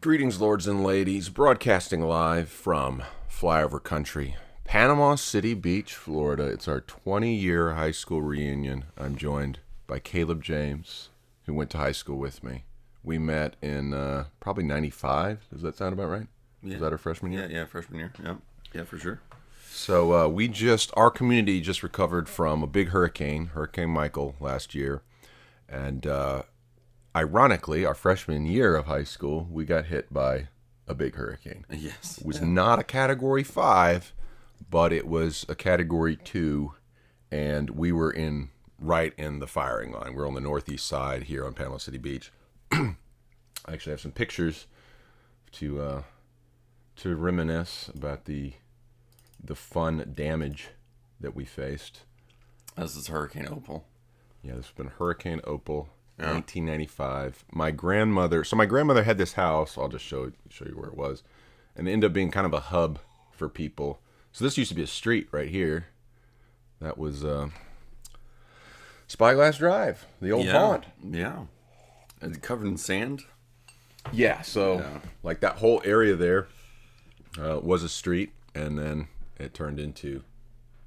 Greetings, lords and ladies, broadcasting live from flyover country, Panama City Beach, Florida. It's our 20-year high school reunion. I'm joined by Caleb James, who went to high school with me. We met in probably 95. Does that sound about right? Yeah. Was that our freshman year? Yeah, freshman year. Yeah, for sure. So our community just recovered from a big hurricane, Hurricane Michael, last year. And ironically, our freshman year of high school, we got hit by a big hurricane. Yes. It was not a Category 5, but it was a Category 2, and we were right in the firing line. We're on the northeast side here on Panama City Beach. I actually have some pictures to reminisce about the fun damage that we faced. This is Hurricane Opal. Yeah, this has been Hurricane Opal. 1995. My grandmother had this house. I'll just show you where it was, and it ended up being kind of a hub for people. So this used to be a street right here. That was Spyglass Drive, the old haunt. Yeah, it's covered in sand. Yeah, so like that whole area there was a street, and then it turned into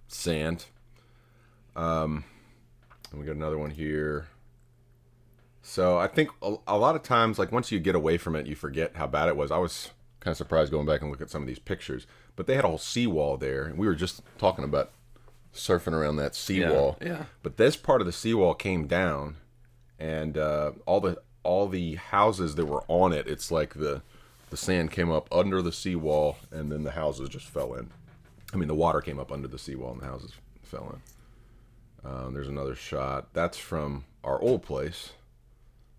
sand. And we got another one here. So I think a lot of times, like once you get away from it, you forget how bad it was. I was kind of surprised going back and look at some of these pictures, but they had a whole seawall there, and we were just talking about surfing around that seawall. Yeah. But this part of the seawall came down, and all the houses that were on it, it's like the sand came up under the seawall, and then the houses just fell in. I mean, the water came up under the seawall, and the houses fell in. There's another shot. That's from our old place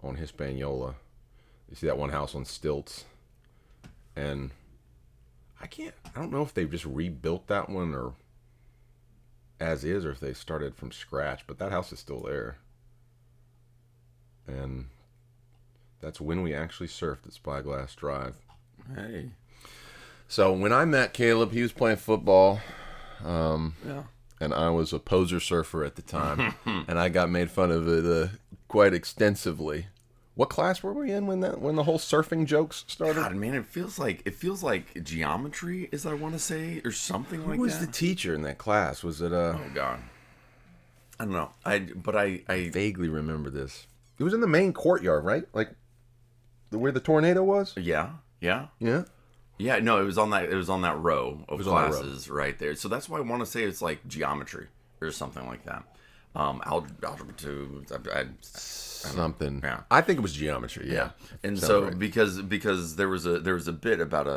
on Hispaniola. You see that one house on stilts, and I don't know if they've just rebuilt that one or as is, or if they started from scratch, but that house is still there. And that's when we actually surfed at Spyglass Drive. Hey. So when I met Caleb, he was playing football. Yeah. And I was a poser surfer at the time, and I got made fun of it quite extensively. What class were we in when the whole surfing jokes started? God, man, it feels like geometry, as I want to say, or something like that. Who was the teacher in that class? Was it Oh God, I don't know. I vaguely remember this. It was in the main courtyard, right? Like where the tornado was. Yeah. No, it was on that row of classes right there. So that's why I want to say it's like geometry or something like that. Algebra 2, something. Yeah. I think it was geometry. Yeah. And Sounds so right. because there was a bit about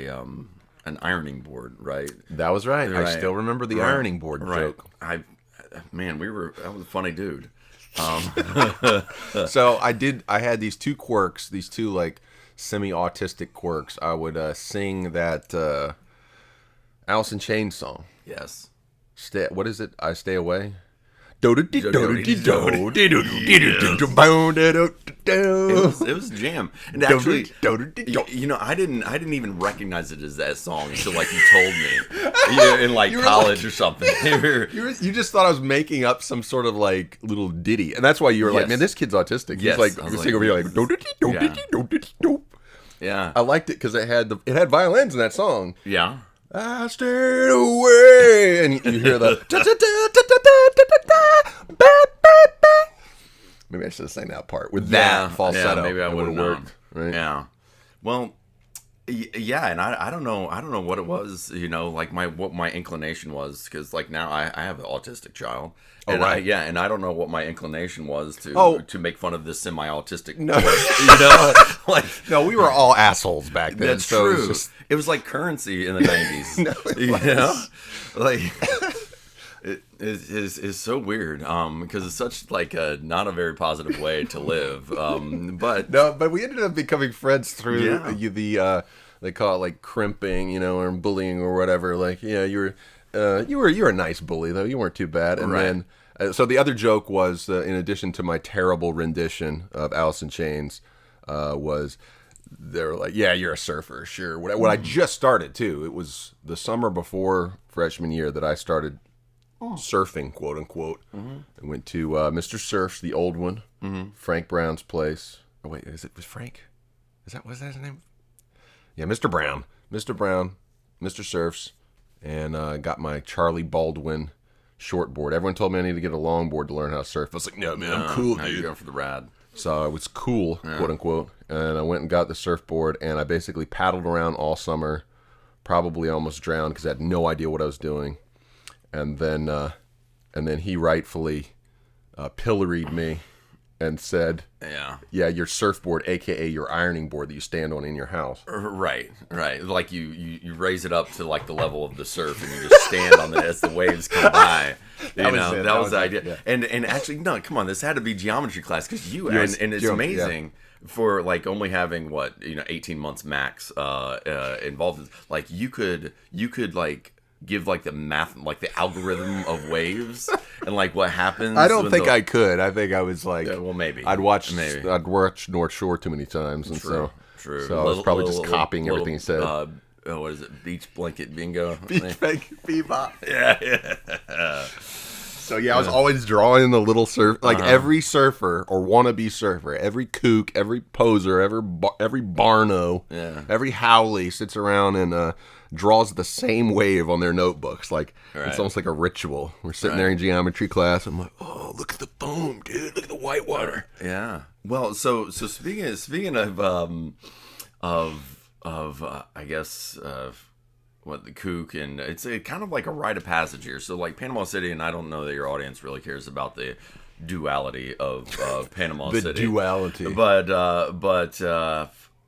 an ironing board, right? That was right. Right. I still remember the ironing board joke. I was a funny dude. So I had these two quirks, these two like semi-autistic quirks. I would sing that Alice in Chains song. Yes. What is it? I Stay Away? It was a jam. And actually, I didn't even recognize it as that song until like you told me in like college or something. You just thought I was making up some sort of like little ditty, and that's why you were like, "Man, this kid's autistic." Yes. He's like singing over here like, Yeah. I liked it because it had violins in that song. Yeah. I stayed away, and you hear the. Maybe I should have sang that part with that falsetto. Maybe I would have worked. Right? Yeah. Well, yeah, and I don't know what it was. Like what my inclination was, because like now I have an autistic child. Oh, and right. and I don't know what my inclination was to make fun of this semi-autistic. No, like no, we were all assholes back then. That's so true. It was like currency in the 90s. Like it is so weird because it's such like a not a very positive way to live. But we ended up becoming friends through the they call it like crimping, or bullying or whatever. Like, yeah, you were a nice bully though. You weren't too bad. And then so the other joke was in addition to my terrible rendition of Alice in Chains was. They were like, yeah, you're a surfer, sure. When I just started, too. It was the summer before freshman year that I started surfing, quote unquote. Mm-hmm. I went to Mr. Surf's, the old one, Frank Brown's place. Oh, wait, was Frank? Was that his name? Yeah, Mr. Brown, Mr. Surfs, and got my Charlie Baldwin shortboard. Everyone told me I needed to get a longboard to learn how to surf. I was like, no, man, I'm cool, Now dude. you're going for the rad. So I was cool, quote unquote, and I went and got the surfboard, and I basically paddled around all summer, probably almost drowned because I had no idea what I was doing, and then he rightfully pilloried me and said, yeah, your surfboard, aka your ironing board that you stand on in your house. Right. Like you raise it up to like the level of the surf, and you just stand on it as the waves come by. That was the idea. Yeah. And actually, no, come on, this had to be geometry class because and it's amazing for like only having 18 months max involved. Like you could like give like the math, like the algorithm of waves and like what happens. I don't think I could. I think I was like, well, maybe I'd watched North Shore too many times, and true. So I was probably just copying everything he said. What is it? Beach blanket bingo. Beach blanket bebop. Yeah. So yeah, I was always drawing the little surf, like every surfer or wannabe surfer, every kook, every poser, every Barno, every Howley sits around and draws the same wave on their notebooks. Like it's almost like a ritual. We're sitting there in geometry class. I'm like, oh, look at the foam, dude. Look at the white water. Yeah. Well, so speaking of I guess what the kook, and it's kind of like a rite of passage here. So like Panama City, and I don't know that your audience really cares about the duality of Panama the City. Duality. But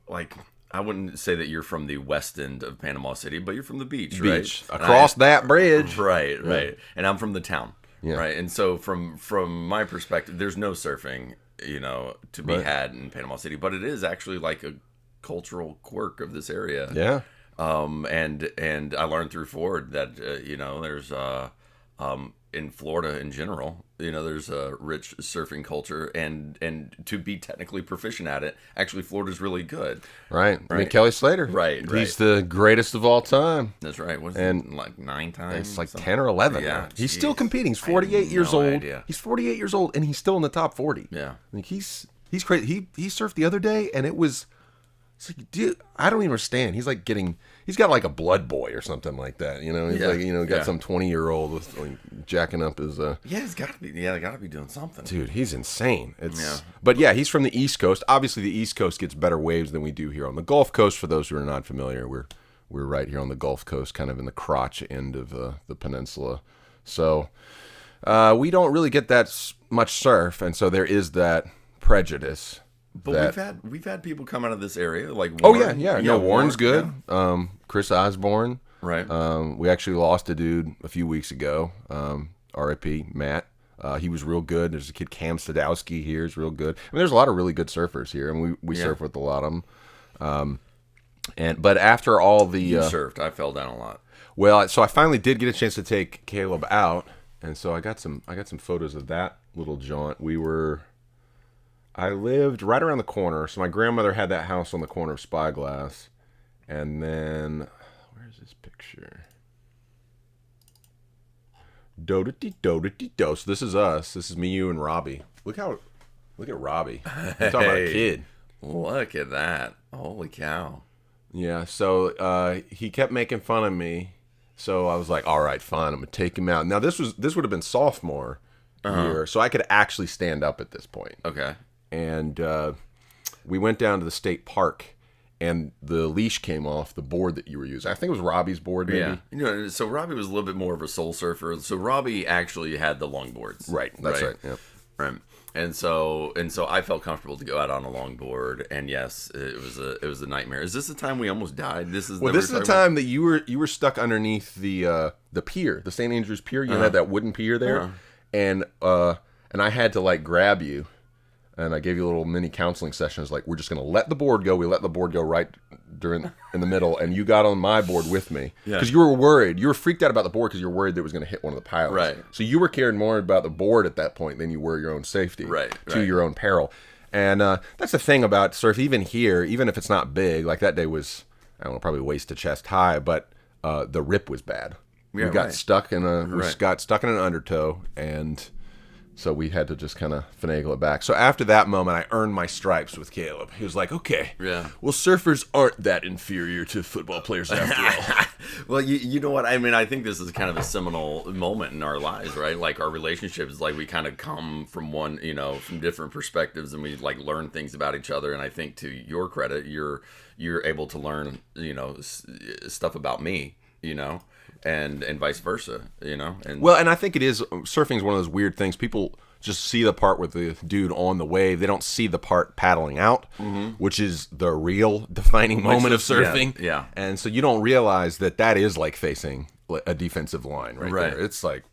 like I wouldn't say that you're from the west end of Panama City, but you're from the beach. Right? Across that bridge. Right. And I'm from the town. Yeah. Right. And so from my perspective, there's no surfing, to be had in Panama City, but it is actually like a cultural quirk of this area. Yeah. And I learned through Ford that there's in Florida in general, there's a rich surfing culture, and to be technically proficient at it, actually Florida's really good. Right. I mean, Kelly Slater. Right. He's the greatest of all time. That's right. What's it, like 9 times? It's like 10 or 11. Yeah. He's still competing. He's 48 years old. Idea. He's 48 years old, and he's still in the top 40. Yeah. Like he's crazy. He surfed the other day, and it's like, dude, I don't even understand. He's got like a blood boy or something like that. He's got some 20-year-old with like, jacking up his. It's got to be. Yeah, they got to be doing something. Dude, he's insane. But yeah, he's from the East Coast. Obviously, the East Coast gets better waves than we do here on the Gulf Coast. For those who are not familiar, we're right here on the Gulf Coast, kind of in the crotch end of the peninsula. So we don't really get that much surf, and so there is that prejudice. But we've had people come out of this area like Warren. Warren's good. Yeah. Chris Osborne. Right. We actually lost a dude a few weeks ago. R.I.P. Matt. He was real good. There's a kid Cam Sadowski here is real good. I mean, there's a lot of really good surfers here, and we surf with a lot of them. But after all the you surfed, I fell down a lot. Well, so I finally did get a chance to take Caleb out, and so I got some photos of that little jaunt. I lived right around the corner, so my grandmother had that house on the corner of Spyglass, and then where's this picture? Do. So this is us. This is me, you, and Robbie. Look at Robbie. We're talking about a kid. Look at that! Holy cow! Yeah. So he kept making fun of me, so I was like, all right, fine, I'm gonna take him out. Now this would have been sophomore year, so I could actually stand up at this point. Okay. And we went down to the state park, and the leash came off the board that you were using. I think it was Robbie's board, maybe. Yeah. So Robbie was a little bit more of a soul surfer. So Robbie actually had the longboards. Right. That's right. Yeah. Right. And so I felt comfortable to go out on a longboard. And yes, it was a nightmare. Is this the time we almost died? This is the time that you were stuck underneath the pier, the St. Andrews Pier. You had that wooden pier there, and I had to like grab you. And I gave you a little mini counseling session. It's like, we're just going to let the board go. We let the board go right in the middle. And you got on my board with me. Because you were worried. You were freaked out about the board because you were worried that it was going to hit one of the pilots. Right. So you were caring more about the board at that point than you were your own safety. Right. To your own peril. And that's the thing about surf. Even here, even if it's not big, like that day was, I don't know, probably waist to chest high. But the rip was bad. We got stuck in an undertow. And So we had to just kind of finagle it back. So after that moment, I earned my stripes with Caleb. He was like, okay, well, surfers aren't that inferior to football players after all. Well, you know what? I mean, I think this is kind of a seminal moment in our lives, right? Like our relationships, like we kind of come from from different perspectives, and we like learn things about each other. And I think to your credit, you're able to learn, stuff about me, and vice versa, And Well, and I think it is, surfing is one of those weird things. People just see the part with the dude on the wave. They don't see the part paddling out, which is the real defining moment of surfing. Yeah. And so you don't realize that is like facing a defensive line right there. It's like,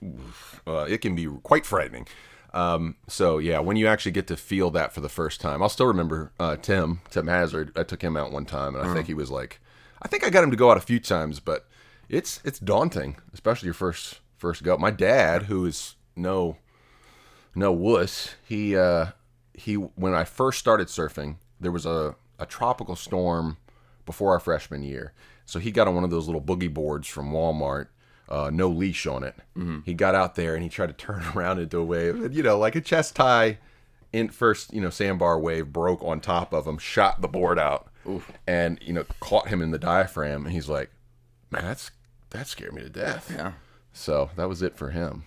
it can be quite frightening. So yeah, when you actually get to feel that for the first time, I'll still remember Tim Hazard. I took him out one time, and I think he was like, I think I got him to go out a few times, but it's daunting, especially your first go. My dad, who is no wuss, he when I first started surfing, there was a tropical storm before our freshman year, so he got on one of those little boogie boards from Walmart. No leash on it. He got out there and he tried to turn around into a wave. And, like a chest tie in first, sandbar wave broke on top of him, shot the board out, and, caught him in the diaphragm. And he's like, man, that scared me to death. Yeah. So that was it for him.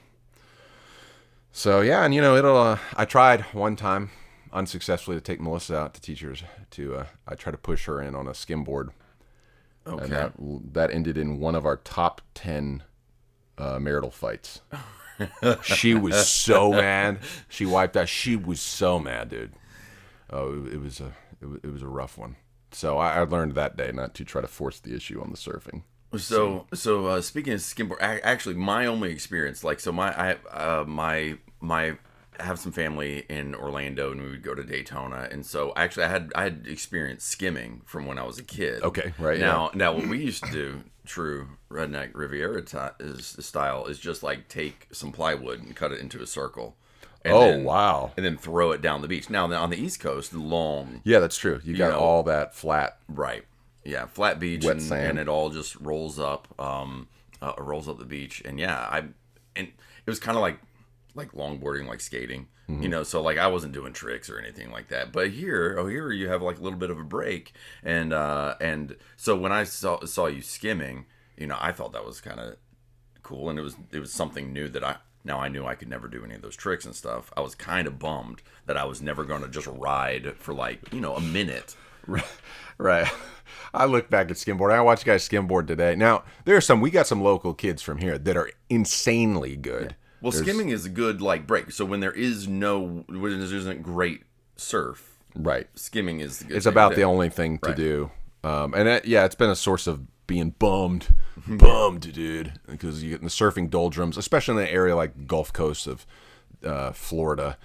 So, yeah, and, I tried one time unsuccessfully to take Melissa out to teach her I tried to push her in on a skimboard. Okay. And that ended in one of our top 10 marital fights. She was so mad. She wiped out. She was so mad, dude. Oh, it was a rough one. So I learned that day not to try to force the issue on the surfing. So speaking of skimboard, actually, my only experience, I have some family in Orlando, and we would go to Daytona, and so actually I had experienced skimming from when I was a kid. Okay, right. Now what we used to do, true redneck Riviera style, is just like take some plywood and cut it into a circle. And wow! And then throw it down the beach. Now on the East Coast, long. Yeah, that's true. You got all that flat. Right. Yeah, flat beach, wet sand, and it all just rolls up the beach, and and it was kind of like longboarding, like skating, so like I wasn't doing tricks or anything like that. But here you have like a little bit of a break, and so when I saw you skimming, I thought that was kind of cool, and it was something new that I knew I could never do any of those tricks and stuff. I was kind of bummed that I was never going to just ride for a minute. Right. I look back at skimboarding. I watch guys skimboard today. Now, we got some local kids from here that are insanely good. Yeah. Well, skimming is a good break. So when there isn't great surf, right? Skimming is good. It's about the only thing to do. And it's been a source of being bummed, dude, because you get in the surfing doldrums, especially in an area like Gulf Coast of Florida.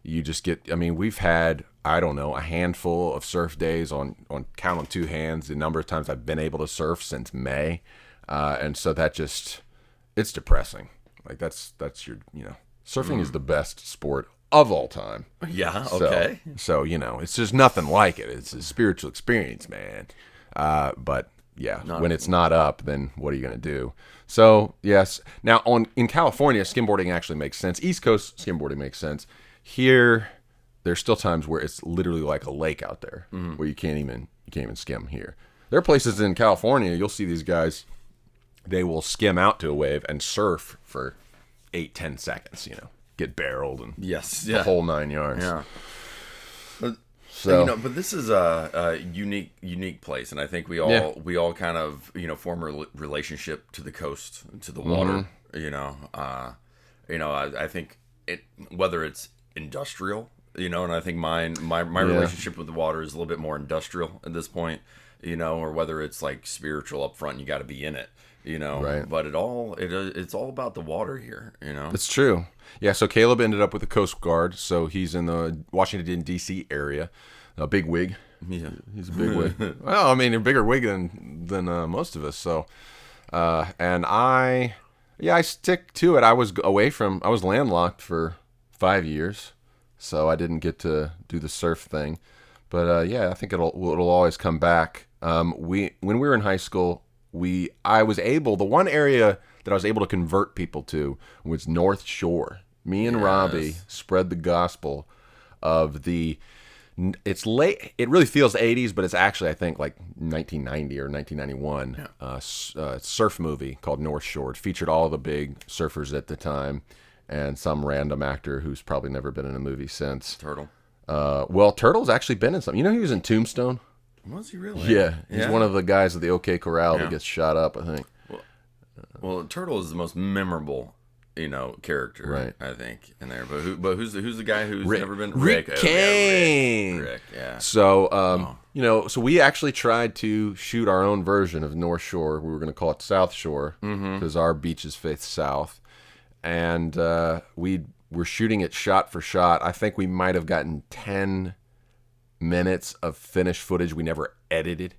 You just get. I mean, we've had, I don't know, a handful of surf days on count on two hands the number of times I've been able to surf since May, and so that it's depressing. Like that's your surfing is the best sport of all time. Yeah. Okay. So it's just nothing like it. It's a spiritual experience, man. But yeah, when it's not up, then what are you gonna do? So yes. Now in California, skimboarding actually makes sense. East Coast skimboarding makes sense. Here, there's still times where it's literally like a lake out there where you can't even skim here. There are places in California you'll see these guys. They will skim out to a wave and surf for 8-10 seconds, get barreled and the whole 9 yards. Yeah. So but this is a unique place, and I think we all kind of form a relationship to the coast, to the water. I think whether it's industrial, and I think my relationship with the water is a little bit more industrial at this point, or whether it's like spiritual up front, you got to be in it. Right. But it's all about the water here, It's true. Yeah, so Caleb ended up with the Coast Guard, so he's in the Washington, D.C. area, a big wig. Yeah. He's a big wig. Well, I mean, a bigger wig than most of us, so, and I stick to it. I was landlocked for 5 years, so I didn't get to do the surf thing, but, I think it'll always come back. When we were in high school, the one area that I was able to convert people to was North Shore Me and Robbie spread the gospel of the. It's late. It really feels 80s, but it's actually I think like 1990 or 1991. Surf movie called North Shore. It featured all the big surfers at the time, and some random actor who's probably never been in a movie since. Turtle. Well, Turtle's actually been in something. You know, he was in Tombstone. Was he really? Yeah, he's one of the guys at the OK Corral that gets shot up, I think. Well, Turtle is the most memorable, character, right? I think in there. But who's the guy who's never been Rick Kane? Rick, yeah. So so we actually tried to shoot our own version of North Shore. We were going to call it South Shore because our beaches face south, and we were shooting it shot for shot. I think we might have gotten 10 minutes of finished footage we never edited.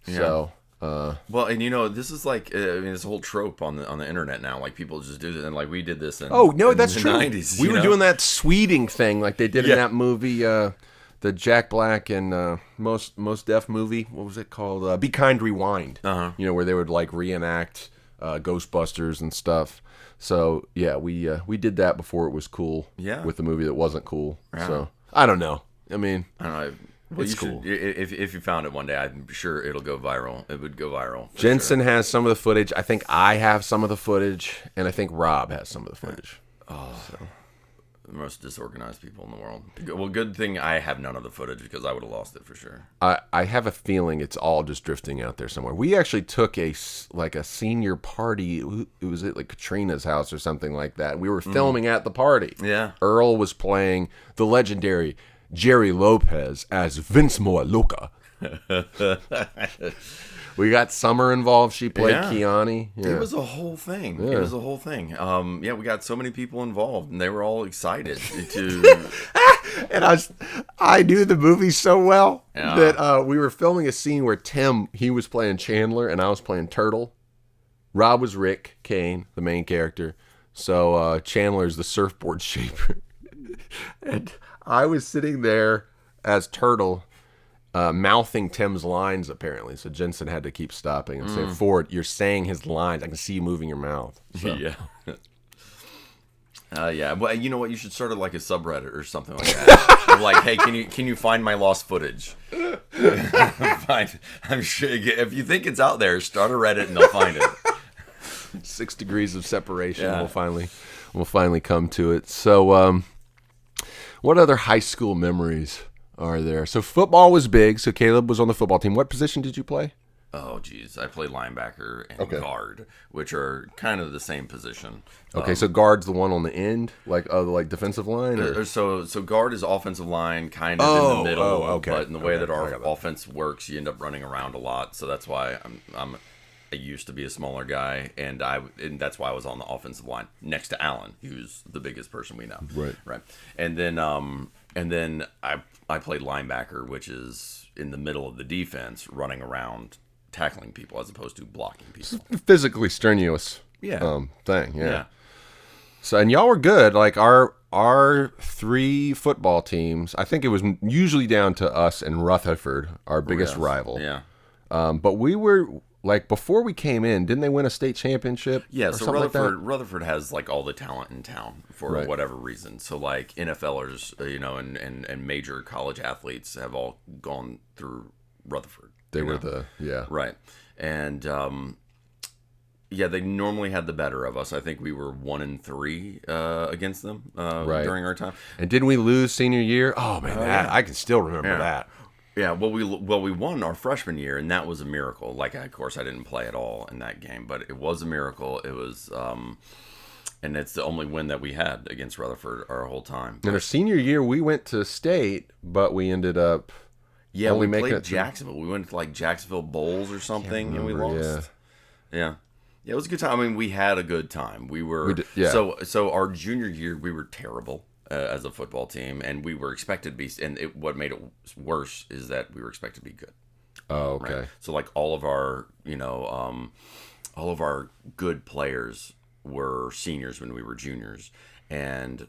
Yeah. So. Well, and this is like it's a whole trope on the internet now. Like people just do this, and like we did this. That's true. 90s, we were doing that sweeting thing like they did in that movie, the Jack Black and Most Def movie. What was it called? Be Kind, Rewind. Where they would like reenact Ghostbusters and stuff. So yeah, we did that before it was cool. Yeah. With the movie that wasn't cool. Yeah. So I don't know. I mean, I don't know. Well, it's cool. If you found it one day, I'm sure it'll go viral. It would go viral. Jensen has some of the footage. I think I have some of the footage, and I think Rob has some of the footage. The most disorganized people in the world. Well, good thing I have none of the footage because I would have lost it for sure. I have a feeling it's all just drifting out there somewhere. We actually took a senior party. It was at like Katrina's house or something like that. We were filming at the party. Yeah. Earl was playing the legendary Jerry Lopez as Vince Moaluka. We got Summer involved. She played Kiani. Yeah. It was a whole thing. Yeah. It was a whole thing. We got so many people involved, and they were all excited to. And I knew the movie so well that we were filming a scene where he was playing Chandler, and I was playing Turtle. Rob was Rick Kane, the main character. So Chandler's the surfboard shaper. And I was sitting there as Turtle, mouthing Tim's lines, apparently. So Jensen had to keep stopping and say, Ford, you're saying his lines. I can see you moving your mouth. So. Yeah. Well, you know what? You should start like a subreddit or something like that. Like, hey, can you find my lost footage? I'm sure if you think it's out there, start a Reddit and they'll find it. 6 degrees of separation. Yeah. We'll finally come to it. So, what other high school memories are there? So football was big. So Caleb was on the football team. What position did you play? Oh, geez. I played linebacker and guard, which are kind of the same position. Okay, so guard's the one on the end, like defensive line? Or? So guard is offensive line, kind of in the middle. Oh, okay. But in the way that our offense works, you end up running around a lot. So that's why I used to be a smaller guy, and that's why I was on the offensive line next to Alan, who's the biggest person we know. Right. And then I played linebacker, which is in the middle of the defense, running around, tackling people as opposed to blocking people. Physically strenuous. Thing. Yeah. So and y'all were good. Like our 3 football teams, I think it was usually down to us and Rutherford, our biggest rival. Yeah. But we were. Like, before we came in, didn't they win a state championship? Yeah, so Rutherford has, like, all the talent in town for whatever reason. So, like, NFLers, and major college athletes have all gone through Rutherford. They were Right. And, they normally had the better of us. I think we were 1-3 against them during our time. And didn't we lose senior year? Oh, man, I can still remember that. Yeah, we won our freshman year, and that was a miracle. Like, of course, I didn't play at all in that game, but it was a miracle. It was, and it's the only win that we had against Rutherford our whole time. In our senior year, we went to state, but we ended up we played Jacksonville. We went to, like, Jacksonville Bowls or something, and we lost. Yeah, it was a good time. I mean, we had a good time. So our junior year, we were terrible. As a football team, and we were expected to be, and what made it worse is that we were expected to be good. Oh, okay. Right? So like all of our good players were seniors when we were juniors, and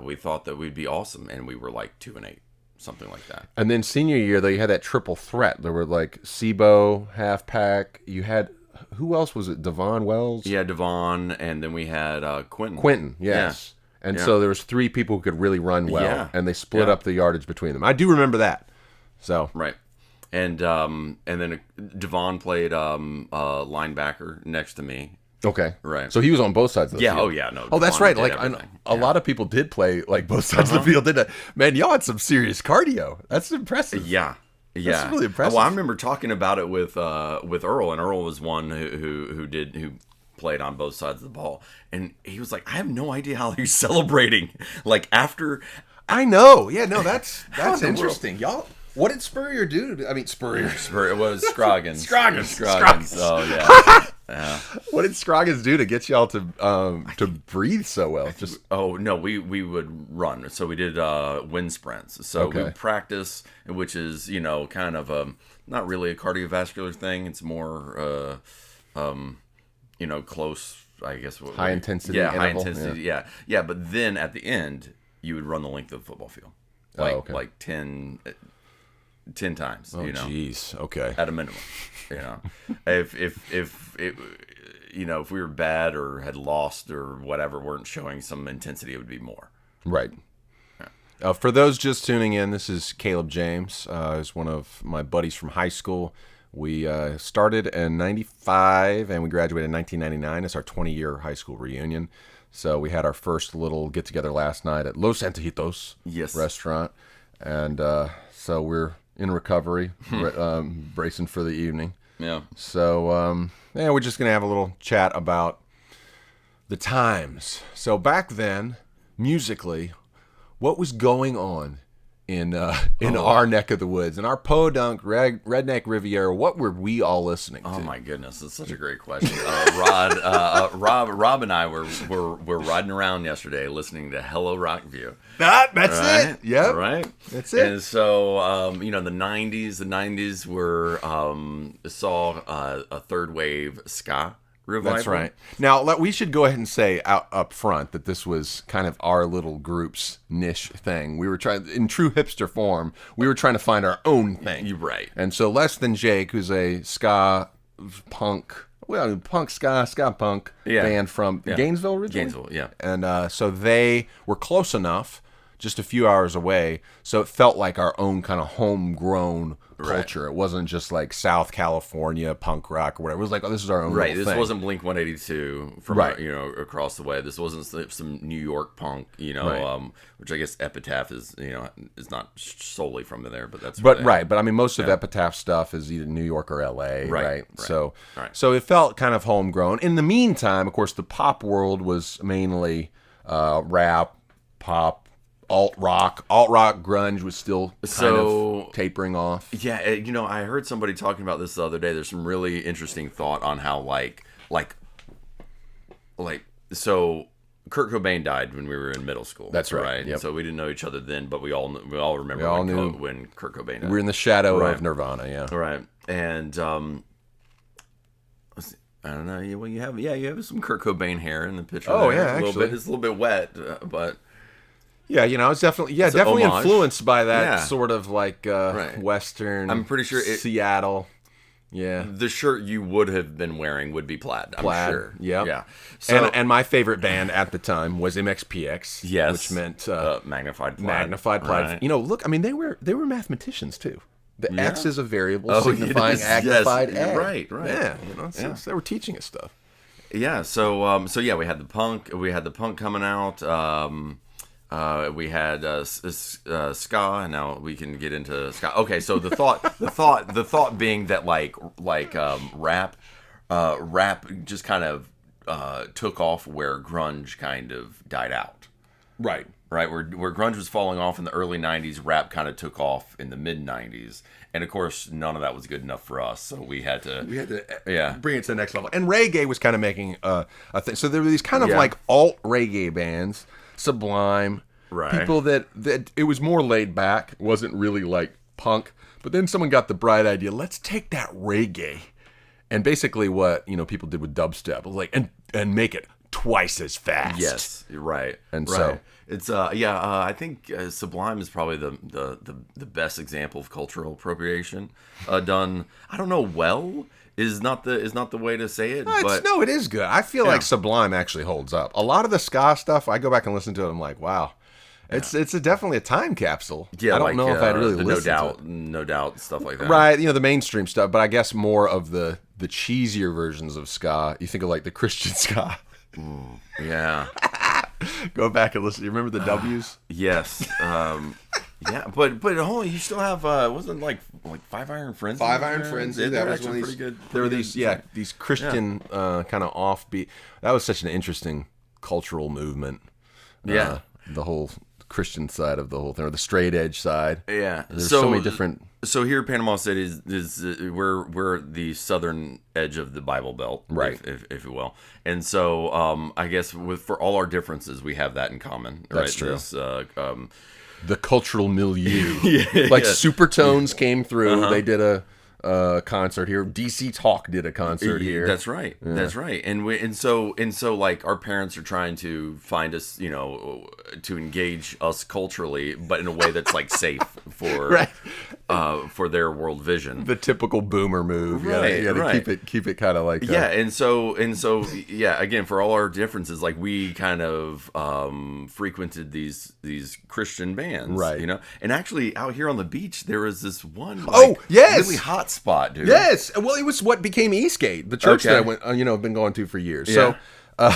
we thought that we'd be awesome, and we were like 2-8, something like that. And then senior year, though, you had that triple threat. There were like Sebo, halfback. You had who else was it? Devon Wells. Yeah, Devon, and then we had Quentin. Quentin, yes. Yeah. And so there was 3 people who could really run well, and they split up the yardage between them. I do remember that. So right. And then Devon played linebacker next to me. Okay. Right. So he was on both sides of the field. Oh, yeah. No. Oh, that's Devon right. Like a lot of people did play like both sides of the field, didn't they? Man, y'all had some serious cardio. That's impressive. Yeah. Yeah. That's really impressive. Well, I remember talking about it with Earl, and Earl was one who played on both sides of the ball, and he was like, I have no idea how he's celebrating. Like after, I know. Yeah. No, that's interesting, y'all. What did Spurrier do? I mean, Spurrier. It was Scroggins. Scroggins. Oh yeah. Yeah. What did Scroggins do to get y'all to breathe so well? Just no, we would run. So we did wind sprints. So we would practice, which is kind of not really a cardiovascular thing. It's more close. I guess high intensity. Yeah, interval. high intensity. Yeah. But then at the end, you would run the length of the football field, like 10 times. Oh, jeez. Okay. At a minimum. If we were bad or had lost or whatever, weren't showing some intensity, it would be more. Right. Yeah. For those just tuning in, this is Caleb James. He's one of my buddies from high school. We started in 95 and we graduated in 1999. It's our 20-year high school reunion. So we had our first little get-together last night at Los Antojitos restaurant. And so we're in recovery, bracing for the evening. Yeah. So, we're just going to have a little chat about the times. So back then, musically, what was going on in our neck of the woods, in our podunk redneck Riviera? What were we all listening to? Oh my goodness, that's such a great question. Rob and I were riding around yesterday listening to Hello Rockview. That's it. Yep. Right. That's it. And so the 90s were saw a third wave ska revival. That's right. Now, we should go ahead and say up front that this was kind of our little group's niche thing. We were trying, in true hipster form, we were trying to find our own thing. You're right. And so Less Than Jake, who's a ska punk, ska punk band from Gainesville originally? Gainesville, yeah. And so they were close enough, just a few hours away, so it felt like our own kind of homegrown culture. Right. It wasn't just like South California punk rock or whatever. It was like, this is our own right. This thing. wasn't Blink 182 from across the way. This wasn't some New York punk, which I guess Epitaph is not solely from there, but that's but I mean most of Epitaph stuff is either New York or LA, right? So it felt kind of homegrown. In the meantime, of course, the pop world was mainly rap, pop, alt rock, grunge was still kind of tapering off. Yeah, I heard somebody talking about this the other day. There's some really interesting thought on how so Kurt Cobain died when we were in middle school. That's right. Yep. So we didn't know each other then, but we all remember when Kurt Cobain died. We were in the shadow of Nirvana, yeah. Right. And I don't know. Well, you have some Kurt Cobain hair in the picture. Oh there. yeah, it's a little bit wet, but. Yeah, it's definitely influenced by that sort of like Western. I'm pretty sure Seattle. Yeah, the shirt you would have been wearing would be plaid. I'm sure. Yeah. So, and my favorite band at the time was Mxpx. Yes, which meant magnified plaid. Magnified plaid. Right. Look, I mean, they were mathematicians too. The X is a variable signifying magnified egg. Right. Yeah, they were teaching us stuff. Yeah. So we had the punk. We had the punk coming out. We had ska, and now we can get into ska. Okay, so the thought being that rap just kind of took off where grunge kind of died out. Right. Where grunge was falling off in the early 90s, rap kind of took off in the mid 90s. And of course, none of that was good enough for us, so we had to bring it to the next level. And reggae was kind of making a thing. So there were these kind of like alt reggae bands, Sublime, people that it was more laid back, wasn't really like punk. But then someone got the bright idea, let's take that reggae, and basically what people did with dubstep was like and make it twice as fast. Yes, right. And right. so it's I think Sublime is probably the best example of cultural appropriation done. I don't know. Well, is not the way to say it. But no, it is good. I feel like Sublime actually holds up. A lot of the ska stuff, I go back and listen to it. I'm like, wow. It's definitely a time capsule. Yeah, I don't know if I'd really listen to it. No doubt, stuff like that. Right, the mainstream stuff, but I guess more of the cheesier versions of ska. You think of like the Christian ska. Ooh, yeah. Go back and listen. You remember the W's? Yes. Yeah, but you still have wasn't like Five Iron Frenzy? Five Iron Frenzy. That was one of these. Pretty good. There were these Christian kind of offbeat. That was such an interesting cultural movement. Yeah, the whole Christian side of the whole thing, or the straight edge side. Yeah, there's so many different. So here, Panama City is we're the southern edge of the Bible Belt, right? If you will. And so I guess for all our differences, we have that in common. That's right? true. The cultural milieu, Supertones came through. They did a concert here. DC Talk did a concert here. That's right. Yeah. That's right. And so like our parents are trying to find us, to engage us culturally, but in a way that's like safe for right. For their world vision. The typical boomer move. Right. Yeah, right. keep it kind of like that. Yeah, and so again, for all our differences, like we kind of frequented these Christian bands, right? And actually out here on the beach there was this one really hot spot, dude. Yes. Well, it was what became Eastgate, the church that I went, been going to for years. Yeah. So,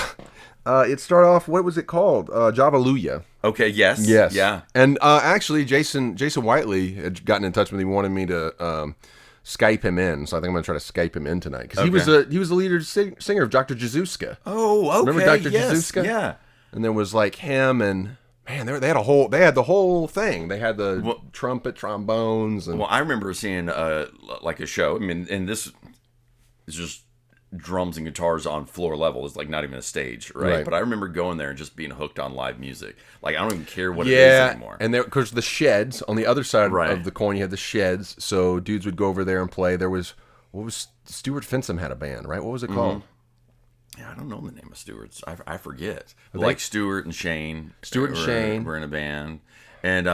it started off. What was it called? Jabaluya. Okay. Yes. Yeah. And actually, Jason Whiteley had gotten in touch with me, wanted me to Skype him in. So I think I'm going to try to Skype him in tonight because he was the leader singer of Dr. Jazuska. Oh, okay. Remember Dr. Jazuska? Yeah. And there was like him and. Man, they had the whole thing. They had the trumpet, trombones, and I remember seeing like a show. I mean, and this is just drums and guitars on floor level. It's like not even a stage, right? But I remember going there and just being hooked on live music. Like I don't even care what it is anymore. And there, because the sheds on the other side of the coin, you had the sheds. So dudes would go over there and play. There was Stuart Finsom had a band, right? What was it called? Yeah, I don't know the name of Stewart's. I forget. Like Stuart and Shane. Were in a band. And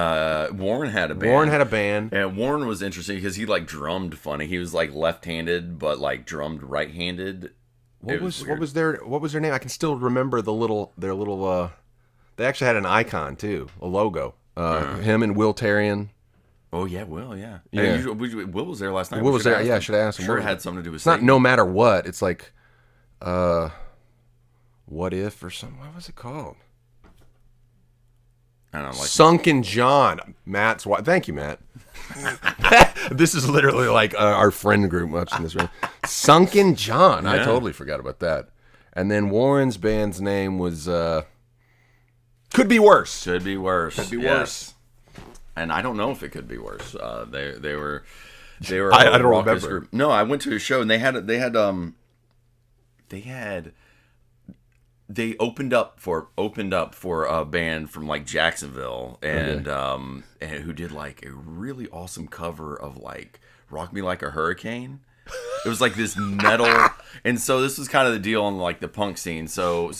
Warren had a band. And Warren was interesting because he like drummed funny. He was like left-handed, but like drummed right-handed. What was their name? I can still remember their little. They actually had an icon too, a logo. Him and Will Terrian. Oh yeah, Will. Yeah. Will was there last night. Will was there. Yeah, I should ask him. Sure, it had something to do with. It's not no matter what. It's like. What if or something? What was it called? I don't know. Like Sunken John. Matt's. Thank you, Matt. This is literally like our friend group watching this. Right? Sunken John. Yeah. I totally forgot about that. And then Warren's band's name was. Could be worse. Could be worse. Could be worse. And I don't know if it could be worse. They were. I don't remember. Group. No, I went to a show and they opened up for a band from like Jacksonville and who did like a really awesome cover of like Rock Me Like a Hurricane. It was like this metal, and so this was kind of the deal on like the punk scene. So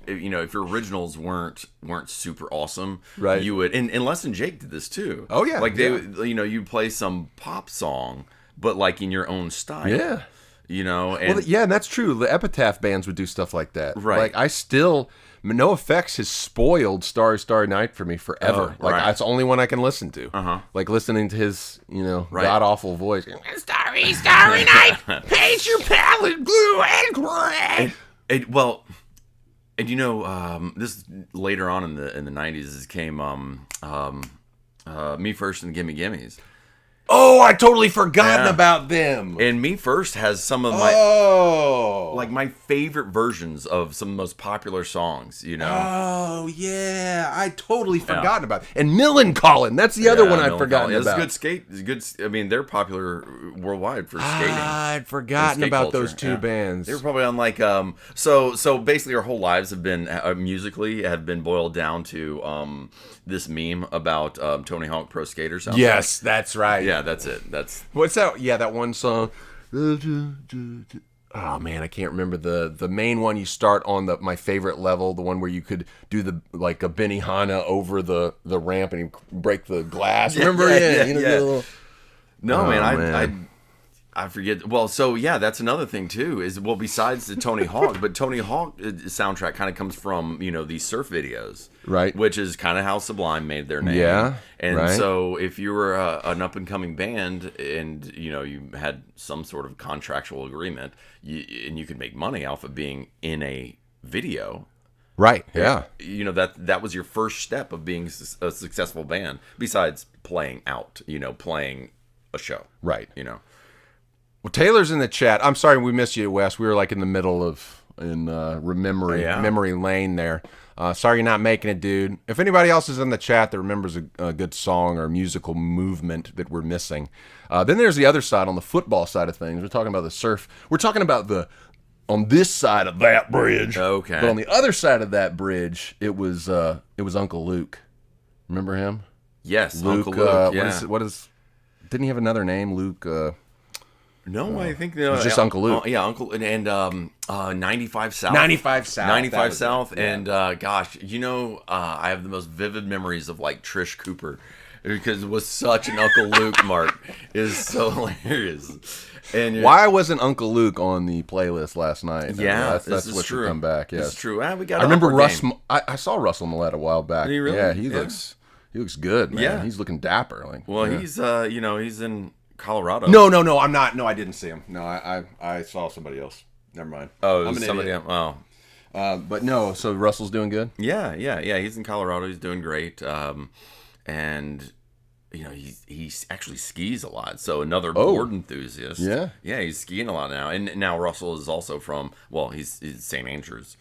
if your originals weren't super awesome, right? You would, and Les and Jake did this too. Oh yeah, like they you'd play some pop song, but like in your own style. Yeah. And and that's true. The Epitaph bands would do stuff like that. Right. Like NoFX has spoiled Starry Starry Night for me forever. That's the only one I can listen to. Like listening to his, god awful voice. Starry Starry Night, paint your palette blue and gray. This later on in the 90s, this came Me First and Gimme Gimmes. Oh, I totally forgotten about them. And Me First has some of my my favorite versions of some of the most popular songs, Oh, yeah. I totally forgotten about it. And Millencolin, that's the other one I'd forgotten about. It's good. I mean, they're popular worldwide for skating. I'd forgotten about those two bands. They were probably on like so basically our whole lives have been musically have been boiled down to this meme about Tony Hawk Pro Skater soundtrack. Yes, that's right. Yeah, that's it. That's what's that? Yeah, that one song. oh man, I can't remember the main one. You start on my favorite level, the one where you could do the like a Benihana over the ramp and you break the glass. Remember? Yeah. You know, get a little. No, Oh, man, I forget. Well, so yeah, that's another thing too. Is well, besides the Tony Hawk, but Tony Hawk soundtrack kind of comes from these surf videos, Right. Which is kind of how Sublime made their name. Yeah, and right. so if you were an up and coming band and you had some sort of contractual agreement, and you could make money off of being in a video. Right. Yeah. That was your first step of being a successful band. Besides playing out, playing a show. Right. Well, Taylor's in the chat. I'm sorry we missed you, Wes. We were like in the middle of memory lane there. Sorry you're not making it, dude. If anybody else is in the chat that remembers a good song or musical movement that we're missing, then there's the other side on the football side of things. We're talking about the surf. We're talking about on this side of that bridge. Okay. But on the other side of that bridge, it was Uncle Luke. Remember him? Yes, Luke, Uncle Luke. What is? Didn't he have another name, Luke? No, I think it's just Uncle Luke. Yeah, Uncle and 95 South. 95 South. 95 South. Yeah. And gosh, I have the most vivid memories of like Trish Cooper because it was such an Uncle Luke mark. It is so hilarious. And why wasn't Uncle Luke on the playlist last night? Yeah, that's what should come back. Yes, it's true. We got. I remember Russ. I saw Russell Millette a while back. Did he really? Yeah, he looks good, man. Yeah. He's looking dapper. He's he's in Colorado. No, I'm not. No, I didn't see him. No, I saw somebody else. Never mind. Oh, I'm an somebody idiot. else. Oh. But no, so Russell's doing good? Yeah. He's in Colorado. He's doing great. And he actually skis a lot. So another board enthusiast. Yeah. Yeah, he's skiing a lot now. And now Russell is also from, he's St. Andrews,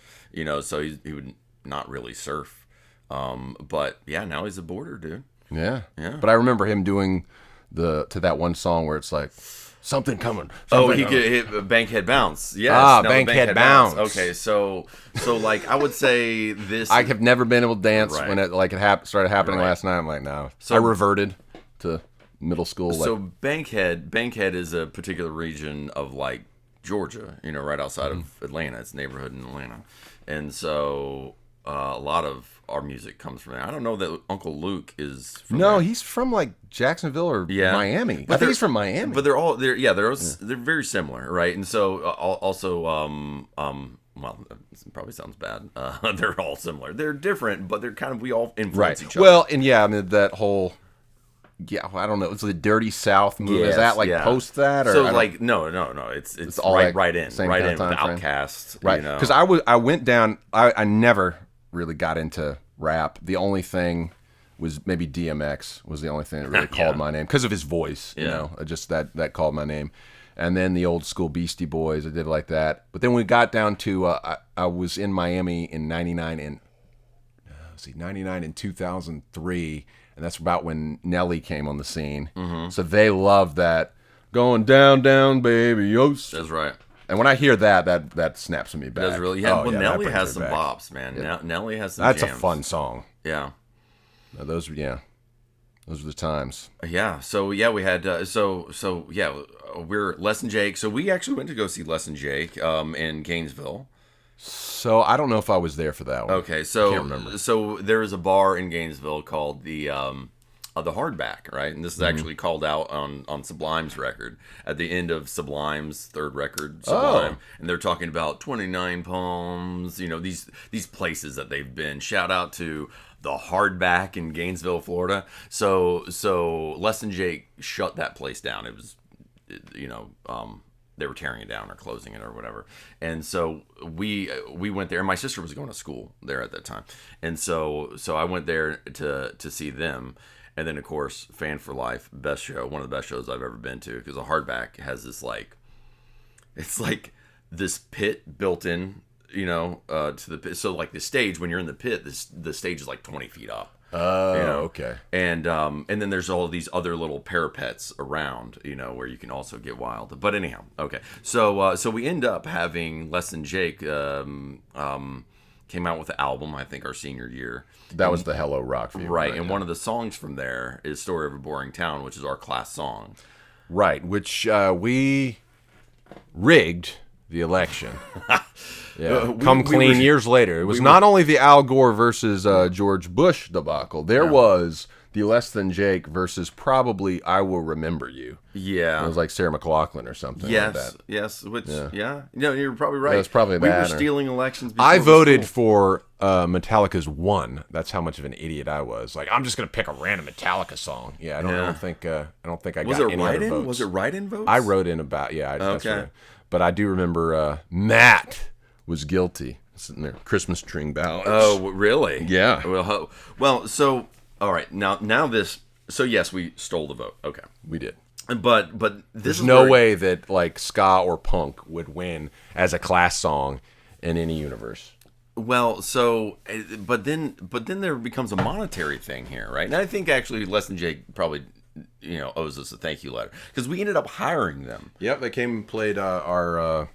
so he would not really surf. But yeah, now he's a boarder, dude. Yeah. Yeah. But I remember him doing to that one song where it's like, something coming. He could hit Bankhead Bounce. Yes. Bankhead Bounce. Okay, so like I would say this. I have never been able to dance Right. when it started happening last night. I'm like, no. So I reverted to middle school. So Bankhead is a particular region of like Georgia, right outside of Atlanta. It's a neighborhood in Atlanta, and so a lot of our music comes from there. I don't know that Uncle Luke is from there. He's from like Jacksonville or Miami. I think he's from Miami. But they're very similar, right? And so also well, this probably sounds bad. They're all similar. They're different, but they're kind of we all influence each other. Well, and yeah, I mean that whole I don't know. It's the Dirty South movement. Yes, Is that like post that or so like no. It's all right in with Outkast, right? Because I went down. I never really got into rap. The only thing was maybe DMX was the only thing that really called my name because of his voice. Just that called my name. And then the old school Beastie Boys, I did like that. But then we got down to I was in Miami in 99 and 2003, and that's about when Nelly came on the scene. Mm-hmm. So they loved that going down, down, baby, yo. That's right. And when I hear that snaps me back. That's really Nelly has some bops, man. Yeah. Nelly has some. That's jams. a fun song. Yeah. Those were the times. Yeah. So we had we're Les and Jake. So we actually went to go see Les and Jake in Gainesville. So I don't know if I was there for that one. Okay, so I can't remember. So there is a bar in Gainesville called the Hardback, right? And this is actually called out on Sublime's record at the end of Sublime's third record, Sublime. And they're talking about 29 Palms, these places that they've been. Shout out to the Hardback in Gainesville, Florida. So Les and Jake shut that place down. It was, they were tearing it down or closing it or whatever. And so we went there, and my sister was going to school there at that time. And so I went there to see them. And then, of course, Fan for Life, best show, one of the best shows I've ever been to, because the Hardback has this it's like this pit built in, to the pit. So like the stage, when you're in the pit, the stage is like 20 feet up. Okay. And then there's all these other little parapets around, where you can also get wild. But anyhow, okay. So we end up having Les and Jake came out with the album, I think, our senior year. That was the Hello Rock View. Right, and one of the songs from there is Story of a Boring Town, which is our class song. Right, which we rigged the election. Yeah, We- come we clean were- years later. It was not only the Al Gore versus George Bush debacle. There was the Less Than Jake versus probably I Will Remember You. Yeah. It was like Sarah McLachlan or something like that. Yes. Which, no, you're probably right. Yeah, it's probably we that, were or- stealing elections. Before I it was voted cool. for Metallica's One. That's how much of an idiot I was. Like, I'm just gonna pick a random Metallica song. Yeah, I don't think I Was got it any other write-in? votes. Was it write-in votes? I wrote in about that's Okay. right. But I do remember Matt was guilty sitting there, Christmas tree ballots. Oh, really? Yeah. Well, so all right. Now this. So yes, we stole the vote. Okay. We did. But this There's is no where- way that like ska or punk would win as a class song in any universe. Well, so but then there becomes a monetary thing here, right? And I think actually Less Than Jake probably owes us a thank you letter because we ended up hiring them. Yep, they came and played our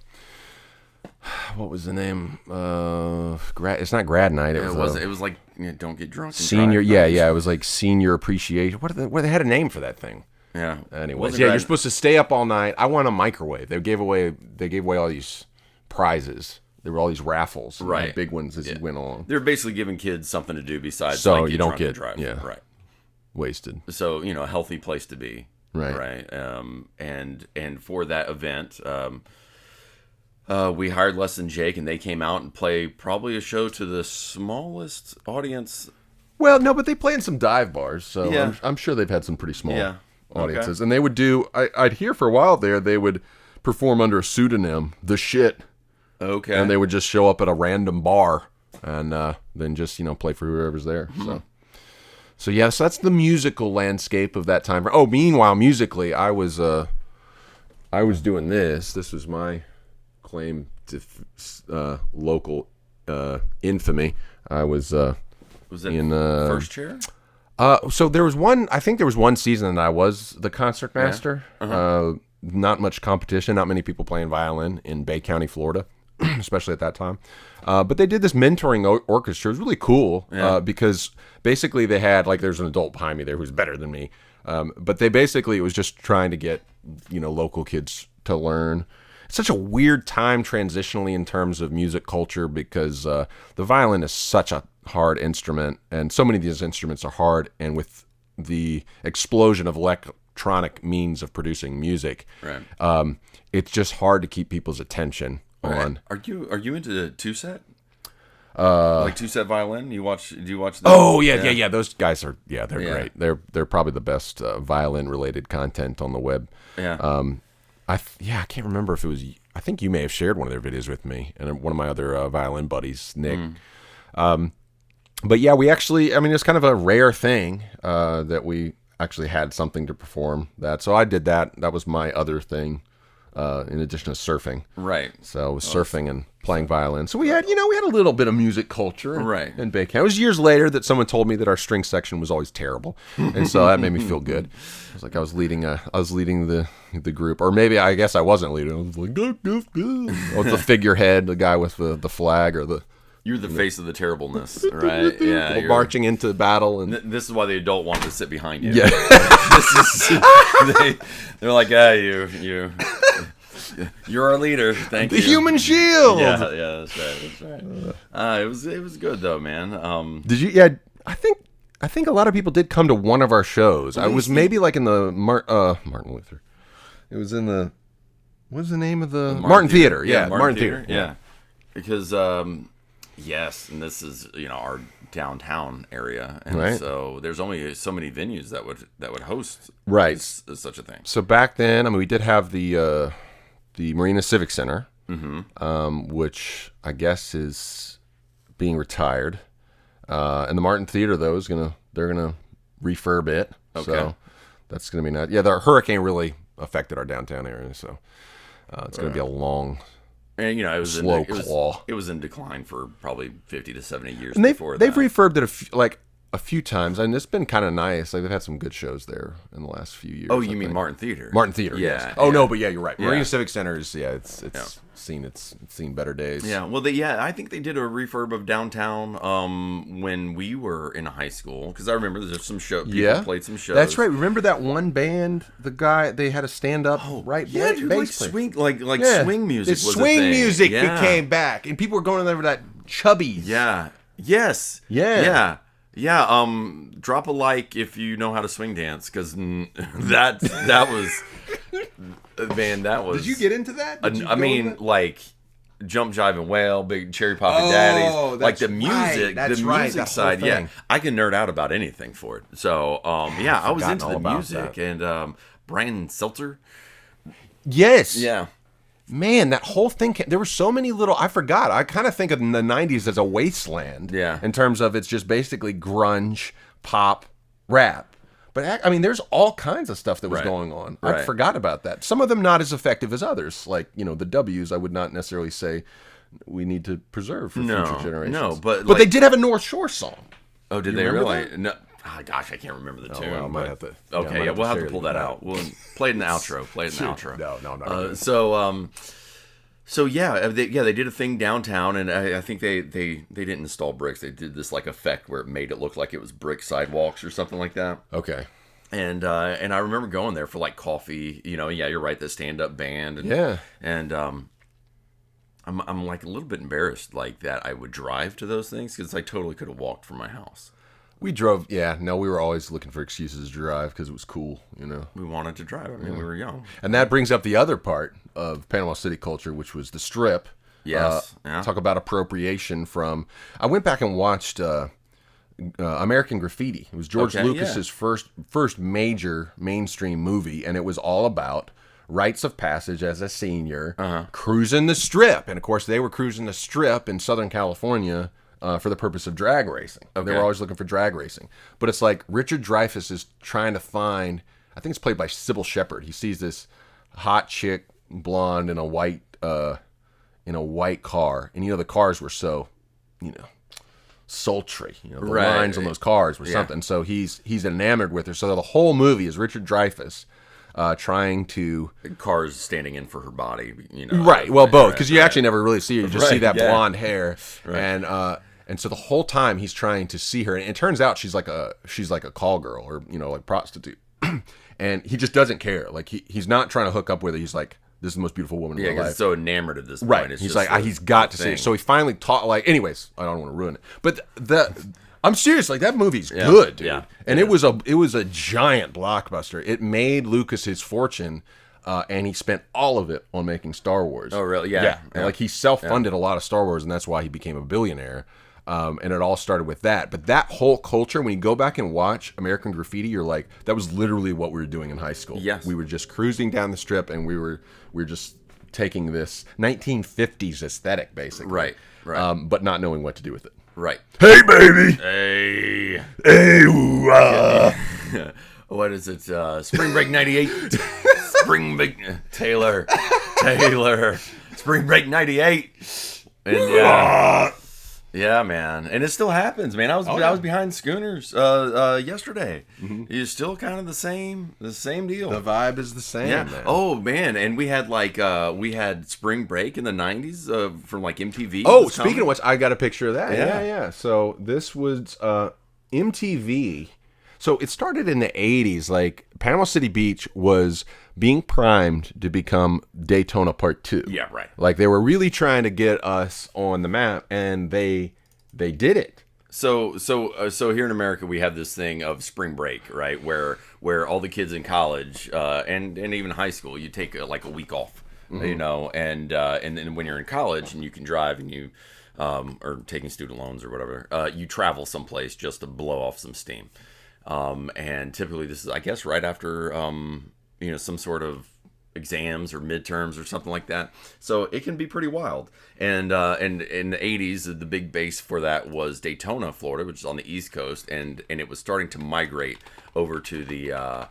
what was the name? It's not grad night. It was like don't get drunk. And senior. drive. Yeah. It was like senior appreciation. What they had a name for that thing. Yeah. Anyways, Wasn't yeah, grad- you're supposed to stay up all night. I won a microwave. They gave away all these prizes. There were all these raffles, Right. Big ones as you went along. They're basically giving kids something to do besides So like, you don't drunk and get- drive. yeah. Right. Wasted. So a healthy place to be. Right. Right. And for that event, we hired Less Than Jake, and they came out and play probably a show to the smallest audience. Well, no, but they play in some dive bars, so Yeah. I'm sure they've had some pretty small Yeah. audiences. And they would do. I'd hear for a while there they would perform under a pseudonym, The Shit, Okay. and they would just show up at a random bar and then just play for whoever's there. So yes, that's the musical landscape of that time. Oh, meanwhile, musically, I was doing this. This was my claim to local infamy. I was was it in first chair? so there was one. I think there was one season that I was the concert master. Not much competition. Not many people playing violin in Bay County, Florida, especially at that time. But they did this mentoring orchestra. It was really cool because basically they had there's an adult behind me there who's better than me. But it was just trying to get local kids to learn. It's such a weird time transitionally in terms of music culture because the violin is such a hard instrument, and so many of these instruments are hard. And with the explosion of electronic means of producing music, Right. It's just hard to keep people's attention on. Are you into two-set? Like two-set violin? Do you watch that? Oh yeah. Those guys are they're Yeah. great. They're probably the best violin related content on the web. Yeah. I can't remember if it was. I think you may have shared one of their videos with me and one of my other violin buddies, Nick. But yeah, we actually. I mean, it's kind of a rare thing that we actually had something to perform that. So I did that. That was my other thing, in addition to surfing. Right. So it was surfing and playing violin. So we had a little bit of music culture, Right. in Bay County. It was years later that someone told me that our string section was always terrible, and so that made me feel good. It was like I was leading the group, or maybe I guess I wasn't leading. I was like, "Go." I was the figurehead, the guy with the flag or the You're the face of the terribleness, right? Yeah. you're- marching into battle and. This is why the adult wanted to sit behind you. Yeah. They're like, you're our leader. Thank The you. human shield. Yeah, that's right. It was good though, man. Did you? Yeah, I think a lot of people did come to one of our shows. I was maybe like in the Martin Luther. It was in the what's the name of the Martin Theater? Yeah, Martin Theater. Yeah, because yes, and this is our downtown area, and Right. so there's only so many venues that would host Right. such a thing. So back then, I mean, we did have the Marina Civic Center, which I guess is being retired, and the Martin Theater though they're gonna refurb it. Okay. So that's gonna be nice. Yeah, the hurricane really affected our downtown area, so it's gonna be a long. And it was Slow claw. It was in decline for probably 50 to 70 years And before they've that. refurbed it a few times, and it's been kind of nice. Like they've had some good shows there in the last few years. Oh, you mean Martin Theater? Martin Theater. Yeah. Yes. Oh no, but yeah, you're right. Yeah. Marina Civic Center is it's seen better days. Yeah. Well, I think they did a refurb of downtown when we were in high school, because I remember there's some people played some shows. That's right. Remember that one band? The guy they had a stand up right. Yeah, dude, like bass player. swing swing music. The was swing a thing. music Yeah. became back, and people were going over that Chubbies. Yeah. Yes. Yeah. Yeah. Yeah. Drop a like if you know how to swing dance, because that was man. That was. Did you get into that? I mean, like Jump, Jive, and Wail, Big Cherry Poppin' Daddies, like the music, That's the right. music That side. whole Yeah, thing. I can nerd out about anything for it. So, yeah, I was into all the about music that. and Brian Seltzer. Yes. Yeah. Man, that whole thing, there were so many little, I forgot. I kind of think of the 90s as a wasteland. Yeah. In terms of it's just basically grunge, pop, rap. But, I mean, there's all kinds of stuff that was going on. I Right. forgot about that. Some of them not as effective as others. Like, the W's, I would not necessarily say we need to preserve for future generations. No, but they did have a North Shore song. Oh, did You they remember really? that? No. Oh, gosh, I can't remember the tune. well, I might but- have to- Okay, might have we'll to have to share pull it. that out. We'll play it in the outro. Play it in the outro. No, I'm not gonna do it. So yeah, they did a thing downtown, and I think they didn't install bricks. They did this like effect where it made it look like it was brick sidewalks or something like that. Okay. And I remember going there for like coffee. Yeah, you're right. The stand up band. And, Yeah. And I'm like a little bit embarrassed like that I would drive to those things, because I totally could have walked from my house. We drove, we were always looking for excuses to drive because it was cool, We wanted to drive. I mean, we were young. And that brings up the other part of Panama City culture, which was the strip. Yes. Yeah. Talk about appropriation from... I went back and watched American Graffiti. It was George Lucas's first major mainstream movie, and it was all about rites of passage as a senior, cruising the strip. And, of course, they were cruising the strip in Southern California for the purpose of drag racing. Okay. They were always looking for drag racing. But it's like Richard Dreyfuss is trying to find... I think it's played by Sybil Shepherd. He sees this hot chick, blonde, in a white car. And, the cars were so, sultry. The lines on those cars were something. So he's enamored with her. So the whole movie is Richard Dreyfuss trying to... Cars standing in for her body, Right. Well, both. Because you actually never really see her. You just see that yeah. blonde hair. Right. And so the whole time he's trying to see her. And it turns out she's like a call girl or, like prostitute. And he just doesn't care. Like, he's not trying to hook up with her. He's like, this is the most beautiful woman in my life. he's so enamored at this point. Right. It's He's just like, he's got to see it. So he finally taught, anyways, I don't want to ruin it. But I'm serious, that movie's good, dude. Yeah. And it was a giant blockbuster. It made Lucas his fortune, and he spent all of it on making Star Wars. Oh, really? Yeah. Yeah. And, he self-funded a lot of Star Wars, and that's why he became a billionaire. And it all started with that. But that whole culture, when you go back and watch American Graffiti, you're like, that was literally what we were doing in high school. Yes. We were just cruising down the strip, and we were just taking this 1950s aesthetic, basically. Right. But not knowing what to do with it. Right. Hey, baby! Hey. Hey, ooh, What is it? Spring Break 98? Spring Break... Taylor. Spring Break 98. And yeah, man. And it still happens, man. I was behind Schooners yesterday. Mm-hmm. It's still kind of the same deal. The vibe is the same, man. Oh, man. And we had we had Spring Break in the 90s from MTV. Oh, speaking of which, I got a picture of that. Yeah. Yeah. So this was MTV. So it started in the 80s. Panama City Beach was being primed to become Daytona Part 2. Yeah, right. They were really trying to get us on the map, and they did it. So here in America, we have this thing of spring break, right? Where all the kids in college and even high school, you take a week off, and then when you're in college and you can drive and you or taking student loans or whatever, you travel someplace just to blow off some steam. And typically this is, I guess, right after some sort of exams or midterms or something like that. So it can be pretty wild. And in the 80s, the big base for that was Daytona, Florida, which is on the East Coast, and it was starting to migrate over to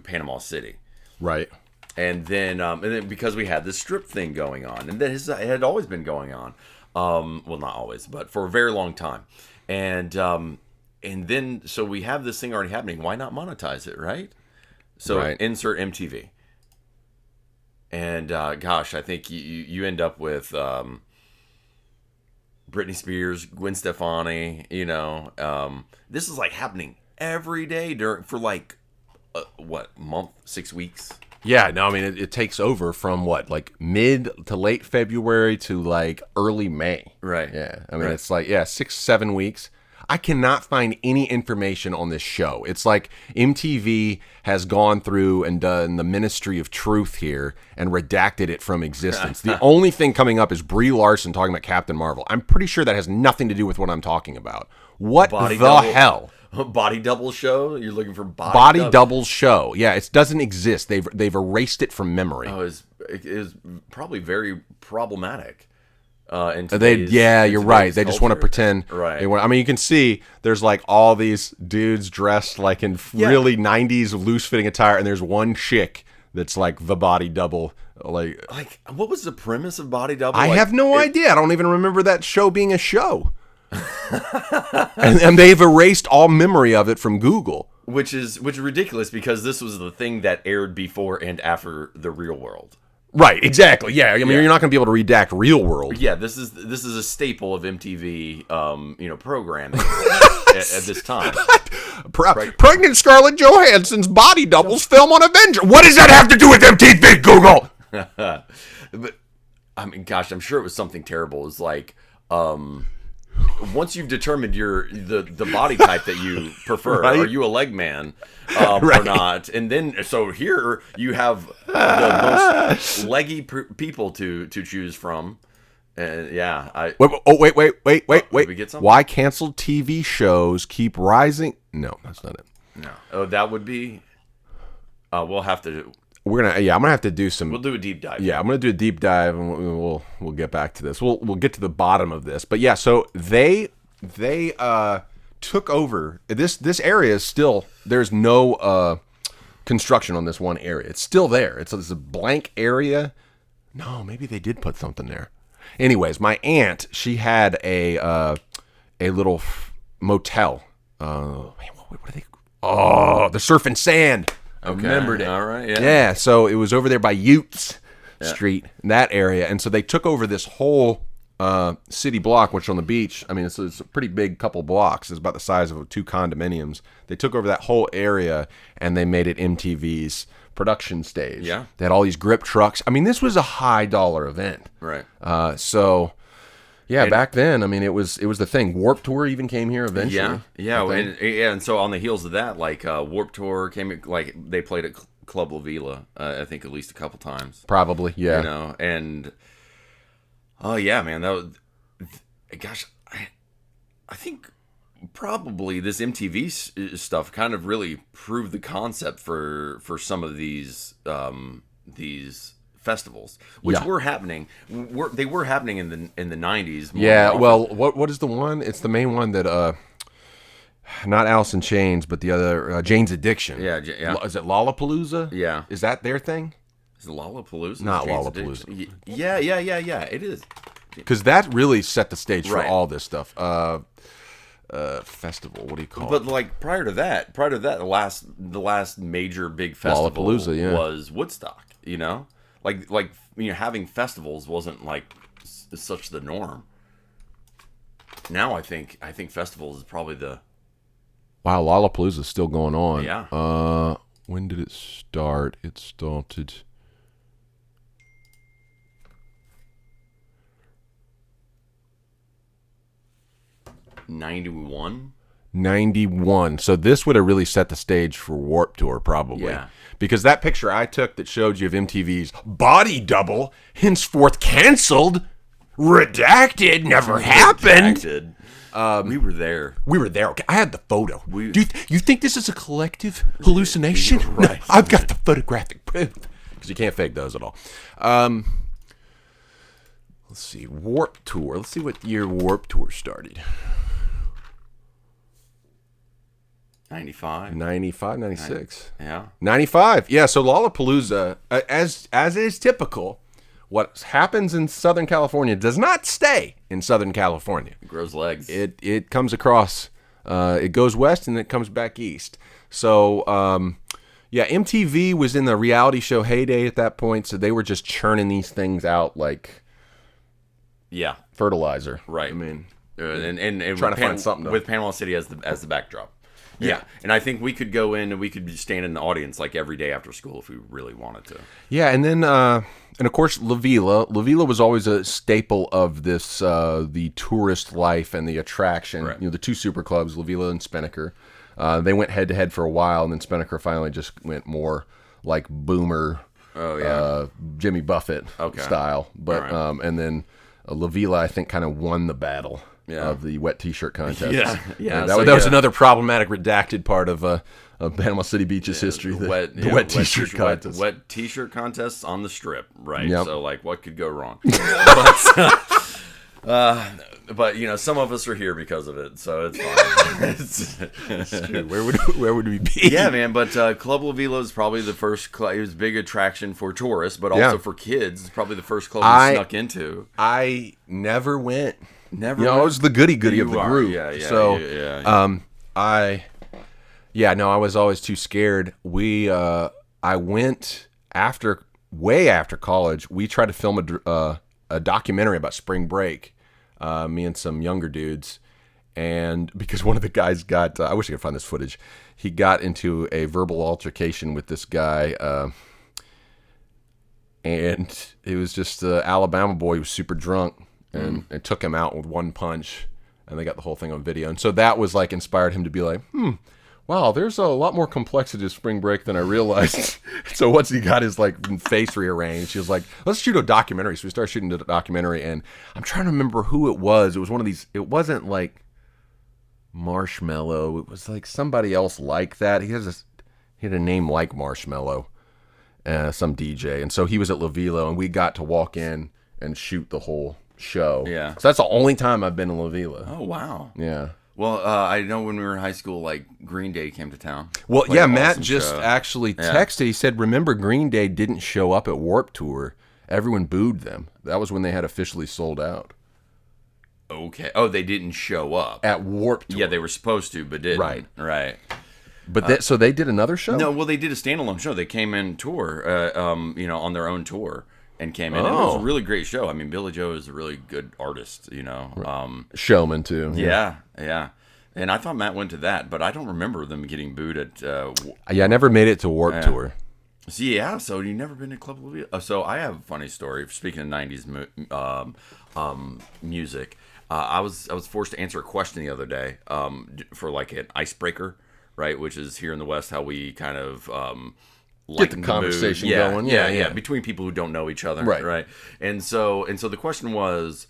Panama City. Right. And then because we had this strip thing going on, and it had always been going on. Well, not always, but for a very long time. And and then so we have this thing already happening. Why not monetize it, right? So insert MTV. And gosh, I think you end up with Britney Spears, Gwen Stefani. This is like happening every day for like month, 6 weeks. Yeah, no, I mean it takes over from what, like mid to late February to like early May. Right. Yeah, I mean it's like 6-7 weeks. I cannot find any information on this show. It's like MTV has gone through and done the Ministry of Truth here and redacted it from existence. The only thing coming up is Brie Larson talking about Captain Marvel. I'm pretty sure that has nothing to do with what I'm talking about. What hell? Body double show? You're looking for body double show? Yeah, it doesn't exist. They've erased it from memory. Oh, it is probably very problematic. You're right. They just want to pretend. Right. I mean, you can see there's like all these dudes dressed like in really 90s loose-fitting attire, and there's one chick that's like the body double. Like what was the premise of Body Double? I have no idea. I don't even remember that show being a show. and they've erased all memory of it from Google. Which is ridiculous because this was the thing that aired before and after The Real World. Right, exactly. Yeah, I mean, you're not going to be able to redact Real World. Yeah, this is a staple of MTV, programming at this time. Pregnant Scarlett Johansson's body doubles film on Avenger. What does that have to do with MTV, Google? But I mean, gosh, I'm sure it was something terrible. It was like, once you've determined the body type that you prefer, are you a leg man or not? And then so here you have the most leggy people to choose from. And wait. We get something? Why canceled TV shows keep rising? No, that's not it. No. Oh, that would be. We'll have to. I'm gonna have to do some. We'll do a deep dive. Yeah, I'm gonna do a deep dive, and we'll get back to this. We'll get to the bottom of this. But yeah, so they took over this area. Is still, there's no construction on this one area. It's still there. It's a blank area. No, maybe they did put something there. Anyways, my aunt, she had a little motel. What are they? Oh, the Surf and Sand. I remembered it. All right, yeah. Yeah, so it was over there by Utes Street, in that area. And so they took over this whole city block, which on the beach, I mean, it's a pretty big couple blocks. It's about the size of 2 condominiums. They took over that whole area, and they made it MTV's production stage. Yeah. They had all these grip trucks. I mean, this was a high-dollar event. Right. Back then, I mean, it was the thing. Warped Tour even came here eventually. And so on the heels of that, like Warped Tour came, like they played at Club La Vila, I think at least a couple times. Probably, yeah. And oh yeah, man, gosh, I think probably this MTV stuff kind of really proved the concept for some of these festivals, which were happening. They were happening in the 90s. Yeah, well, what is the one? It's the main one that not Alice in Chains, but the other Jane's Addiction. Yeah. Is it Lollapalooza? Yeah. Is that their thing? Is it Lollapalooza? Not Lollapalooza. Yeah. It is. Because that really set the stage for all this stuff. Festival. What do you call it? But like prior to that, the last major big festival was Woodstock. Like having festivals wasn't like such the norm. Now I think festivals is probably the. Wow, Lollapalooza is still going on. Yeah. When did it start? It started. '91. So this would have really set the stage for Warped Tour, probably. Yeah. Because that picture I took that showed you of MTV's body double, henceforth canceled, redacted, never happened. We were there. Okay, I had the photo. Do you think this is a collective hallucination? Right. No, I've got the photographic proof. Because you can't fake those at all. Let's see. Warped Tour. Let's see what year Warped Tour started. 95, 96. Yeah. 95. Yeah, so Lollapalooza, as is typical, what happens in Southern California does not stay in Southern California. It grows legs. It comes across it goes west and it comes back east. So, yeah, MTV was in the reality show heyday at that point, so they were just churning these things out like fertilizer. Right. I mean, and trying to find something with Panama City as the backdrop. Yeah, and I think we could go in and we could stand in the audience like every day after school if we really wanted to. Yeah, and then and of course La Villa. La Villa was always a staple of this the tourist life and the attraction. Right. You know, the two super clubs, La Villa and Spinnaker. They went head to head for a while, and then Spinnaker finally just went more like boomer, Jimmy Buffett style. But right. And then La Villa, I think, kind of won the battle of the wet T-shirt contest. Yeah. That was another problematic redacted part of Panama City Beach's history. The wet T-shirt contest. Wet T-shirt contests on the Strip, right? Yep. So, like, what could go wrong? But you know, some of us are here because of it, so it's fine. It's true. Where would we be? Yeah, man. But Club La Villa is probably the first. It was a big attraction for tourists, but also for kids. It's probably the first club we snuck into. I never went. Never. You know, I was the goody of the group. Yeah. So, I was always too scared. I went way after college. We tried to film a documentary about spring break. Me and some younger dudes, and because one of the guys got, I wish I could find this footage. He got into a verbal altercation with this guy, and it was just Alabama boy who was super drunk. And took him out with one punch, and they got the whole thing on video. And so that was like inspired him to be like, wow, there's a lot more complexity to spring break than I realized. So once he got his like face rearranged, he was like, let's shoot a documentary. So we started shooting the documentary, and I'm trying to remember who it was. It was one of these. It wasn't like Marshmello. It was like somebody else like that. He had a name like Marshmello, some DJ. And so he was at La Villa, and we got to walk in and shoot the whole show. Yeah. So that's the only time I've been in La Villa. Oh, wow. Yeah. Well, I know when we were in high school, like Green Day came to town. Well, Played an Matt awesome just show. actually texted. He said, remember Green Day didn't show up at Warped Tour. Everyone booed them. That was when they had officially sold out. Okay. Oh, they didn't show up. At Warped Tour. Yeah, they were supposed to, but didn't. Right. But so they did another show? No, well, they did a standalone show. They came in tour, on their own tour. And came in. And it was a really great show. I mean, Billy Joe is a really good artist, you know. Showman, too. Yeah. And I thought Matt went to that, but I don't remember them getting booed at... I never made it to Warped Tour. So you've never been to Club La Villa? So I have a funny story. Speaking of 90s music, I was forced to answer a question the other day for like an icebreaker, right? Which is here in the West how we kind of... get the conversation going. Yeah, between people who don't know each other. Right. And so the question was,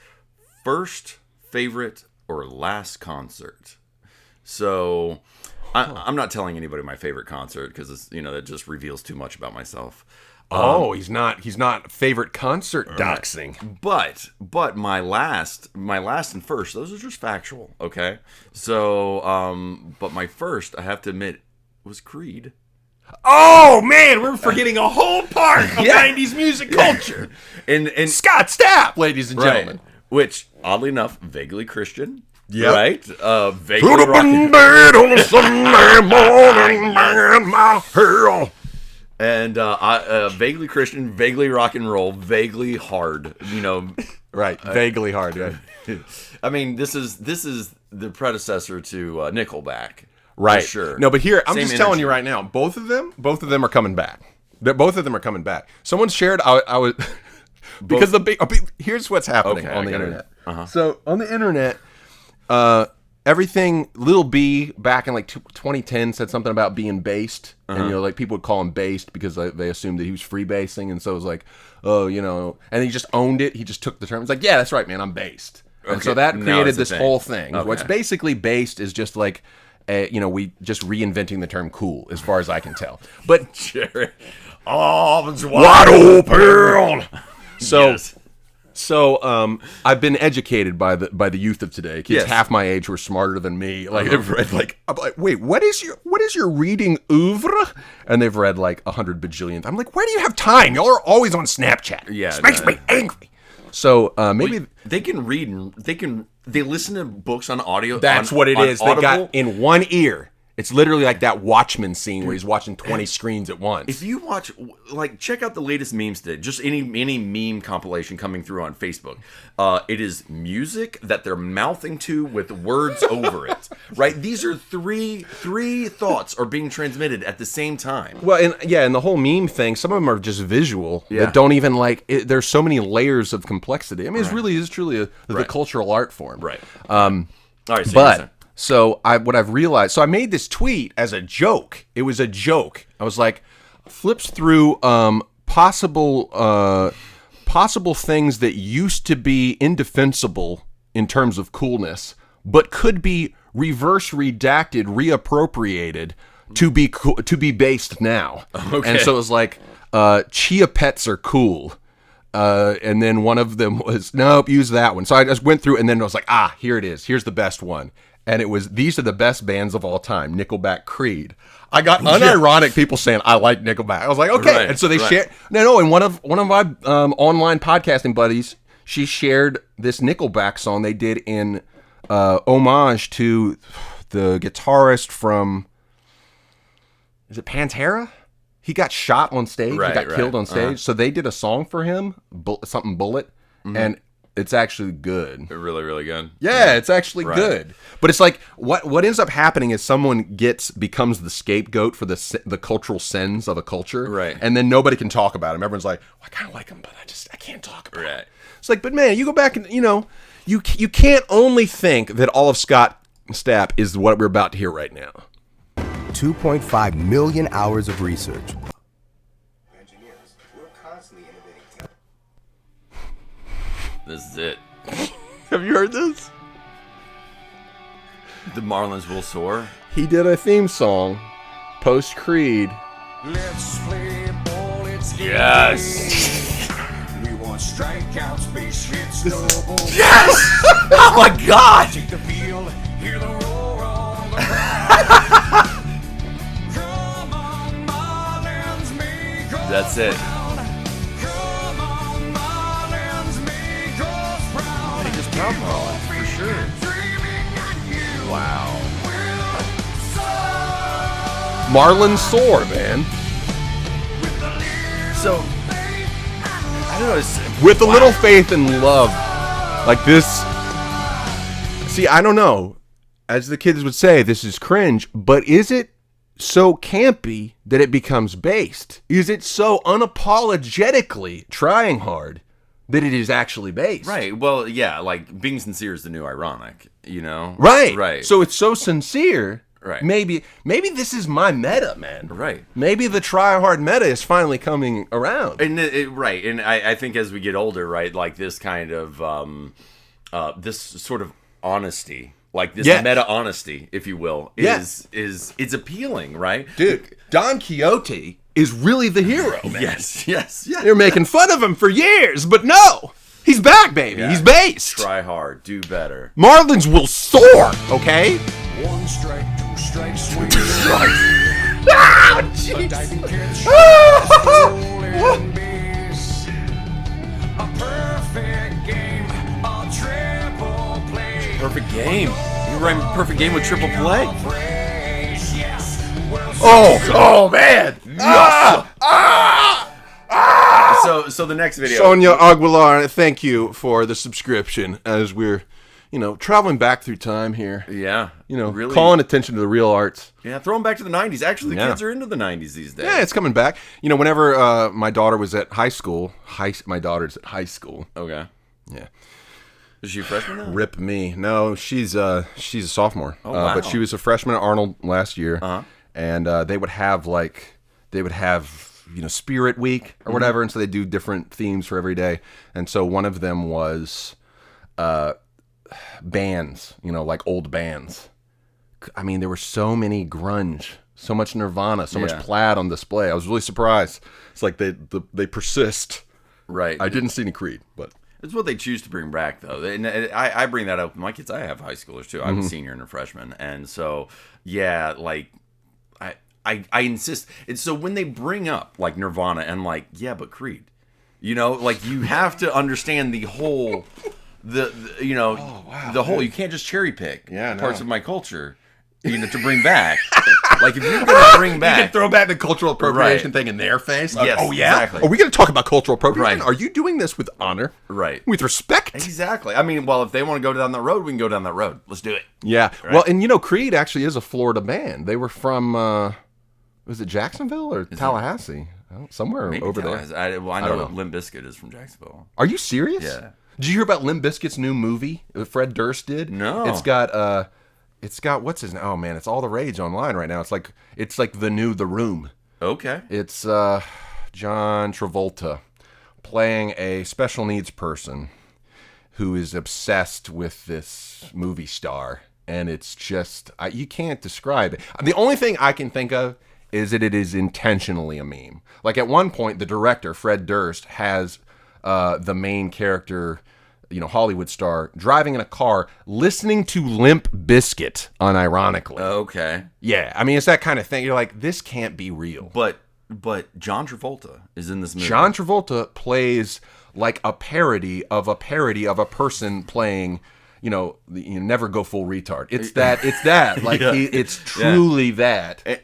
first, favorite, or last concert? So I'm not telling anybody my favorite concert because that just reveals too much about myself. He's not favorite concert doxing. But my last and first, those are just factual, okay? So but my first, I have to admit, was Creed. Oh man, we're forgetting a whole part of 90s music culture. And Scott Stapp, ladies and gentlemen. Which, oddly enough, vaguely Christian. Yep. Right? Vaguely rock and vaguely Christian, vaguely rock and roll, vaguely hard, Right, vaguely hard, yeah. I mean, this is the predecessor to Nickelback. Right. For sure. No, but here, I'm just telling energy. you right now, both of them are coming back. Both of them are coming back. Someone shared, I was, because here's what's happening on the internet. So, on the internet, everything, Lil B, back in like 2010, said something about being based. And, like people would call him based because they assumed that he was freebasing. And so it was like, and he just owned it. He just took the term. It's like, yeah, that's right, man, I'm based. And so that created this whole thing. Okay. What's basically based is just like, we just reinventing the term cool, as far as I can tell. But Jerry, arms wide open. So, I've been educated by the youth of today. Kids half my age who are smarter than me. Like they've read I'm like, wait, what is your reading oeuvre? And they've read like 100 bajillion. I'm like, where do you have time? Y'all are always on Snapchat. Yeah, This makes me angry. So maybe they can read. They listen to books on audio. that's what it is. They got in one ear. It's literally like that Watchmen scene where he's watching 20 screens at once. If you watch, like, check out the latest memes today. Just any meme compilation coming through on Facebook. It is music that they're mouthing to with words over it. Right? These are three thoughts are being transmitted at the same time. Well, and the whole meme thing, some of them are just visual that don't even there's so many layers of complexity. I mean, it really is truly the cultural art form. Right. All right, so So what I've realized, so I made this tweet as a joke. It was a joke. I was like, flips through possible things that used to be indefensible in terms of coolness, but could be reverse redacted, reappropriated to be based now. Okay. And so it was like, chia pets are cool. And then one of them was, nope, use that one. So I just went through and then I was like, here it is. Here's the best one. And it was, these are the best bands of all time, Nickelback, Creed. I got unironic people saying, I like Nickelback. I was like, okay. Right, and so they shared, and one of my online podcasting buddies, she shared this Nickelback song they did in homage to the guitarist from, is it Pantera? He got shot on stage. He got killed on stage. So they did a song for him, something Bullet, and it's actually good. Really, really good. Yeah, it's actually good. But it's like what ends up happening is someone becomes the scapegoat for the cultural sins of a culture, right? And then nobody can talk about him. Everyone's like, I kind of like him, but I can't talk about him. It's like, but man, you go back and you can't only think that all of Scott Stapp is what we're about to hear right now. 2.5 million hours of research. Engineers, we're constantly innovating. This is it. Have you heard this? The Marlins will soar. He did a theme song post Creed. Let's play ball, it's yes. We want strikeouts, base hits, doubles. Yes! Oh my God! Take the field, hear the roar on the ground. Come on, Marlins, make us That's it. proud. Come on, Marlins, make us proud. Make us proud, Marlins, for sure. Dreaming on you. Wow. Marlins soar, man. So, I don't know. With a little faith and love. Like this. See, I don't know. As the kids would say, this is cringe, but is it so campy that it becomes based? Is it so unapologetically trying hard that it is actually based? Right. Well, yeah, like being sincere is the new ironic, Right. Right. So it's so sincere. Right. Maybe this is my meta, man. Right. Maybe the try hard meta is finally coming around. And right. And I think as we get older, right, like this kind of this sort of honesty, like this meta honesty, if you will, is it's appealing, right? Dude, Don Quixote is really the hero, man. Yes. They're making fun of him for years, but no. He's back, baby. Yeah. He's based. Try hard, do better. Marlins will soar, okay? One strike, two strikes, swing. Oh, A jeez. diving catch, stolen base. A perfect game, a triple play. Perfect game. You rhyme perfect game with triple play. Yes. Oh, man. So the next video. Sonia Aguilar, thank you for the subscription as we're, traveling back through time here. Yeah. Really, calling attention to the real arts. Yeah, throw them back to the 90s. Actually, the kids are into the 90s these days. Yeah, it's coming back. Whenever my daughter was at high school, my daughter's at high school. Okay. Yeah. Is she a freshman now? Rip me. No, she's a sophomore. Oh, wow. But she was a freshman at Arnold last year. Uh-huh. And they would have Spirit Week or whatever, and so they do different themes for every day. And so one of them was bands, like old bands. I mean, there were so many grunge, so much Nirvana, so much Plaid on display. I was really surprised. It's like they persist. Right. I didn't see any Creed, but it's what they choose to bring back, though. And I bring that up with my kids. I have high schoolers too. I'm a senior and a freshman, and so like I insist. And so when they bring up like Nirvana and like but Creed, You know, like you have to understand the whole, the the whole. You can't just cherry pick parts of my culture, to bring back. Like if you're gonna bring back, you can throw back the cultural appropriation thing in their face. Like, Yes, oh yeah, exactly. Are we going to talk about cultural appropriation? Right. Are you doing this with honor? Right. With respect? Exactly. I mean, well, if they want to go down that road, we can go down that road. Let's do it. Yeah. Right. Well, and Creed actually is a Florida band. They were from, was it Jacksonville or Tallahassee? Somewhere Maybe over there. I don't know know. Limp Bizkit is from Jacksonville. Are you serious? Yeah. Did you hear about Limp Bizkit's new movie that Fred Durst did? No. It's got what's his name? Oh man, it's all the rage online right now. It's like the new The Room. Okay. It's John Travolta playing a special needs person who is obsessed with this movie star, and it's just you can't describe it. The only thing I can think of is that it is intentionally a meme. Like at one point, the director Fred Durst has the main character, Hollywood star, driving in a car, listening to Limp Bizkit, unironically. Okay. Yeah, I mean, it's that kind of thing. You're like, this can't be real. But John Travolta is in this movie. John Travolta plays like a parody of a person playing, never go full retard. It's that. Like, Yeah. it's truly that.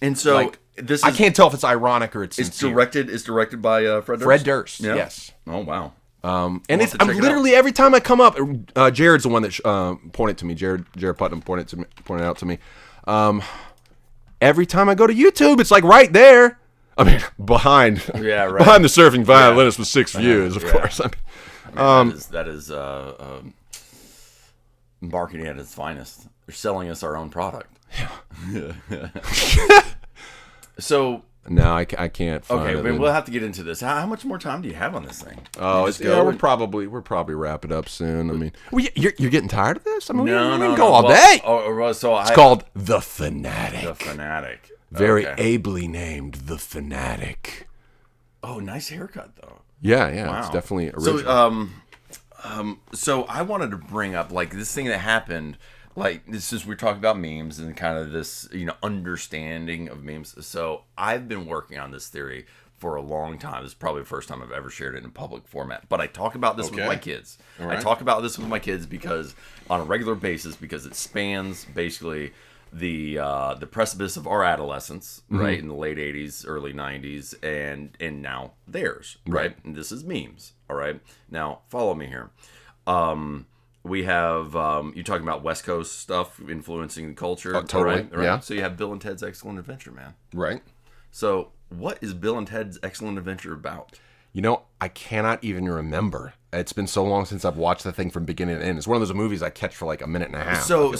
And so Like, this is, I can't tell if it's ironic or it's sincere. It's directed by Fred Durst. Fred Durst, Yeah. yes. Oh wow. And We'll it's have to check it literally every time I come up, Jared's the one that pointed to me. Jared Putnam pointed out to me. Every time I go to YouTube, it's like right there. I mean, behind the surfing violinist with 6 views, of course. I mean, That is marketing at its finest. They're selling us our own product. Yeah. So no, I can't find okay, it. but we'll have to get into this. How much more time do you have on this thing? Oh, just go we're and- probably wrap it up soon. I mean, you're getting tired of this? I mean, we No, can go all well, day. It's Called The Fanatic. The Fanatic. Very Okay. ably named The Fanatic. Oh, nice haircut though. Yeah, Wow. it's definitely original. So I wanted to bring up like this thing that happened. Like this is we're talking about memes and kind of this understanding of memes. So I've been working on this theory for a long time. This is probably the first time I've ever shared it in a public format. But I talk about this with my kids. All right. I talk about this with my kids because on a regular basis because it spans basically the precipice of our adolescence, right, in the late 80s, early 90s, and now theirs, right? And this is memes, all right? Now, follow me here. We have, you're talking about West Coast stuff influencing the culture. Totally, right? yeah. So you have Bill and Ted's Excellent Adventure, man. Right. So what is Bill and Ted's Excellent Adventure about? I cannot even remember. It's been so long since I've watched the thing from beginning to end. It's one of those movies I catch for like a minute and a half. So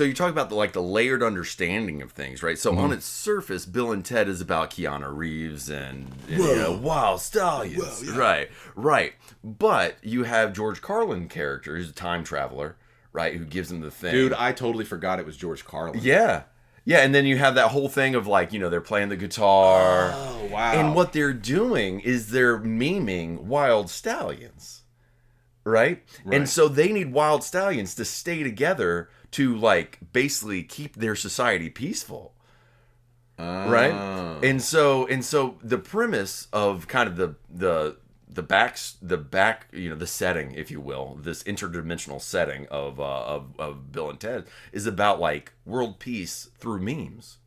you talk about the layered understanding of things, right? So on its surface, Bill and Ted is about Keanu Reeves and wild stallions, right. But you have George Carlin character, who's a time traveler, right? Who gives him the thing, Dude, I totally forgot it was George Carlin. Yeah, and then you have that whole thing of like they're playing the guitar. Oh, wow. And what they're doing is they're memeing wild stallions. Right? And so they need wild stallions to stay together to like basically keep their society peaceful. Right? And so the premise of kind of the setting, if you will, this interdimensional setting of Bill and Ted is about like world peace through memes.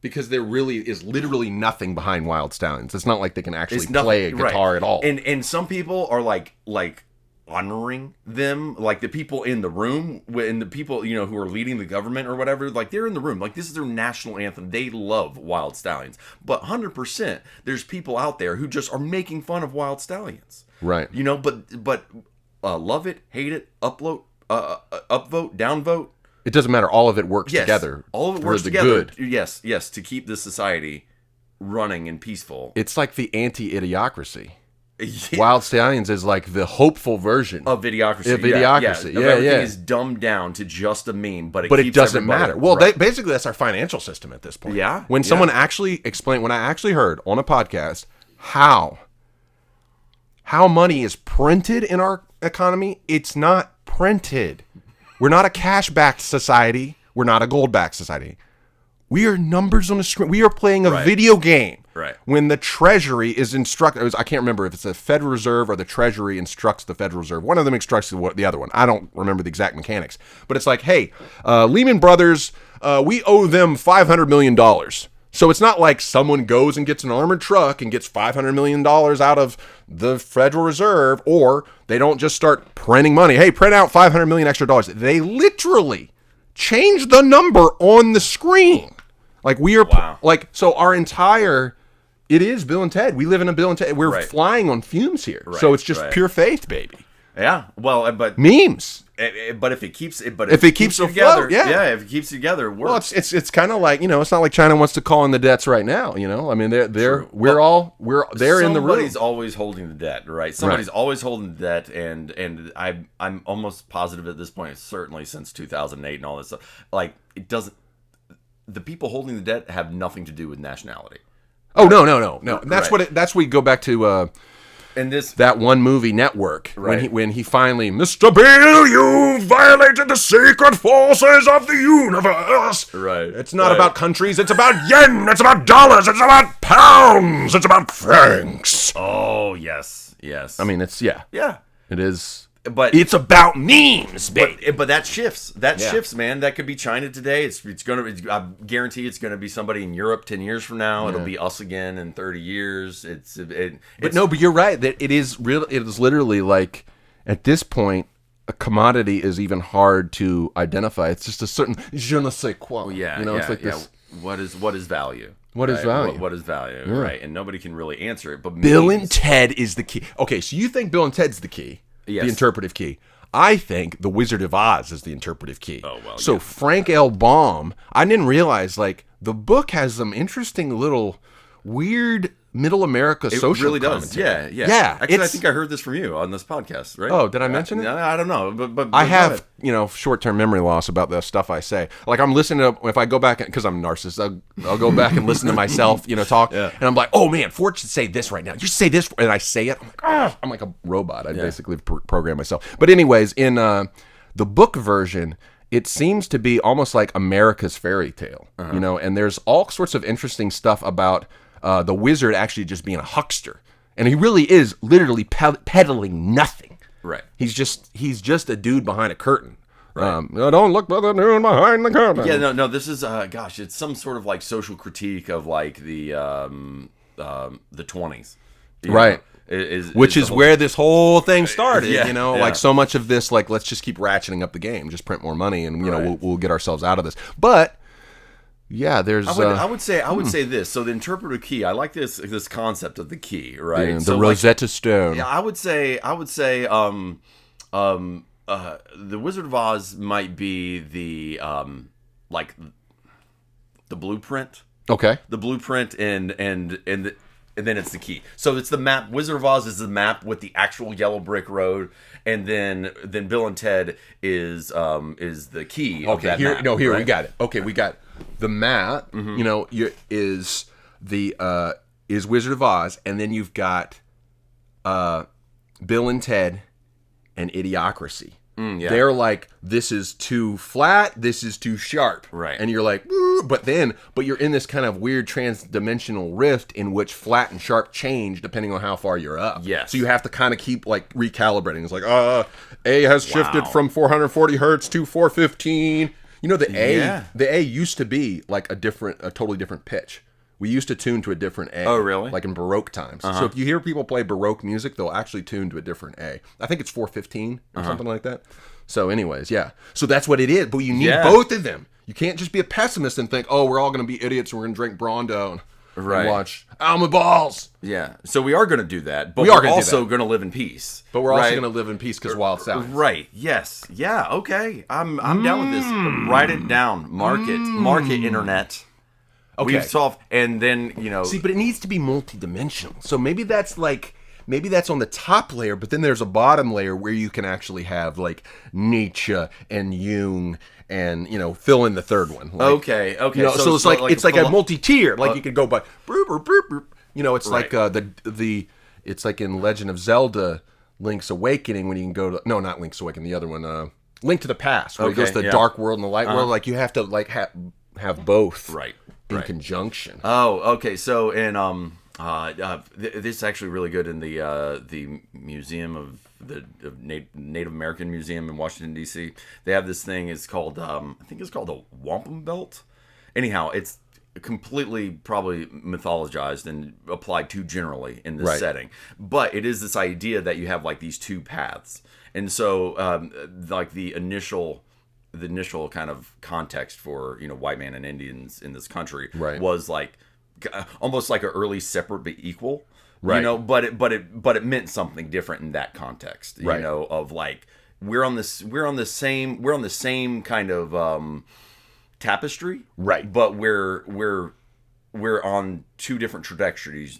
Because there really is literally nothing behind Wild Stallions. It's not like they can actually Nothing- play a guitar at all. And some people are like honoring them, like the people in the room and the people who are leading the government or whatever, like they're in the room, like this is their national anthem. They love Wild Stallions, but 100% there's people out there who just are making fun of Wild Stallions, right? But love it, hate it, upvote, downvote. It doesn't matter. All of it works together. All of it for works the together. Good. Yes, to keep the society running and peaceful. It's like the anti-idiocracy. Wild Stallions is like the hopeful version of Idiocracy. Everything is dumbed down to just a meme, but it doesn't matter. Well, basically, that's our financial system at this point. Yeah. When someone actually explained, when I actually heard on a podcast how money is printed in our economy, it's not printed. We're not a cash-backed society. We're not a gold-backed society. We are numbers on a screen. We are playing a Right. video game. Right. When the Treasury is I can't remember if it's the Federal Reserve or the Treasury instructs the Federal Reserve. One of them instructs the other one. I don't remember the exact mechanics. But it's like, hey, Lehman Brothers, we owe them $500 million. So it's not like someone goes and gets an armored truck and gets $500 million out of the Federal Reserve, or they don't just start printing money. Hey, print out $500 million extra dollars. They literally change the number on the screen. Like we are, so our entire... It is Bill and Ted. We live in a Bill and Ted. We're flying on fumes here. Right, so it's just pure faith, baby. Yeah. Well, but memes. But if it keeps it, if it keeps it together, if it keeps it together, it works. Well, it's kind of like, it's not like China wants to call in the debts right now. I mean, they're in the room. Somebody's always holding the debt, right? Somebody's always holding the debt, and I'm almost positive at this point, certainly since 2008 and all this stuff. Like it doesn't. The people holding the debt have nothing to do with nationality. Oh no! And that's that's what we go back to. And that one movie Network, when he finally, Mr. Bill, you violated the sacred forces of the universe. Right. It's not about countries. It's about yen. It's about dollars. It's about pounds. It's about francs. Oh yes. I mean, yeah. It is. But it's about memes, baby. But that shifts. Shifts, man. That could be China today. It's gonna. I guarantee it's gonna be somebody in Europe 10 years from now. It'll be us again in 30 years. But you're right. That it is real. It is literally like at this point, a commodity is even hard to identify. It's just a certain je ne sais quoi. It's like this. What is value? What is value? What is value? Yeah. Right. And nobody can really answer it. But Bill and Ted is the key. Okay, so you think Bill and Ted's the key? Yes. The interpretive key. I think The Wizard of Oz is the interpretive key. Oh, well, so Frank L. Baum, I didn't realize, like, the book has some interesting little weird middle America social really commentary. Does. Yeah. Actually, I think I heard this from you on this podcast, right? Oh, did I mention it? I don't know, but I have, short-term memory loss about the stuff I say. Like, I'm listening to, if I go back, because I'm a narcissist, I'll go back and listen to myself, talk, and I'm like, oh man, Ford should say this right now. You say this, and I say it. I'm like, I'm like a robot. I basically program myself. But anyways, in the book version, it seems to be almost like America's fairy tale, and there's all sorts of interesting stuff about the wizard actually just being a huckster, and he really is literally peddling nothing. Right. He's just a dude behind a curtain. Right. Don't look for the dude behind the curtain. Yeah. No. This is it's some sort of like social critique of like the 20s. Right. Which is where this whole thing started. Yeah. Like so much of this, like let's just keep ratcheting up the game, just print more money, and we'll get ourselves out of this. But yeah, there's. I would say this. So the interpretive key. I like this concept of the key, right? The Rosetta Stone. Yeah, I would say. The Wizard of Oz might be the the blueprint. Okay. The blueprint and then it's the key. So it's the map. Wizard of Oz is the map with the actual yellow brick road, and then Bill and Ted is the key. Okay, of that here map, right? Right? We got it. Okay, we got the map. Is Wizard of Oz, and then you've got Bill and Ted and Idiocracy. Yeah. They're like, this is too flat, this is too sharp. Right. And you're like, ooh, but you're in this kind of weird trans-dimensional rift in which flat and sharp change depending on how far you're up. Yes. So you have to kind of keep like recalibrating. It's like, A has shifted from 440 hertz to 415. The A used to be like a totally different pitch. We used to tune to a different A. Oh, really? Like in Baroque times. So if you hear people play Baroque music, they'll actually tune to a different A. I think it's 415 or something like that. So anyways, yeah. So that's what it is. But you need both of them. You can't just be a pessimist and think, oh, we're all going to be idiots and we're going to drink Brawndo and watch Alma Balls. Yeah. So we are going to do that. But we're also going to live in peace. But we're also going to live in peace because Wild South. Right. Yes. Yeah. Okay. I'm down with this. Write it down. Mark it, internet. Okay. We've solved, and then, See, but it needs to be multidimensional. So maybe that's on the top layer, but then there's a bottom layer where you can actually have like Nietzsche and Jung and fill in the third one. Like, okay. So it's like a multi-tier. Like you could go by boop, boop, boop, boop. It's like it's like in Legend of Zelda, Link's Awakening, when you can go to not Link's Awakening, the other one, Link to the Past, where it goes to the dark world and the light world. Like you have to have both Right. in conjunction. Oh, okay. So, and this is actually really good in the Museum of Native American Museum in Washington D.C. They have this thing. It's called I think it's called the wampum belt. Anyhow, it's completely probably mythologized and applied too generally in this setting. But it is this idea that you have like these two paths, and so like the initial kind of context for white man and Indians in this country was like almost like an early separate but equal, but it meant something different in that context, of like we're on the same kind of tapestry, but we're on two different trajectories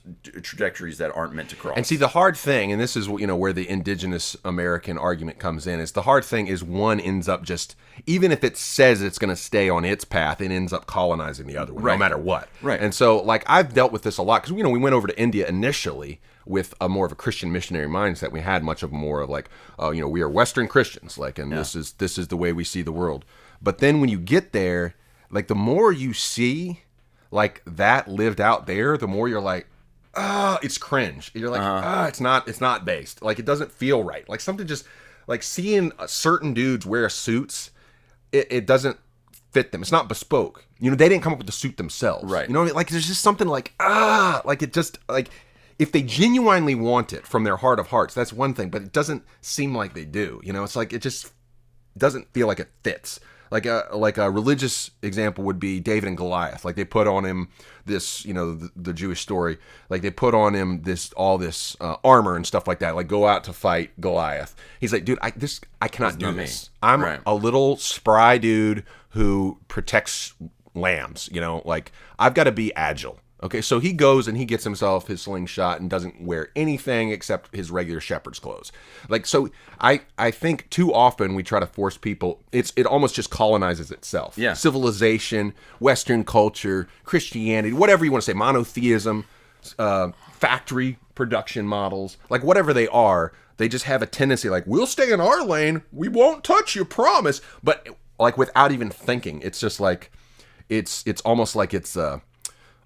that aren't meant to cross. And see, the hard thing, and this is where the indigenous American argument comes in, is the hard thing is one ends up just, even if it says it's going to stay on its path, it ends up colonizing the other one, no matter what. And so, like, I've dealt with this a lot, because, we went over to India initially with a more of a Christian missionary mindset. We had much of more of like, we are Western Christians, like, and this is the way we see the world. But then when you get there, like, the more you see like that lived out there, the more you're like, it's cringe. You're like, it's not based. Like, it doesn't feel right. Like, something just, like, seeing certain dudes wear suits, it doesn't fit them. It's not bespoke. They didn't come up with the suit themselves. Right. You know what I mean? Like, there's just something like, like, it just, like, if they genuinely want it from their heart of hearts, that's one thing, but it doesn't seem like they do. It's like, it just doesn't feel like it fits. Like a religious example would be David and Goliath. Like, they put on him this, the Jewish story. Like, they put on him all this armor and stuff like that. Like, go out to fight Goliath. He's like, dude, I cannot do this. I'm a little spry dude who protects lambs. Like, I've got to be agile. Okay, so he goes and he gets himself his slingshot and doesn't wear anything except his regular shepherd's clothes. Like, so I think too often we try to force people, it almost just colonizes itself. Yeah. Civilization, Western culture, Christianity, whatever you want to say, monotheism, factory production models, like whatever they are, they just have a tendency like, we'll stay in our lane, we won't touch you, promise. But like without even thinking, it's just like, it's almost like it's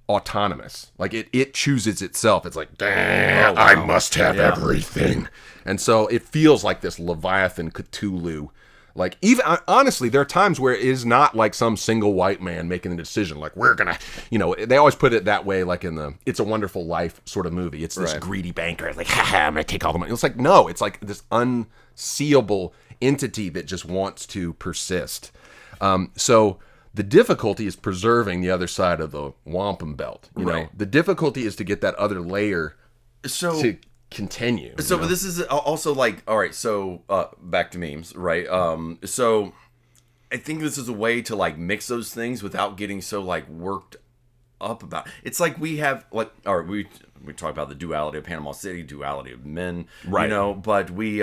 autonomous. Like it chooses itself. It's like, damn, I must have everything. And so it feels like this Leviathan Cthulhu. Like, even honestly, there are times where it is not like some single white man making the decision. Like, we're gonna, they always put it that way, like in the It's a Wonderful Life sort of movie. It's this greedy banker. It's like, I'm gonna take all the money. It's like, no, it's like this unseeable entity that just wants to persist. So the difficulty is preserving the other side of the wampum belt. You know, the difficulty is to get that other layer to continue. So, but this is also like, all right. So, back to memes, right? So, I think this is a way to like mix those things without getting so like worked up about it. It's like we have like, all right, we talk about the duality of Panama City, duality of men, but we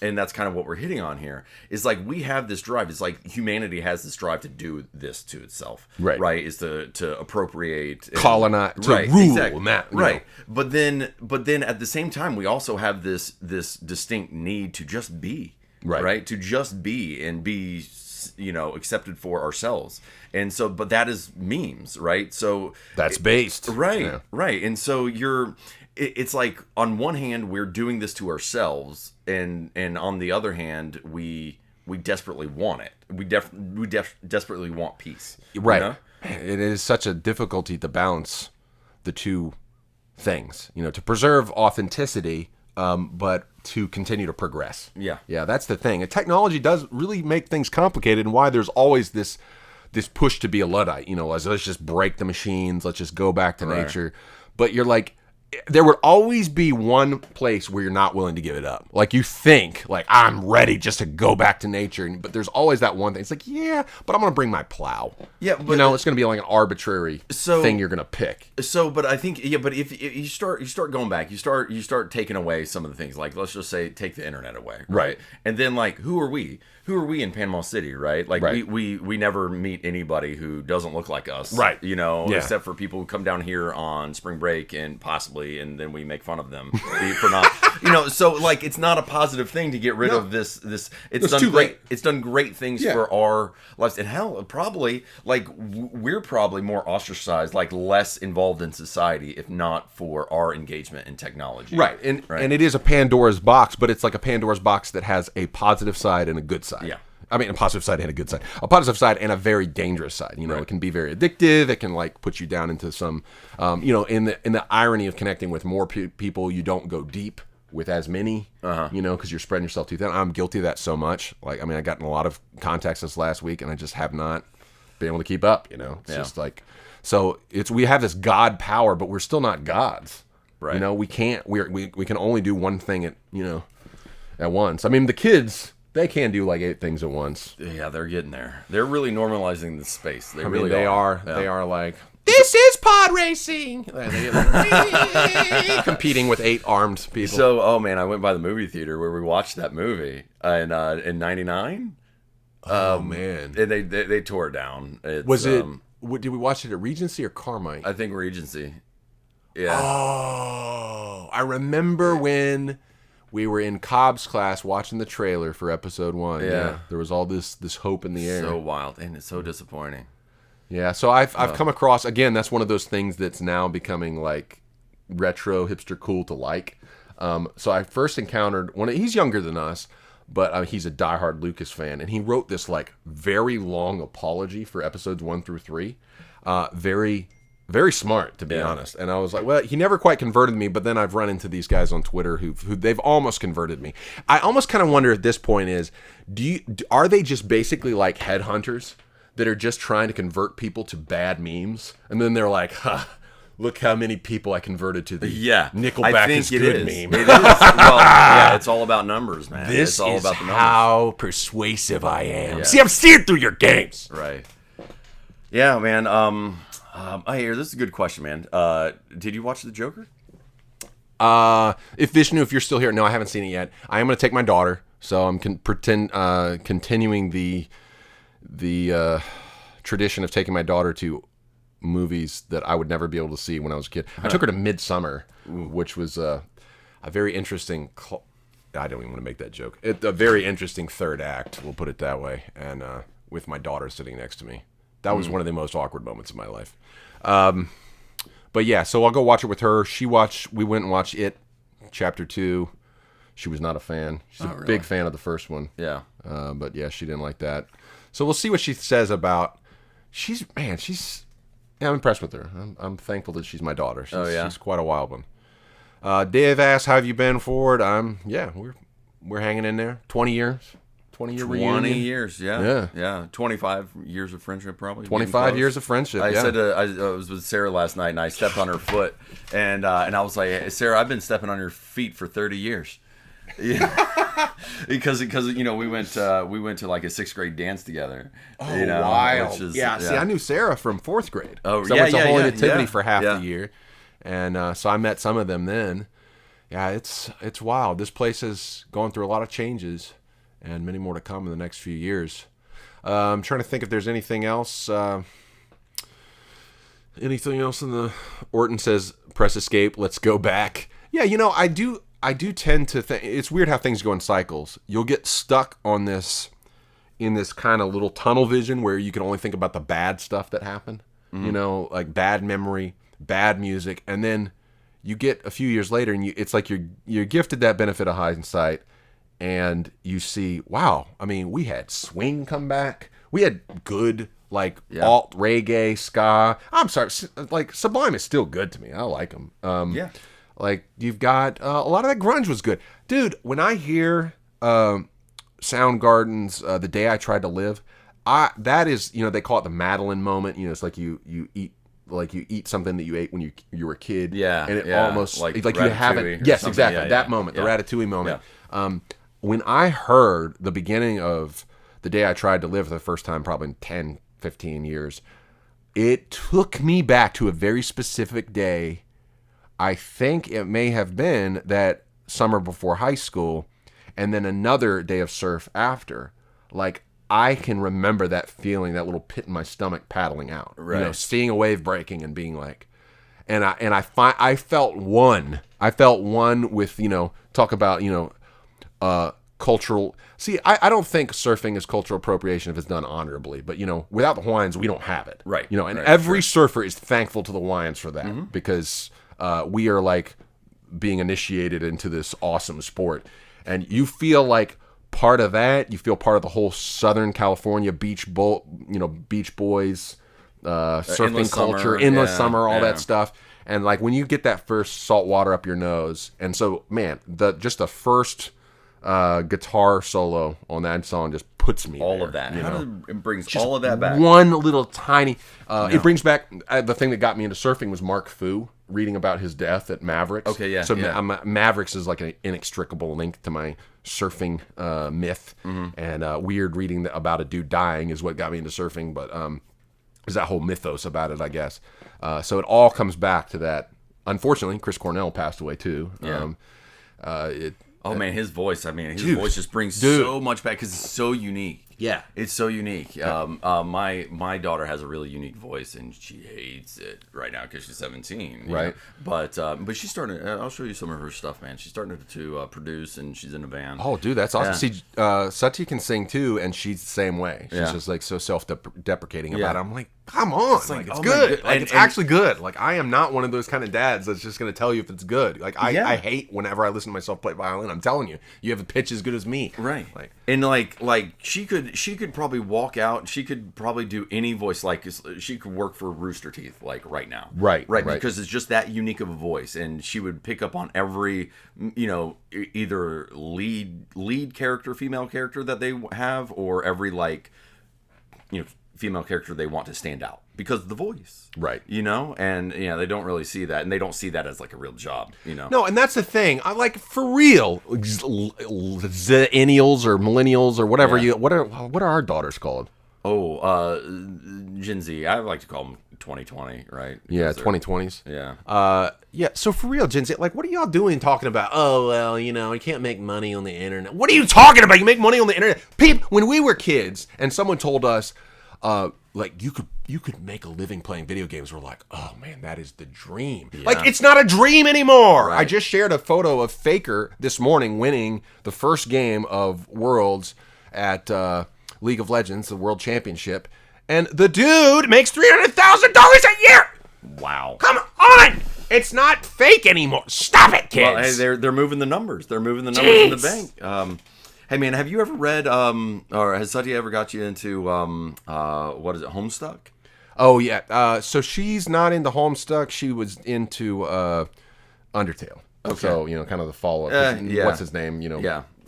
and that's kind of what we're hitting on here, is like we have this drive. It's like humanity has this drive to do this to itself, right? Is to appropriate, colonize, to rule, right? But then at the same time, we also have this distinct need to just be, right? To just be and be, accepted for ourselves. And so, but that is memes, right? So that's based, right? And so it's like on one hand we're doing this to ourselves, and on the other hand we desperately want it. We desperately want peace. Right. It is such a difficulty to balance the two things. To preserve authenticity, but to continue to progress. Yeah, that's the thing. And technology does really make things complicated, and why there's always this push to be a Luddite. Let's just break the machines. Let's just go back to nature. But you're like, there would always be one place where you're not willing to give it up. Like, you think, like, I'm ready just to go back to nature. But there's always that one thing. It's like, yeah, but I'm going to bring my plow. Yeah, but it's going to be like an arbitrary thing you're going to pick. So, but I think, but if you start going back, you start taking away some of the things. Like, let's just say, take the internet away. Right. And then, like, who are we? Who are we in Panama City, right? Like, we never meet anybody who doesn't look like us. Right. Except for people who come down here on spring break and possibly, and then we make fun of them for not So like it's not a positive thing to get rid of this. It's done too great. late. It's done great things for our lives, and hell, probably like we're probably more ostracized, like less involved in society, if not for our engagement in technology. Right. And it is a Pandora's box, but it's like a Pandora's box that has a positive side and a good side. Yeah. I mean, a positive side and a good side. A positive side and a very dangerous side. It can be very addictive. It can like put you down into some, in the irony of connecting with more people, you don't go deep with as many, because you're spreading yourself too thin. I'm guilty of that so much. Like, I mean, I got in a lot of contacts this last week, and I just have not been able to keep up. It's just like, so we have this God power, but we're still not gods. Right. We can't. We can only do one thing at once. I mean, the kids. They can do like 8 things at once. Yeah, they're getting there. They're really normalizing the space. They are. They are like, this is pod racing. Competing with 8 armed people. So, oh man, I went by the movie theater where we watched that movie in '99. Oh man, and they tore it down. Did we watch it at Regency or Carmike? I think Regency. Yeah. Oh, I remember when we were in Cobb's class watching the trailer for episode 1. Yeah. There was all this hope in the air. So wild, and it's so disappointing. Yeah, so I've come across, again, that's one of those things that's now becoming like retro, hipster cool to like. So I first encountered he's younger than us, but he's a diehard Lucas fan, and he wrote this like very long apology for episodes 1 through 3. Very, very smart, to be honest. And I was like, well, he never quite converted me, but then I've run into these guys on Twitter who they've almost converted me. I almost kind of wonder at this point are they just basically like headhunters that are just trying to convert people to bad memes? And then they're like, look how many people I converted to the Nickelback is good meme. It is. Well, it's all about numbers, man. It's all about the numbers. How persuasive I am. Yeah. See, I'm seeing through your games. Right. Yeah, man. This is a good question, man. Did you watch The Joker? If Vishnu, if you're still here, no, I haven't seen it yet. I am going to take my daughter, so I'm continuing the tradition of taking my daughter to movies that I would never be able to see when I was a kid. I took her to Midsummer, which was a very interesting. I don't even want to make that joke. A very interesting third act, we'll put it that way, and with my daughter sitting next to me. That was one of the most awkward moments of my life. But yeah, so I'll go watch it with her. We went and watched It, Chapter 2. She was not a fan. She's a big fan of the first one. Yeah. But yeah, she didn't like that. So we'll see what she says about. I'm impressed with her. I'm thankful that she's my daughter. She's quite a wild one. Dave asks, how have you been forward? We're hanging in there. 20 years. 20 years, yeah. 25 years of friendship, probably. 25 years of friendship. I said I was with Sarah last night, and I stepped on her foot, and I was like, hey, Sarah, I've been stepping on your feet for 30 years. Yeah. because we went to like a 6th grade dance together. Oh, wild! See, I knew Sarah from 4th grade. Oh, so I went to Holy Nativity for half the year, and so I met some of them then. Yeah, it's wild. This place has gone through a lot of changes, and many more to come in the next few years. I'm trying to think if there's anything else. Anything else in the... Orton says, press escape, let's go back. Yeah, I do tend to think... It's weird how things go in cycles. You'll get stuck on this... in this kind of little tunnel vision where you can only think about the bad stuff that happened. Mm-hmm. Like bad memory, bad music, and then you get a few years later and it's like you're gifted that benefit of hindsight, and you see, wow, I mean, we had swing come back. We had good, alt reggae, ska. I'm sorry, like Sublime is still good to me. I like them. Like you've got a lot of that grunge was good, dude. When I hear Soundgarden's "The Day I Tried to Live," that is, they call it the Madeline moment. It's like you eat something that you ate when you were a kid. Yeah, and it almost like you haven't. Yes, exactly. That moment, the Ratatouille moment. Yeah. When I heard the beginning of "The Day I Tried to Live" for the first time, probably in 10, 15 years, it took me back to a very specific day. I think it may have been that summer before high school, and then another day of surf after. Like, I can remember that feeling, that little pit in my stomach paddling out. Right. Seeing a wave breaking and being like... and I felt one. I felt one with, talk about, cultural. See, I don't think surfing is cultural appropriation if it's done honorably, but without the Hawaiians, we don't have it. Right. And right, every surfer is thankful to the Hawaiians for that because we are like being initiated into this awesome sport, and you feel like part of that. You feel part of the whole Southern California beach boys, surfing culture, endless summer, all that stuff. And like when you get that first salt water up your nose, and so man, the first guitar solo on that song just puts me all there, of that. It brings just all of that back. One little tiny. It brings back the thing that got me into surfing was Mark Fu reading about his death at Mxpx. Okay, yeah. So yeah. Mxpx is like an inextricable link to my surfing myth, and weird reading about a dude dying is what got me into surfing. But there's that whole mythos about it, I guess. So it all comes back to that. Unfortunately, Chris Cornell passed away too. Yeah. Oh man, his voice! I mean, his Dude. voice just brings so much back because it's so unique. Yeah. It's so unique. My daughter has a really unique voice, and she hates it right now because she's 17. Right. But she's starting. I'll show you some of her stuff, man. She's starting to produce, and she's in a band. Oh, dude, that's awesome. Yeah. See, Sati can sing too, and she's the same way. She's just like so self-deprecating about it. I'm like, come on, it's like, oh my good. God. Like, it's actually good. Like, I am not one of those kind of dads that's just going to tell you if it's good. Like, I hate whenever I listen to myself play violin. I'm telling you, you have a pitch as good as me. Right. Like, and like she could probably walk out. She could probably do any voice. Like she could work for Rooster Teeth like right now. Right. Because it's just that unique of a voice, and she would pick up on every either lead character, female character that they have, or every female character they want to stand out because of the voice. Right. And they don't really see that, and they don't see that as like a real job. No, and that's the thing. I like for real, Zennials or millennials or whatever what are our daughters called? Oh, Gen Z. I like to call them 2020, right? Yeah, Because 2020s. Yeah. Yeah. So for real, Gen Z, like, what are y'all doing talking about? Oh, well, you can't make money on the internet. What are you talking about? You make money on the internet, when we were kids, and someone told us, like you could make a living playing video games. We're like, oh man, that is the dream. Yeah. Like, it's not a dream anymore. Right. I just shared a photo of Faker this morning winning the first game of Worlds at League of Legends, the World Championship, and the dude makes $300,000 a year. Wow. Come on, it's not fake anymore. Stop it, kids. Well, hey, they're moving the numbers. They're moving the numbers in the bank. Hey man, have you ever read or has Satya ever got you into what is it, Homestuck? Oh yeah. So she's not into Homestuck. She was into Undertale. Okay. So kind of the follow up. Yeah. What's his name?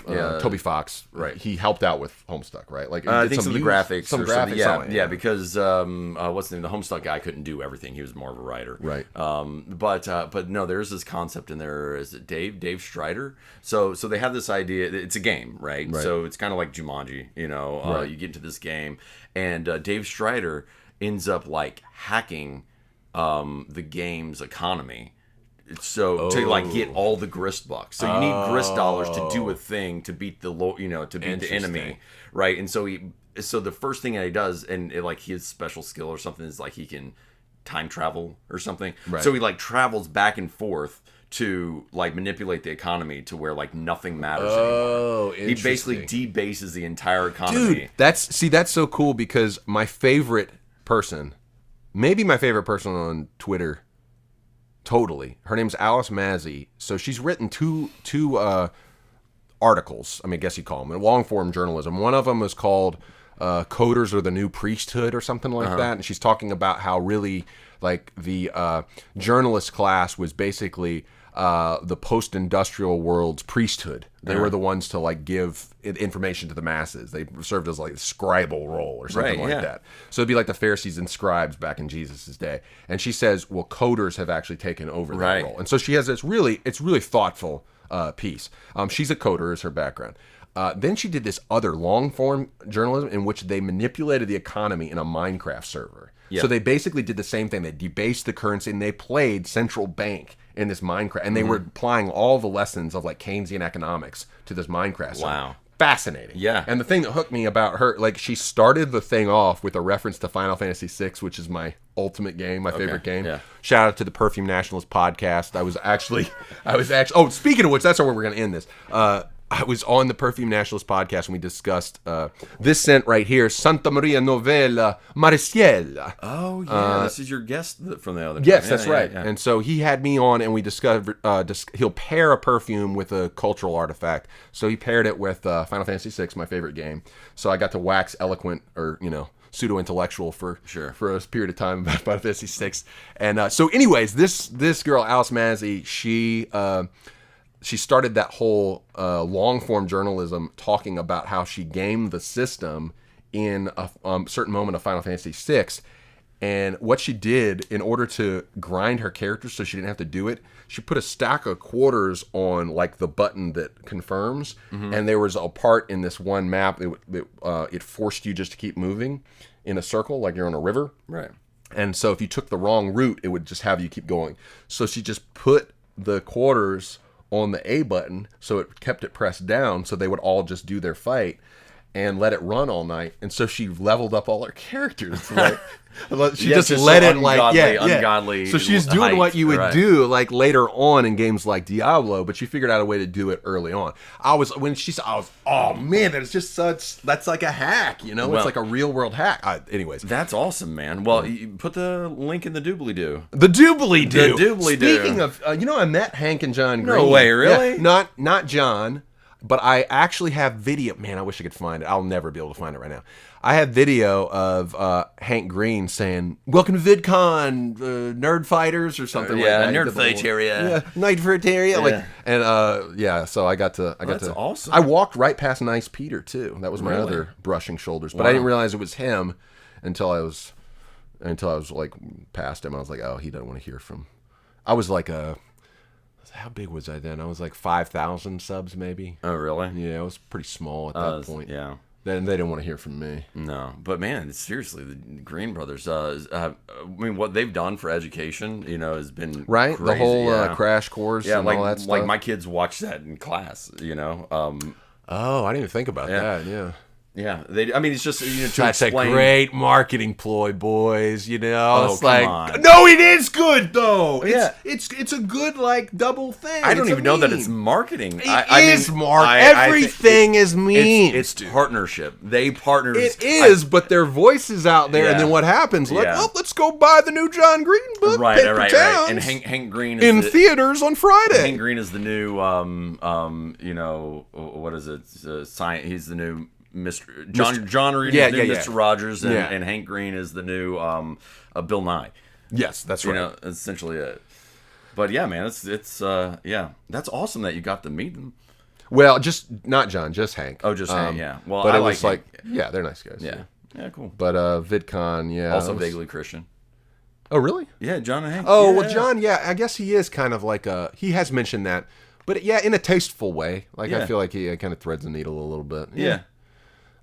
Toby Fox. Right. He helped out with Homestuck. Right. Like I think some of the graphics. Some or graphics. Something. Yeah. Because what's the name? The Homestuck guy couldn't do everything. He was more of a writer. Right. But no, there's this concept in there. Is it Dave Strider? So they have this idea. It's a game, right? So it's kind of like Jumanji. Right. You get into this game, and Dave Strider ends up like hacking the game's economy. So to get all the grist bucks, so you need grist dollars to do a thing to beat the the enemy, right? And so the first thing that he does, and his special skill or something is like he can time travel or something. Right. So he travels back and forth to manipulate the economy to where nothing matters anymore. He basically debases the entire economy. Dude, that's so cool because my favorite person, maybe my favorite person on Twitter. Totally. Her name's Alice Mazzy. So she's written two articles. I guess you call them long form journalism. One of them is called "Coders Are the New Priesthood" or something like that. And she's talking about how really the journalist class was basically the post-industrial world's priesthood. They were the ones to give information to the masses. They served as a scribal role or something that. So it'd be like the Pharisees and scribes back in Jesus' day. And she says, well, coders have actually taken over that role. And so she has this really thoughtful piece. She's a coder is her background. Then she did this other long-form journalism in which they manipulated the economy in a Minecraft server. Yeah. So they basically did the same thing. They debased the currency and they played central bank in this Minecraft, and they were applying all the lessons of Keynesian economics to this Minecraft. Wow. fascinating. Yeah. And the thing that hooked me about her, like, she started the thing off with a reference to Final Fantasy VI, which is my ultimate game, my favorite game. Yeah. Shout out to the Perfume Nationalist podcast. I was actually, oh, speaking of which, that's where we're going to end this. I was on the Perfume Nationalist podcast and we discussed this scent right here, Santa Maria Novella Mariciela. Oh, yeah. This is your guest from the other time. Yes, that's right. Yeah. And so he had me on, and we discovered he'll pair a perfume with a cultural artifact. So he paired it with Final Fantasy VI, my favorite game. So I got to wax eloquent, or pseudo-intellectual for a period of time about Final Fantasy VI. And so, anyways, this girl Alice Mazzy, she started that whole long-form journalism talking about how she gamed the system in a certain moment of Final Fantasy VI. And what she did in order to grind her characters so she didn't have to do it, she put a stack of quarters on like the button that confirms. Mm-hmm. And there was a part in this one map it forced you just to keep moving in a circle like you're on a river. Right. And so if you took the wrong route, it would just have you keep going. So she just put the quarters on the A button, so it kept it pressed down, so they would all just do their fight and let it run all night. And so she leveled up all her characters. Like, she just let it ungodly. So she's doing what you would do like later on in games like Diablo, but she figured out a way to do it early on. When she said, oh man, that's like a hack, Well, it's like a real world hack. Anyways, that's awesome, man. Well, you put the link in the doobly-doo. The doobly-doo. The doobly-doo. Speaking of, I met Hank and John Green. No way, really? Yeah, not John. But I actually have video. Man, I wish I could find it. I'll never be able to find it right now. I have video of Hank Green saying, "Welcome to VidCon, Nerd Fighters," or something like that. Nerd Fighteria. Yeah, Nerd Fighteria. Yeah. So I got to. That's awesome. I walked right past Nice Peter too. That was my other brushing shoulders, but I didn't realize it was him until I was like past him. I was like, oh, he doesn't want to hear from. I was like how big was I then? I was like 5,000 subs, maybe. Oh, really? Yeah, it was pretty small at that point. Yeah. Then they didn't want to hear from me. No, but man, seriously, the Green Brothers. I mean, what they've done for education, has been right. Crazy. The whole crash course, and like all that stuff. Like my kids watch that in class. Oh, I didn't even think about that. Yeah. Yeah, it's just to that's explain. A great marketing ploy, boys. Oh, it's come like on. No, it is good though. Yeah, it's a good like double thing. I don't even know that it's marketing. It is everything is memes. It's partnership. They partners. It is, but their voice is out there, and then what happens? Like, let's go buy the new John Green book. Right. Towns, And Hank Green is in theaters on Friday. Hank Green is the new what is it? He's the new. John Reed is the new Mr. Rogers, and Hank Green is the new Bill Nye. Yes, that's right. Essentially it. But yeah, man, it's that's awesome that you got to meet them. Well, just not John, just Hank. Oh, just Hank. Yeah. Well, but I it was like they're nice guys. Yeah, cool. But VidCon, also vaguely Christian. Oh, really? Yeah, John and Hank. Oh, well, John, I guess he is kind of like he has mentioned that, but in a tasteful way. Like I feel like he kind of threads the needle a little bit. Yeah.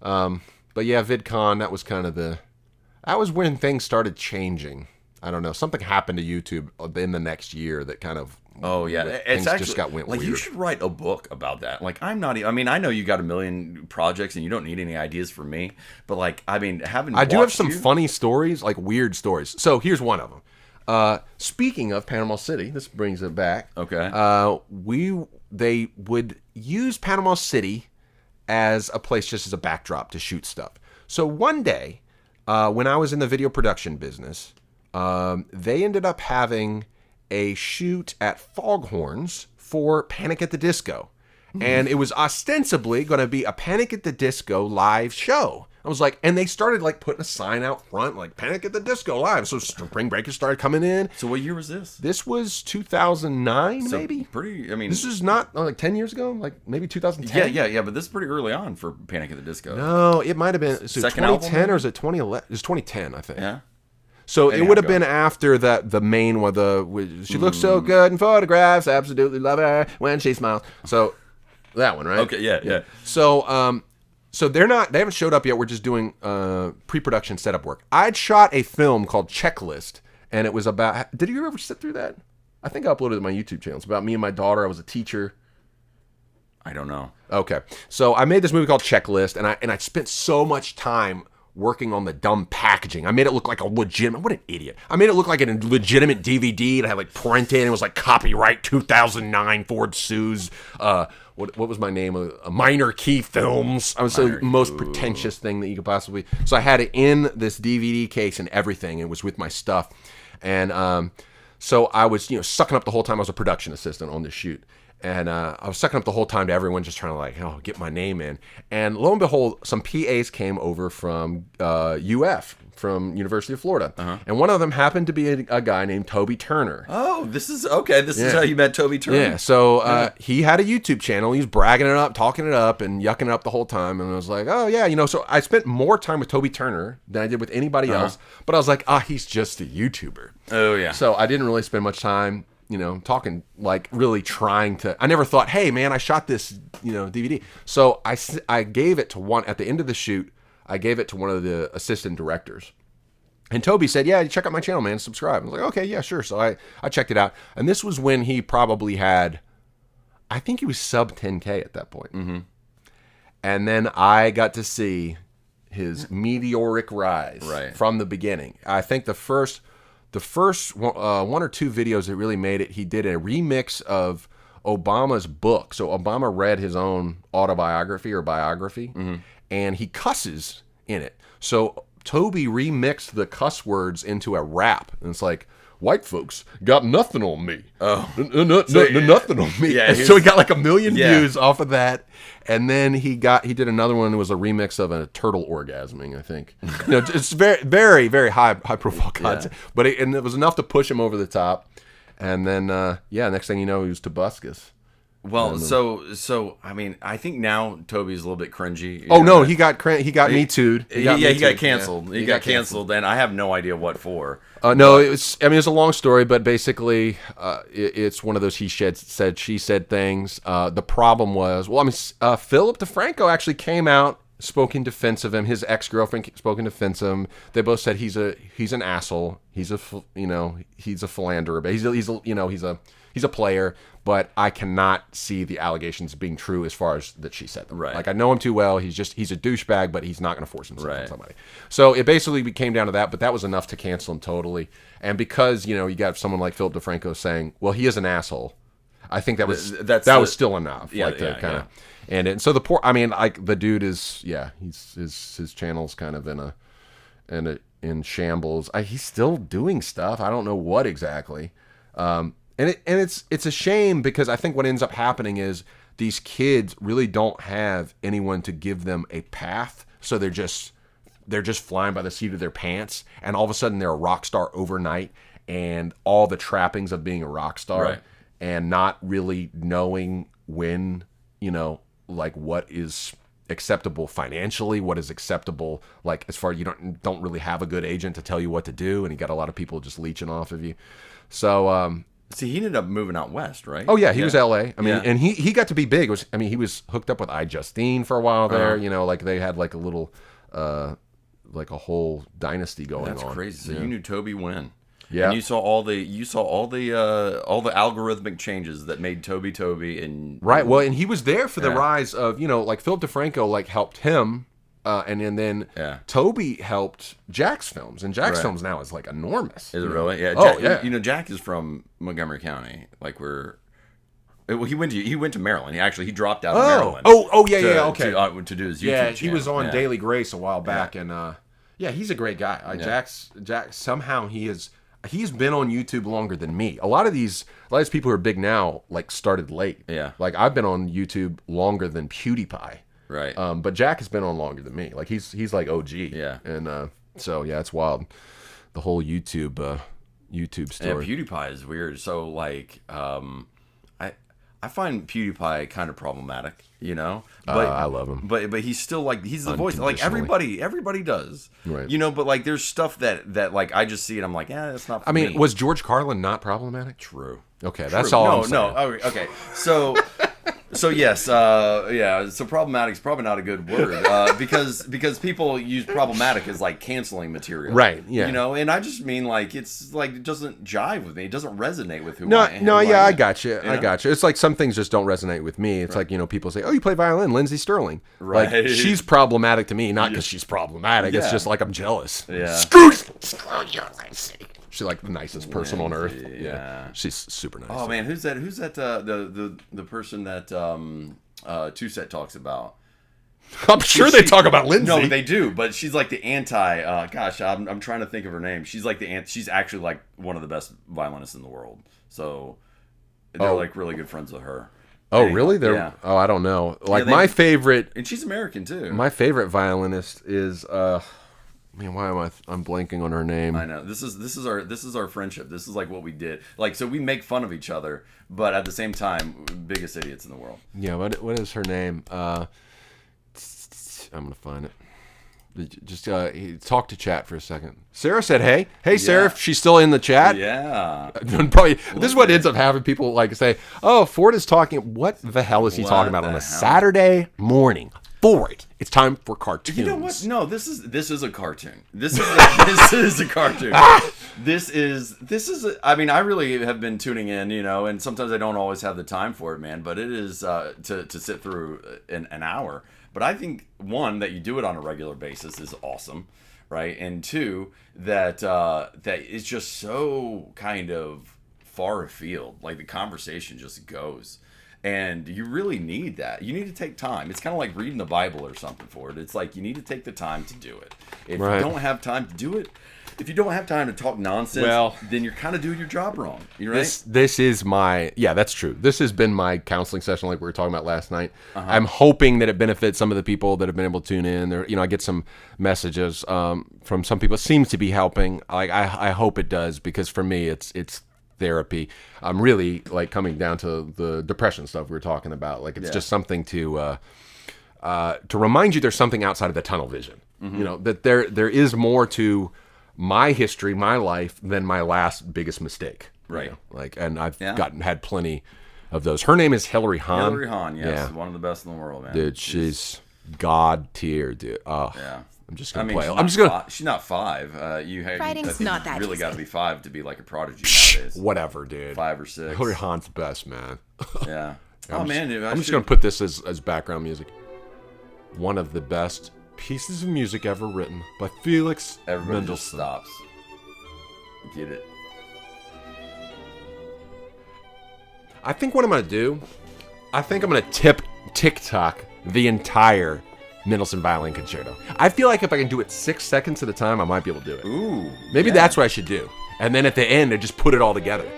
But yeah, VidCon, that was kind of that was when things started changing. I don't know. Something happened to YouTube in the next year that kind of it's actually just went like weird. You should write a book about that. Like I know you got a million projects and you don't need any ideas from me, but like I do have some funny stories, like weird stories. So here's one of them. Speaking of Panama City, this brings it back. Okay. They would use Panama City as a place just as a backdrop to shoot stuff. So one day, when I was in the video production business, they ended up having a shoot at Foghorns for Panic at the Disco. And it was ostensibly going to be a Panic at the Disco live show. I was like, and they started like putting a sign out front, like Panic at the Disco live. So Spring Breakers started coming in. So what year was this? This was 2009, maybe. This is not like 10 years ago, like maybe 2010. Yeah. But this is pretty early on for Panic at the Disco. No, it might have been second 2010 album, or is it 2011? It was 2010, I think. Yeah. So it would have been after that. The main one, she looks so good in photographs. Absolutely love her when she smiles. So that one, right? Okay. Yeah. So they haven't showed up yet. We're just doing pre-production setup work. I'd shot a film called Checklist, and it was about. Did you ever sit through that? I think I uploaded it to my YouTube channel. It's about me and my daughter. I was a teacher. I don't know. Okay, so I made this movie called Checklist, and I spent so much time working on the dumb packaging. I made it look like a legitimate. What an idiot! I made it look like a legitimate DVD. It had like printed. It was like copyright 2009 Ford Suze. What was my name? Minor Key Films. I was the most pretentious thing that you could possibly. So I had it in this DVD case and everything. It was with my stuff, and so I was sucking up the whole time. I was a production assistant on this shoot. And I was sucking up the whole time to everyone just trying to like, get my name in. And lo and behold, some PAs came over from UF, from University of Florida. And one of them happened to be a guy named Toby Turner. Oh, this is okay. This is how you met Toby Turner. Yeah, so he had a YouTube channel. He was bragging it up, talking it up, and yucking it up the whole time. And I was like, oh, yeah, so I spent more time with Toby Turner than I did with anybody else. But I was like, he's just a YouTuber. Oh, yeah. So I didn't really spend much time talking, like really trying to. I never thought, hey man, I shot this DVD. So I gave it to one at the end of the shoot. I gave it to one of the assistant directors, and Toby said, yeah, check out my channel, man, subscribe. I was like, okay, yeah, sure. So I checked it out, and this was when he probably had, I think he was sub 10K at that point. And then I got to see his meteoric rise from the beginning. I think the first one or two videos that really made it, he did a remix of Obama's book. So Obama read his own autobiography or biography, and he cusses in it. So Toby remixed the cuss words into a rap, and it's like, white folks got nothing on me. Nothing on me. Yeah, so he got like 1 million views off of that. And then he did another one. It was a remix of a turtle orgasming, I think. It's very, very, very high profile content. But it was enough to push him over the top. And then, next thing you know, he was Tobuscus. Well, so I mean, I think now Toby's a little bit cringy. Oh no, he got Me Too'd. He got canceled. He got canceled, and I have no idea what for. No, it's a long story, but basically, it's one of those he said, she said things. The problem was, Philip DeFranco actually came out, spoke in defense of him. His ex-girlfriend spoke in defense of him. They both said he's an asshole. He's a philanderer, but he's a player. But I cannot see the allegations being true as far as that she said them. Right. Like, I know him too well. He's a douchebag, but he's not going to force himself on somebody. So it basically came down to that, but that was enough to cancel him totally. And because, you got someone like Philip DeFranco saying, well, he is an asshole, I think that was still enough. And so the poor, the dude is, his channel's kind of in shambles. He's still doing stuff. I don't know what exactly. And it's a shame, because I think what ends up happening is these kids really don't have anyone to give them a path, so they're just flying by the seat of their pants, and all of a sudden they're a rock star overnight, and all the trappings of being a rock star, and not really knowing when, like what is acceptable financially, what is acceptable, like as far, you don't really have a good agent to tell you what to do, and you got a lot of people just leeching off of you. So see, he ended up moving out wwest, right? Oh yeah, he was LA. And he got to be big. He was hooked up with iJustine for a while there. Like they had like a little, like a whole dynasty going on. That's crazy. So you knew Toby when? Yeah. And you saw all the algorithmic changes that made Toby and right. Well, and he was there for the rise of like Philip DeFranco like helped him. And then Toby helped Jack's Films, and Jack's Films now is like enormous. Is it really? Yeah. Oh, Jack, yeah. Jack is from Montgomery County. Like he went to Maryland. He dropped out of Maryland. Okay. To do his YouTube channel. He channel. was on Daily Grace a while back, and he's a great guy. Jack somehow he's been on YouTube longer than me. A lot of these people who are big now like started late. Yeah. Like I've been on YouTube longer than PewDiePie. Right. But Jack has been on longer than me. Like he's like OG. Yeah. And so it's wild. The whole YouTube story. And PewDiePie is weird. So like I find PewDiePie kind of problematic, But I love him. But he's still like he's the voice. Like everybody does. Right. But like there's stuff that like I just see and I'm like, that's not for me. Was George Carlin not problematic? True. Okay, that's all I'm saying. No. Okay. So So yes, yeah. So problematic is probably not a good word because people use problematic as like canceling material, Right, yeah. You know, and I just mean like it's like it doesn't jive with me. It doesn't resonate with who No, I am. no, who yeah, I am, got you. I know? got you. It's like some things just don't resonate with me. It's like, people say, "Oh, you play violin, Lindsey Sterling." Right. Like she's problematic to me, not because she's problematic. It's Yeah. just like I'm jealous. Yeah. Screw you, Lindsey. She's like the nicest person on earth. Lindsey, Yeah. yeah. She's super nice. Oh man, who's that? Who's that? The person that Two Set talks about. I'm sure they talk about Lindsay. No, they do, but she's like the anti. Gosh, I'm trying to think of her name. She's like she's actually like one of the best violinists in the world. So they're like really good friends with her. Oh, Anyway, really? yeah. Oh, I don't know. Like they- my favorite, And she's American too. my favorite violinist is. Man, why am I'm blanking on her name? I know this is our friendship. This is like what we did. Like so, we make fun of each other, but at the same time, biggest idiots in the world. Yeah, what is her name? I'm gonna find it. Just talk to chat for a second. Sarah said, "Hey, Sarah, Yeah. she's still in the chat." Yeah. Probably this is what ends up having people like say, "Oh, Ford is talking. What the hell is he What talking about the on a hell? Saturday morning?" Ford, it's time for cartoons. You know what? No, this is a cartoon. This is a cartoon. This is. I mean, I really have been tuning in, and sometimes I don't always have the time for it, man. But it is to sit through an hour. But I think one that you do it on a regular basis is awesome, right? And two that it's just so kind of far afield. Like the conversation just goes. And you really need that. You need to take time. It's kind of like reading the Bible or something for it. It's like you need to take the time to do it. If Right. you don't have time to do it, if you don't have time to talk nonsense, then you're kind of doing your job wrong. You right? This is my that's true. This has been my counseling session, like we were talking about last night. I'm hoping that it benefits some of the people that have been able to tune in. There, I get some messages from some people. It seems to be helping. Like I hope it does because for me, it's therapy. I'm really like coming down to the depression stuff we were talking about. Like it's just something to remind you there's something outside of the tunnel vision. That there is more to my history, my life than my last biggest mistake. Right. Like, and I've had plenty of those. Her name is Hillary Hahn. Hillary Hahn, yes, one of the best in the world, man. Dude, she's god tier, dude. Oh, yeah. I'm just gonna play. She's not 5. Writing's not that really easy. got to be 5 to be like a prodigy nowadays. Whatever, dude. 5 or 6. Hillary Hahn's the best, man. Yeah. I'm man, just, I'm just gonna put this as background music. One of the best pieces of music ever written by Felix Everybody Mendelssohn. just stops. Get it. I think what I'm gonna do, I'm gonna TikTok the entire Mendelssohn Violin Concerto. I feel like if I can do it 6 seconds at a time, I might be able to do it. Ooh. Maybe yeah. that's what I should do. And then at the end, I just put it all together.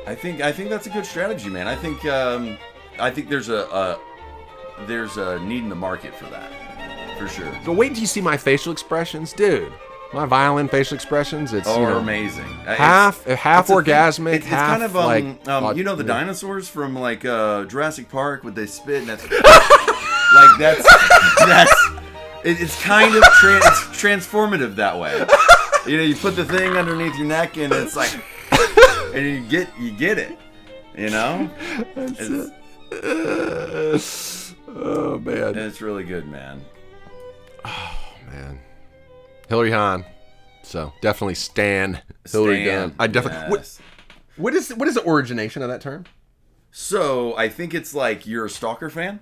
I think that's a good strategy, man. I think there's a need in the market for that, for sure. So wait until you see my facial expressions, dude. My violin facial expressions, it's amazing. half It's a orgasmic, thing. It's half kind of like the dinosaurs from like Jurassic Park when they spit and that's like that's it's kind of it's transformative that way. You put the thing underneath your neck and it's like and you get it. Oh man. It's really good, man. Oh man. Hillary Hahn. So definitely Stan Hillary Hahn. I definitely. Yes. What is the origination of that term? So I think it's like you're a Stalker fan.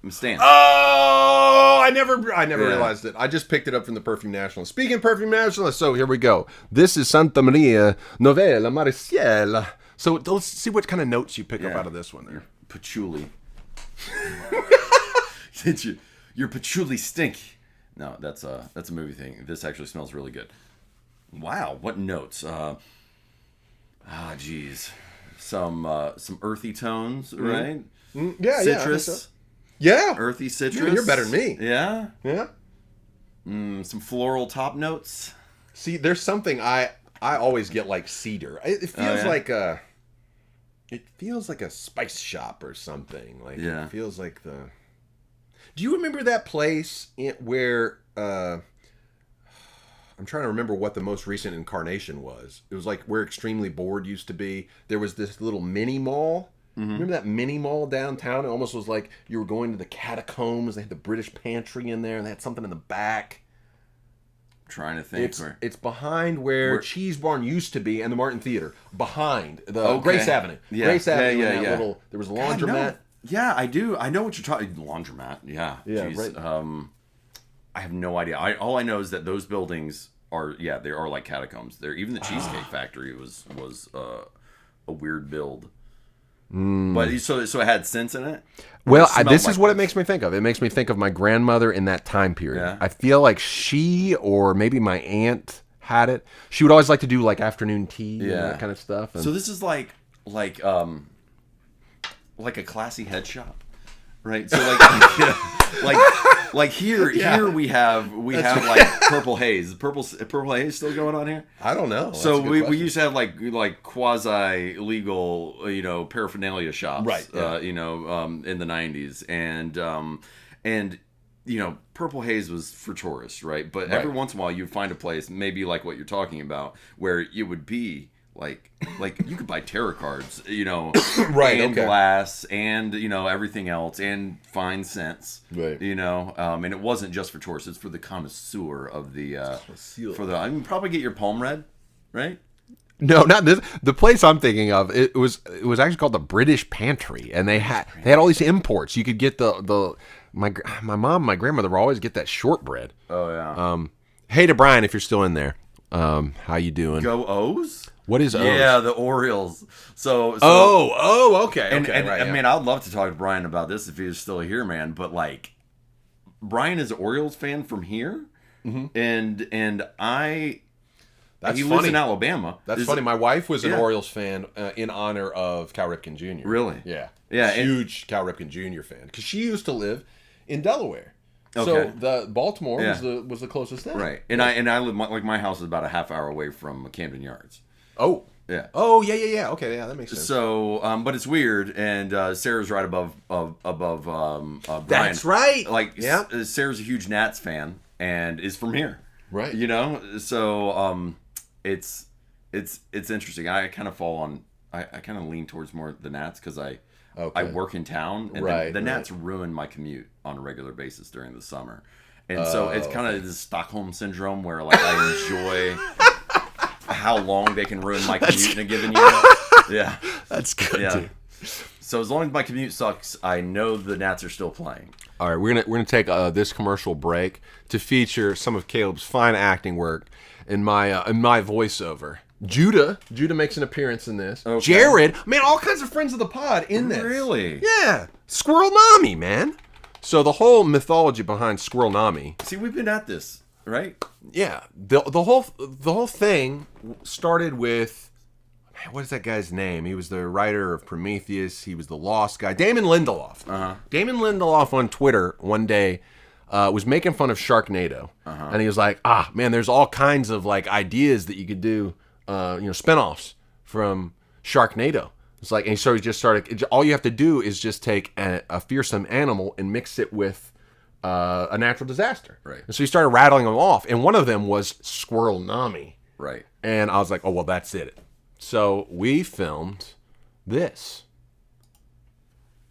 I'm Stan. Oh, I never realized it. I just picked it up from the Perfume Nationalist. Speaking of Perfume Nationalist, so here we go. This is Santa Maria Novella Mariciela. So let's see what kind of notes you pick up out of this one there. Patchouli. Your patchouli stink. No, that's a movie thing. This actually smells really good. Wow, what notes? Geez, some earthy tones, right? Yeah, Citrus. Yeah. Earthy citrus. Yeah, you're better than me. Yeah. Yeah. Some floral top notes. See, there's something I always get like cedar. It feels like a. It feels like a spice shop or something. Like it feels like the. Do you remember that place where I'm trying to remember what the most recent incarnation was? It was like where Extremely Bored used to be. There was this little mini mall, Remember that mini mall downtown? It almost was like you were going to the catacombs. They had the British Pantry in there, and they had something in the back. Trying to think. It's behind where Cheese Barn used to be and the Martin Theater. Behind the Grace Avenue. Yeah. Grace Avenue. Yeah. Little, there was a laundromat. God, no. Yeah, I do. I know what you're talking. Laundromat. Yeah. Yeah. Jeez. Right. I have no idea. All I know is that those buildings are they are like catacombs. They're even the Cheesecake Factory was a weird build. But so it had sense in it. Well, this is what it makes me think of. It makes me think of my grandmother in that time period. Yeah. I feel like she or maybe my aunt had it. She would always like to do like afternoon tea and that kind of stuff. And so this is like a classy head shop, right? So like here we have like Purple Haze. Purple Haze still going on here? I don't know. So we used to have like quasi legal paraphernalia shops, right? Yeah. In the 90s, and Purple Haze was for tourists, right? But every once in a while you'd find a place, maybe like what you're talking about, where it would be like you could buy tarot cards, right, and glass, and everything else, and fine scents, right? And it wasn't just for tourists; it's for the connoisseur of the I mean, probably get your palm read, right? No, not this. The place I'm thinking of, it was actually called the British Pantry, and they had all these imports. You could get my mom, my grandmother would always get that shortbread. Oh yeah. Hey to Brian, if you're still in there, how you doing? Go O's. What is O's? Yeah, the Orioles. So okay. And right, I mean, I'd love to talk to Brian about this if he was still here, man. But like, Brian is an Orioles fan from here, and he lives in Alabama. That's funny. My wife was an Orioles fan in honor of Cal Ripken Jr. Really? Yeah. Yeah. Huge Cal Ripken Jr. fan because she used to live in Delaware. Okay. So the Baltimore was the closest thing. Right. And I live my house is about a half hour away from Camden Yards. Oh. Yeah. Oh yeah. Okay, yeah, that makes sense. So, but it's weird, and Sarah's right above Brian. That's right. Like, Sarah's a huge Nats fan and is from here. Right. So it's interesting. I kind of fall on. I kind of lean towards more the Nats because I work in town, and the Nats ruin my commute on a regular basis during the summer, and so it's kind of this Stockholm syndrome where like I enjoy how long they can ruin my commute in a given year. Yeah, that's good. Yeah. Dude. So as long as my commute sucks, I know the Nats are still playing. All right, we're gonna take this commercial break to feature some of Caleb's fine acting work in my voiceover. Judah makes an appearance in this. Okay. Jared, man, all kinds of friends of the pod in this. Really? Yeah, Squirrel Nami, man. So the whole mythology behind Squirrel Nami. See, we've been at this, right? Yeah, the whole thing started with, man, what is that guy's name? He was the writer of Prometheus. He was the Lost guy, Damon Lindelof. Damon Lindelof on Twitter one day was making fun of Sharknado, and he was like, man, there's all kinds of like ideas that you could do. Spinoffs from Sharknado. It's like, and so he just started. All you have to do is just take a fearsome animal and mix it with a natural disaster. Right. And so he started rattling them off, and one of them was Squirrel Nami. Right. And I was like, oh well, that's it. So we filmed this,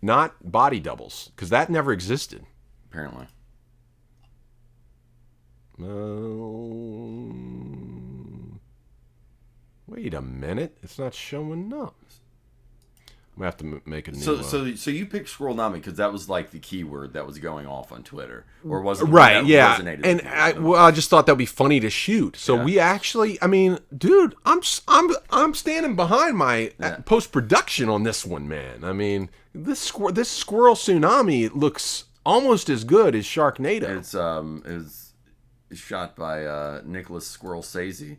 not body doubles, because that never existed. Apparently. Wait a minute, it's not showing up. I'm gonna have to make a new. So you picked Squirrel Nami because that was like the keyword that was going off on Twitter, or was it right? That yeah, resonated and with you? I just thought that'd be funny to shoot. So we actually, I mean, dude, I'm standing behind my post production on this one, man. I mean, this Squirrel Tsunami looks almost as good as Sharknado. It's shot by Nicholas Squirrel Sazy.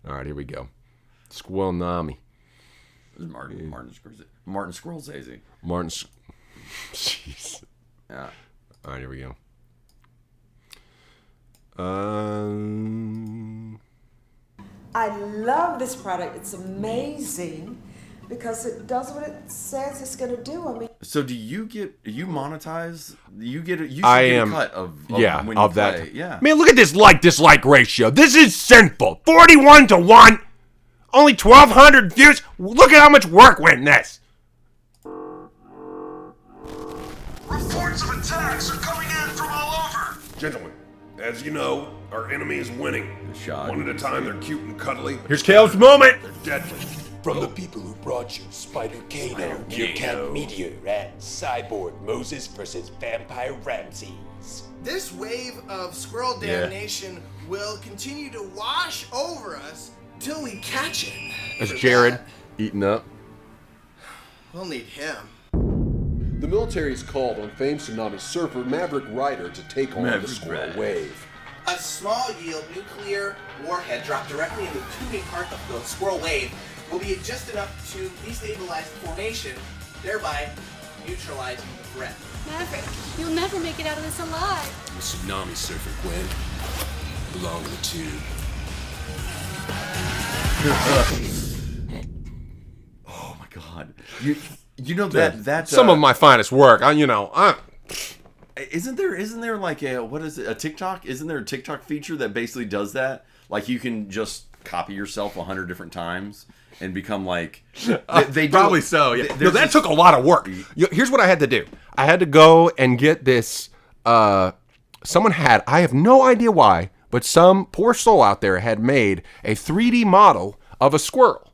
All right, here we go. Squirrel Nami. Martin Squirrel Sazy. Jeez. Yeah. All right, here we go. I love this product. It's amazing because it does what it says it's going to do. I mean, so do you monetize? You get a cut of when you of play. that. Yeah. Man, look at this like-dislike ratio. This is sinful. 41-1. Only 1,200 views. Look at how much work went in this. Reports of attacks are coming in from all over. Gentlemen, as you know, our enemy is winning. Shot. One at a time, they're cute and cuddly. Here's Caleb's moment. They're deadly. From the people who brought you Spider Kano, Meerkat Meteor, and Cyborg Moses versus Vampire Ramses. This wave of squirrel damnation will continue to wash over us till we catch it. There's For Jared that, eating up. we'll need him. The military has called on famed tsunami surfer Maverick Ryder to take on the squirrel wave. A small yield nuclear warhead dropped directly in the tubing part of the squirrel wave will be just enough to destabilize the formation, thereby neutralizing the threat. Maverick, you'll never make it out of this alive. I'm a tsunami surfer, Gwen. Belong in the tube. Oh my god. You know that Some of my finest work. isn't there like a what is it, a TikTok? Isn't there a TikTok feature that basically does that? Like you can just copy yourself 100 different times and become like they do Probably so, yeah. No, that this- took a lot of work. Here's what I had to do. I had to go and get this. I have no idea why, but some poor soul out there had made a 3D model of a squirrel.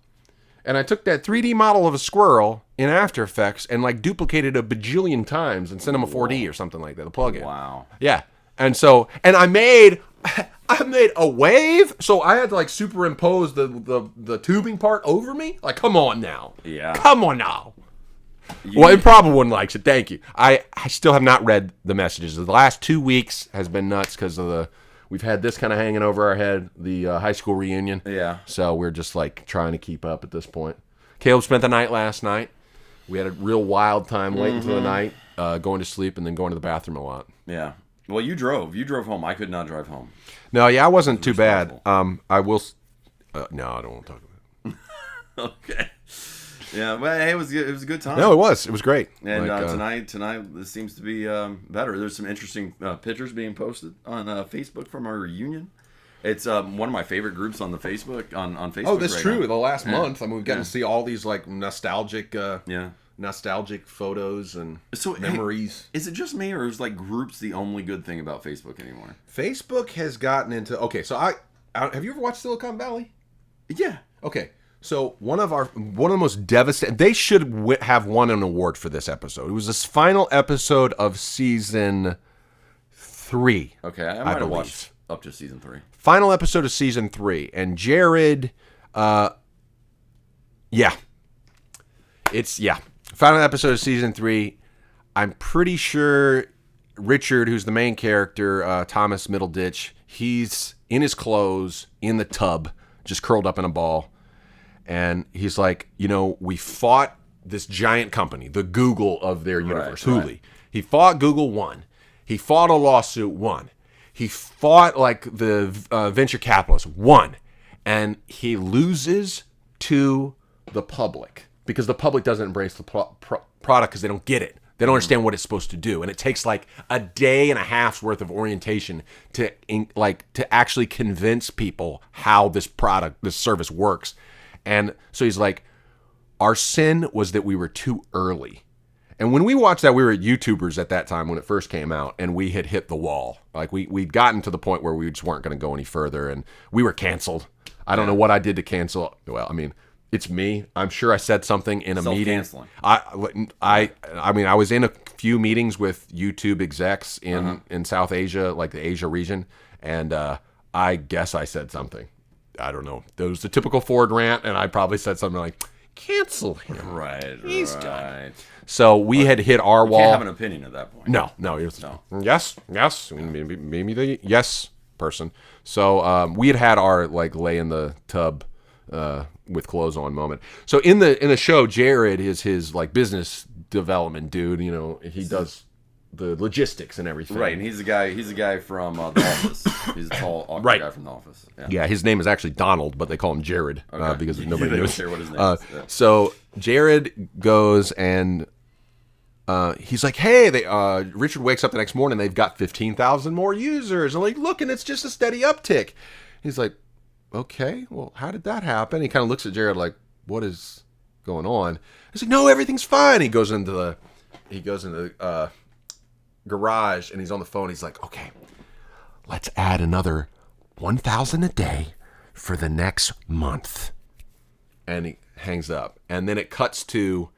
And I took that 3D model of a squirrel in After Effects and like duplicated a bajillion times in Cinema 4D or something like that, the plugin. Wow. Yeah. And I made a wave, so I had to like superimpose the tubing part over me. Like, come on now. Yeah. Come on now. Well, Improbable likes it. Thank you. I still have not read the messages. The last 2 weeks has been nuts because of we've had this kind of hanging over our head, the high school reunion. Yeah. So we're just like trying to keep up at this point. Caleb spent the night last night. We had a real wild time late into the night, going to sleep and then going to the bathroom a lot. Yeah. Well, you drove home. I could not drive home. No, yeah, I wasn't too bad. I will. No, I don't want to talk about it. Okay. Yeah, but hey, it was good. It was a good time. No, it was. It was great. And tonight this seems to be better. There's some interesting pictures being posted on Facebook from our reunion. It's one of my favorite groups on the Facebook on Facebook. Oh, that's right true. now. The last month, I mean, we've gotten to see all these like nostalgic photos and memories. Hey, is it just me, or is like groups the only good thing about Facebook anymore? Facebook has gotten into so I have you ever watched Silicon Valley? Yeah. Okay. So one of the most devastating. They should have won an award for this episode. It was this final episode of season 3. Okay, I might have watched up to season 3. Final episode of season 3, and Jared, final episode of season 3. I'm pretty sure Richard, who's the main character, Thomas Middleditch, he's in his clothes in the tub, just curled up in a ball. And he's like, we fought this giant company, the Google of their universe, Hulu. Right. He fought Google, won. He fought a lawsuit, won. He fought like the venture capitalists, won. And he loses to the public because the public doesn't embrace the product because they don't get it. They don't understand what it's supposed to do. And it takes like a day and a half's worth of orientation to actually convince people how this service works. And so he's like, our sin was that we were too early. And when we watched that, we were YouTubers at that time when it first came out, and we had hit the wall. Like we'd gotten to the point where we just weren't going to go any further, and we were canceled. I don't know what I did to cancel. Well, I mean, it's me. I'm sure I said something in a meeting. I mean, I was in a few meetings with YouTube execs in South Asia, like the Asia region, and I guess I said something. I don't know. It was the typical Ford rant, and I probably said something like, cancel him. Right. He's done. So we had hit our wall. You can't have an opinion at that point. No. Yes. Maybe the yes person. So we had our like lay in the tub with clothes on moment. So in the show, Jared is his like business development dude. He does the logistics and everything. Right, and he's a guy from The Office. He's a tall, awkward guy from The Office. Yeah, his name is actually Donald, but they call him Jared because nobody knows. What his name is. Yeah. So Jared goes and he's like, hey, Richard wakes up the next morning, they've got 15,000 more users. And like, look, and it's just a steady uptick. He's like, okay, well, how did that happen? He kind of looks at Jared like, what is going on? He's like, no, everything's fine. He goes into the garage and he's on the phone. He's like, okay, let's add another 1,000 a day for the next month. And he hangs up. And then it cuts to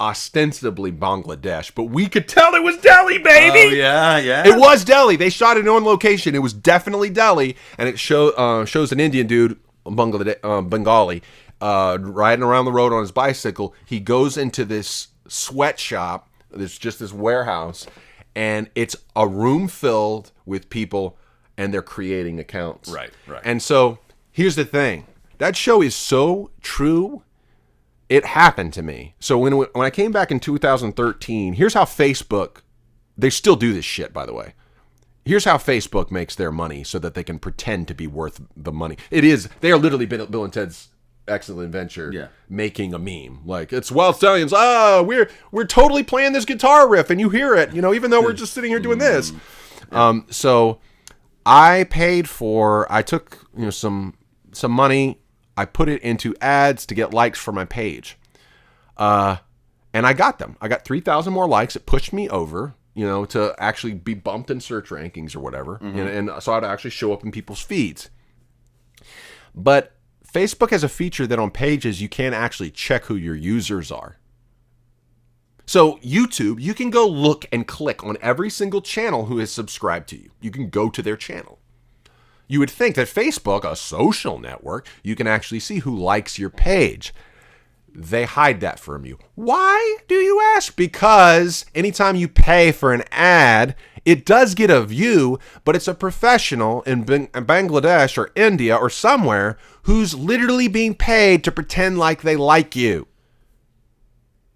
ostensibly Bangladesh, but we could tell it was Delhi, baby. Oh yeah. It was Delhi. They shot it on location. It was definitely Delhi, and it shows an Indian dude, Bengali, riding around the road on his bicycle. He goes into this sweatshop. There's just this warehouse, and it's a room filled with people, and they're creating accounts. Right. And so here's the thing: that show is so true. It happened to me. So when I came back in 2013, here's how Facebook, they still do this shit, by the way. Here's how Facebook makes their money so that they can pretend to be worth the money. They are literally Bill and Ted's Excellent Adventure making a meme. Like, it's Wild Stallions. We're totally playing this guitar riff and you hear it, even though we're just sitting here doing this. So I took some money, I put it into ads to get likes for my page. And I got them. I got 3,000 more likes. It pushed me over, to actually be bumped in search rankings or whatever. And so I'd actually show up in people's feeds. But Facebook has a feature that on pages you can't actually check who your users are. So YouTube, you can go look and click on every single channel who has subscribed to you. You can go to their channel. You would think that Facebook, a social network, you can actually see who likes your page. They hide that from you. Why, do you ask? Because anytime you pay for an ad, it does get a view, but it's a professional in Bangladesh or India or somewhere who's literally being paid to pretend like they like you.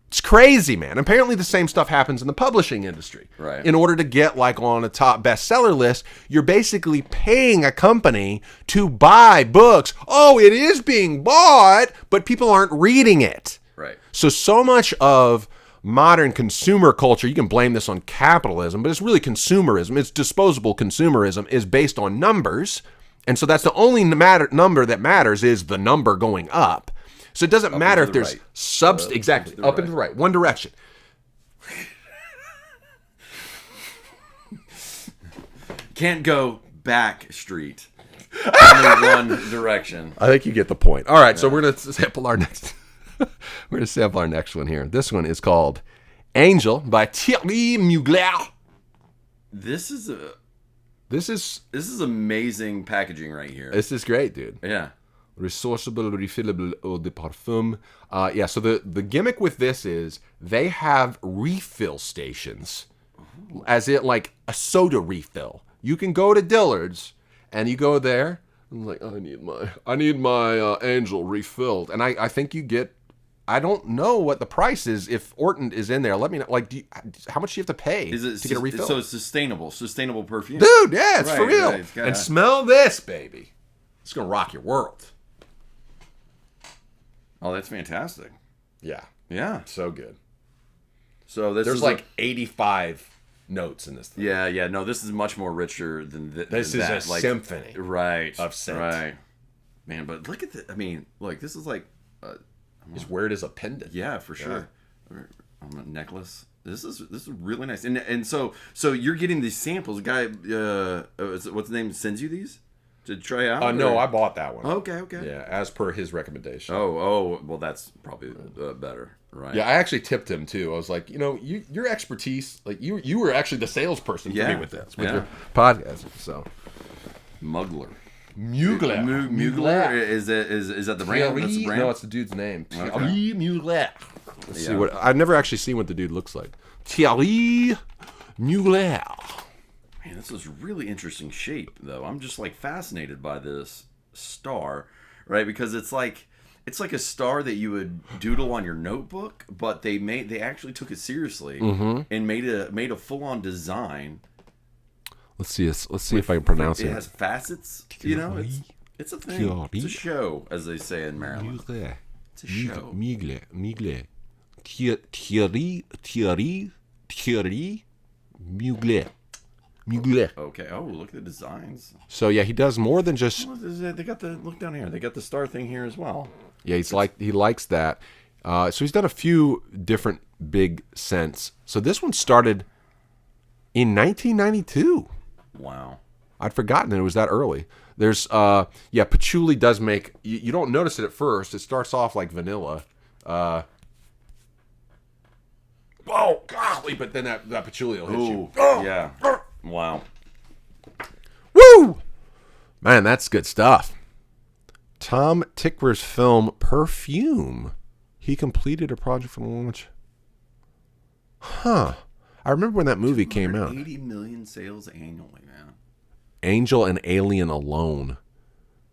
It's crazy, man. Apparently the same stuff happens in the publishing industry. Right. In order to get on a top bestseller list, you're basically paying a company to buy books. Oh, it is being bought, but people aren't reading it. Right. So much of modern consumer culture, you can blame this on capitalism, but it's really consumerism. It's disposable consumerism is based on numbers. And so that's the only number that matters is the number going up. So it doesn't matter if there's exactly up and to the right, one direction. Can't go back street. Only one direction. I think you get the point. All right, so we're gonna sample our next. One here. This one is called "Angel" by Thierry Mugler. This is amazing packaging right here. This is great, dude. Yeah. Resourceable, refillable eau de parfum. So the gimmick with this is they have refill stations, as in like a soda refill. You can go to Dillard's and you go there and like, I need my Angel refilled, and I think you get. I don't know what the price is if Orton is in there. Let me know. Like, how much do you have to pay to get a refill? So it's sustainable perfume, dude. Yeah, it's for real. Right, and smell this, baby. It's gonna rock your world. Oh, that's fantastic. Yeah. So good. So there's like 85 notes in this thing. Yeah. No, this is much more richer than this is a symphony. Right. Of scent. Right. Man, but look at this. I mean, like, this is like... as weird as a pendant. Yeah, for sure. On a necklace. This is really nice. And so you're getting these samples. Guy, what's the name, sends you these? To try out? No, I bought that one. Okay. Yeah, as per his recommendation. Oh, well, that's probably better, right? Yeah, I actually tipped him too. I was like, your expertise, like you were actually the salesperson for me with this, with your podcast. So, Mugler. Mugler. Is that the brand? That's the brand? No, it's the dude's name. Thierry Mugler. Let's see what I've never actually seen what the dude looks like. Thierry Mugler. Man, this is really interesting shape, though. I'm just like fascinated by this star, right? Because it's like a star that you would doodle on your notebook, but they actually took it seriously and made a full on design. Let's see if I can pronounce it. It has facets, It's a thing. It's a show, as they say in Maryland. It's a show. Mugler. Thierry Mugler. Mugler. Okay. Oh, look at the designs. So yeah, he does more than just. What is it? They got the look down here. They got the star thing here as well. Yeah, he likes that. So he's done a few different big scents. So this one started in 1992. Wow. I'd forgotten that it was that early. There's patchouli does make you don't notice it at first. It starts off like vanilla. Oh golly! But then that patchouli will hit you. Oh, yeah. Wow. Woo! Man, that's good stuff. Tom Tykwer's film Perfume. He completed a project for launch. Huh. I remember when that movie came out. 80 million sales annually, man. Angel and Alien alone.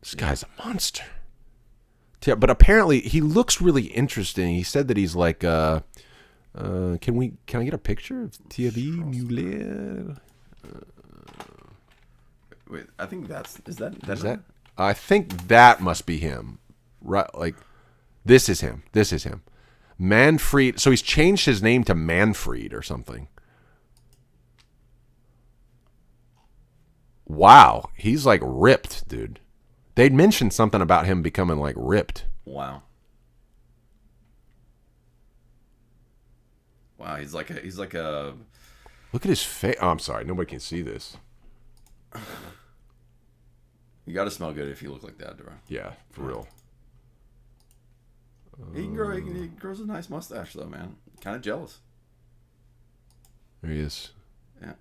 This guy's a monster. Yeah, but apparently he looks really interesting. He said that he's like can I get a picture of Thierry Mugler? Wait, I think is that I think that must be him. Right, like this is him. Manfred. So he's changed his name to Manfred or something. Wow, he's like ripped, dude. They'd mentioned something about him becoming like ripped. Wow, he's like a Look at his face. Oh, I'm sorry, nobody can see this. You got to smell good if you look like that, bro. Yeah, for real. He grows a nice mustache, though, man. Kind of jealous. There he is. Yeah.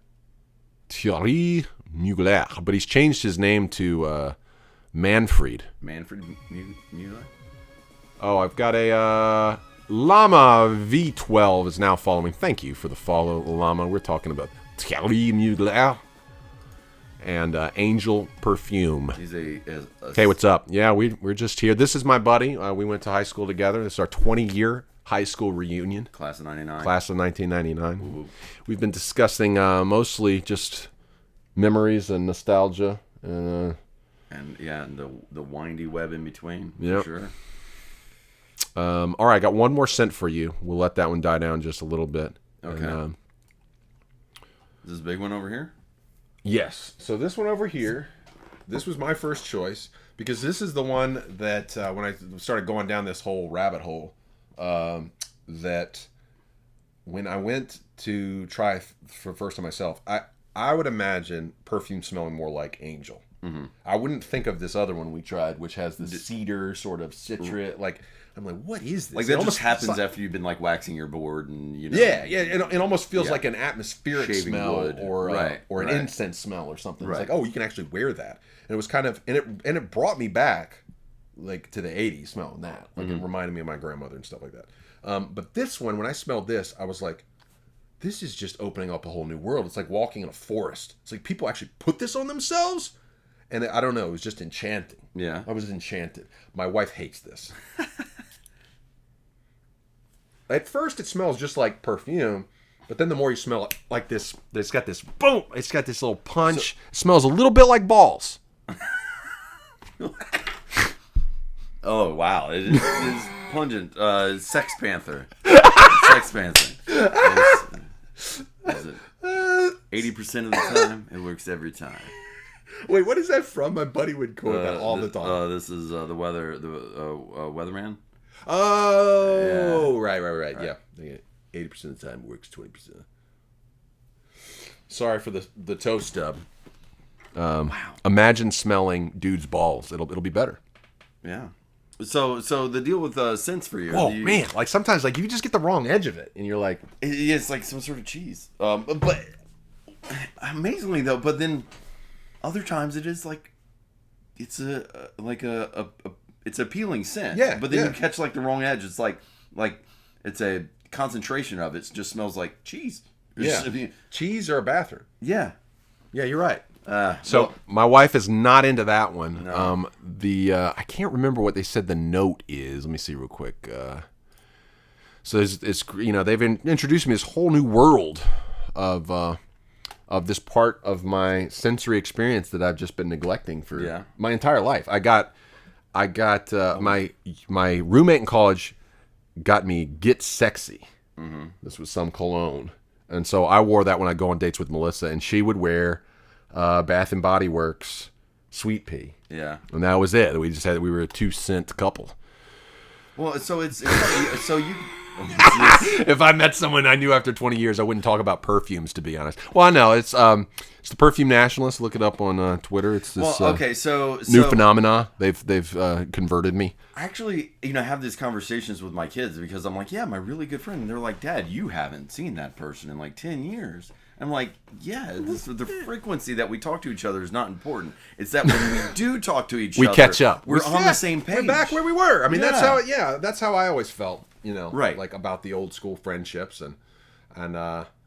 Thierry Mugler. But he's changed his name to Manfred. Manfred Mugler? Oh, I've got a Llama V12 is now following. Thank you for the follow, Llama. We're talking about Thierry Mugler. And Angel Perfume. He's Hey, what's up? Yeah, we're just here. This is my buddy. We went to high school together. This is our 20-year high school reunion. Class of 99. Class of 1999. Ooh. We've been discussing mostly just memories and nostalgia. And the windy web in between. Yep. For sure. All right, I got one more scent for you. We'll let that one die down just a little bit. Okay. And, is this big one over here? Yes. So this one over here, this was my first choice because this is the one that when I started going down this whole rabbit hole, that when I went to try for first time myself, I would imagine perfume smelling more like Angel. Mm-hmm. I wouldn't think of this other one we tried, which has the cedar sort of citrus. Like I'm like, what is this? Like that almost happens after you've been like waxing your board and Yeah. It almost feels like an atmospheric shaving smell wood. or an incense smell or something. Right. It's like, oh, you can actually wear that. And it was kind of and it brought me back like to the 80s smelling that. Like it reminded me of my grandmother and stuff like that. But this one, when I smelled this, I was like, this is just opening up a whole new world. It's like walking in a forest. It's like people actually put this on themselves. And I don't know, it was just enchanting. Yeah. I was enchanted. My wife hates this. At first, it smells just like perfume, but then the more you smell it, like this, it's got this boom. It's got this little punch. It smells a little bit like balls. Oh wow, it is pungent. Sex Panther. Sex Panther. Is it 80% of the time? It works every time. Wait, what is that from? My buddy would quote that all the time. This is the weatherman. Oh, yeah. Right. Yeah. 80% of the time works 20%. Sorry for the toe stub. Wow. Imagine smelling dude's balls. It'll be better. Yeah. So the deal with scents for you. Oh man, like sometimes like you just get the wrong edge of it, and you're like, it's like some sort of cheese. But amazingly though, but then other times it is like it's it's a appealing scent. Yeah. But then you catch like the wrong edge. It's like it's a concentration of it. It just smells like cheese. Cheese or a bathroom. Yeah. Yeah, you're right. My wife is not into that one. No. I can't remember what they said the note is. Let me see real quick. So it's they've introduced me to this whole new world of this part of my sensory experience that I've just been neglecting for my entire life. I got my roommate in college got me Get Sexy. Mm-hmm. This was some cologne. And so I wore that when I go on dates with Melissa, and she would wear Bath and Body Works Sweet Pea. Yeah. And that was it. We were a 2-cent couple. Well, so it's so you. If I met someone I knew after 20 years, I wouldn't talk about perfumes, to be honest. Well, I know it's the Perfume Nationalist. Look it up on Twitter. It's this new phenomena. They've converted me. I actually, have these conversations with my kids because I'm like, yeah, my really good friend. And they're like, Dad, you haven't seen that person in like 10 years. I'm like, yeah, the frequency that we talk to each other is not important. It's that when we do talk to each other, we catch up. We're on the same page. We're back where we were. I mean, that's how I always felt. Right. Like about the old school friendships, and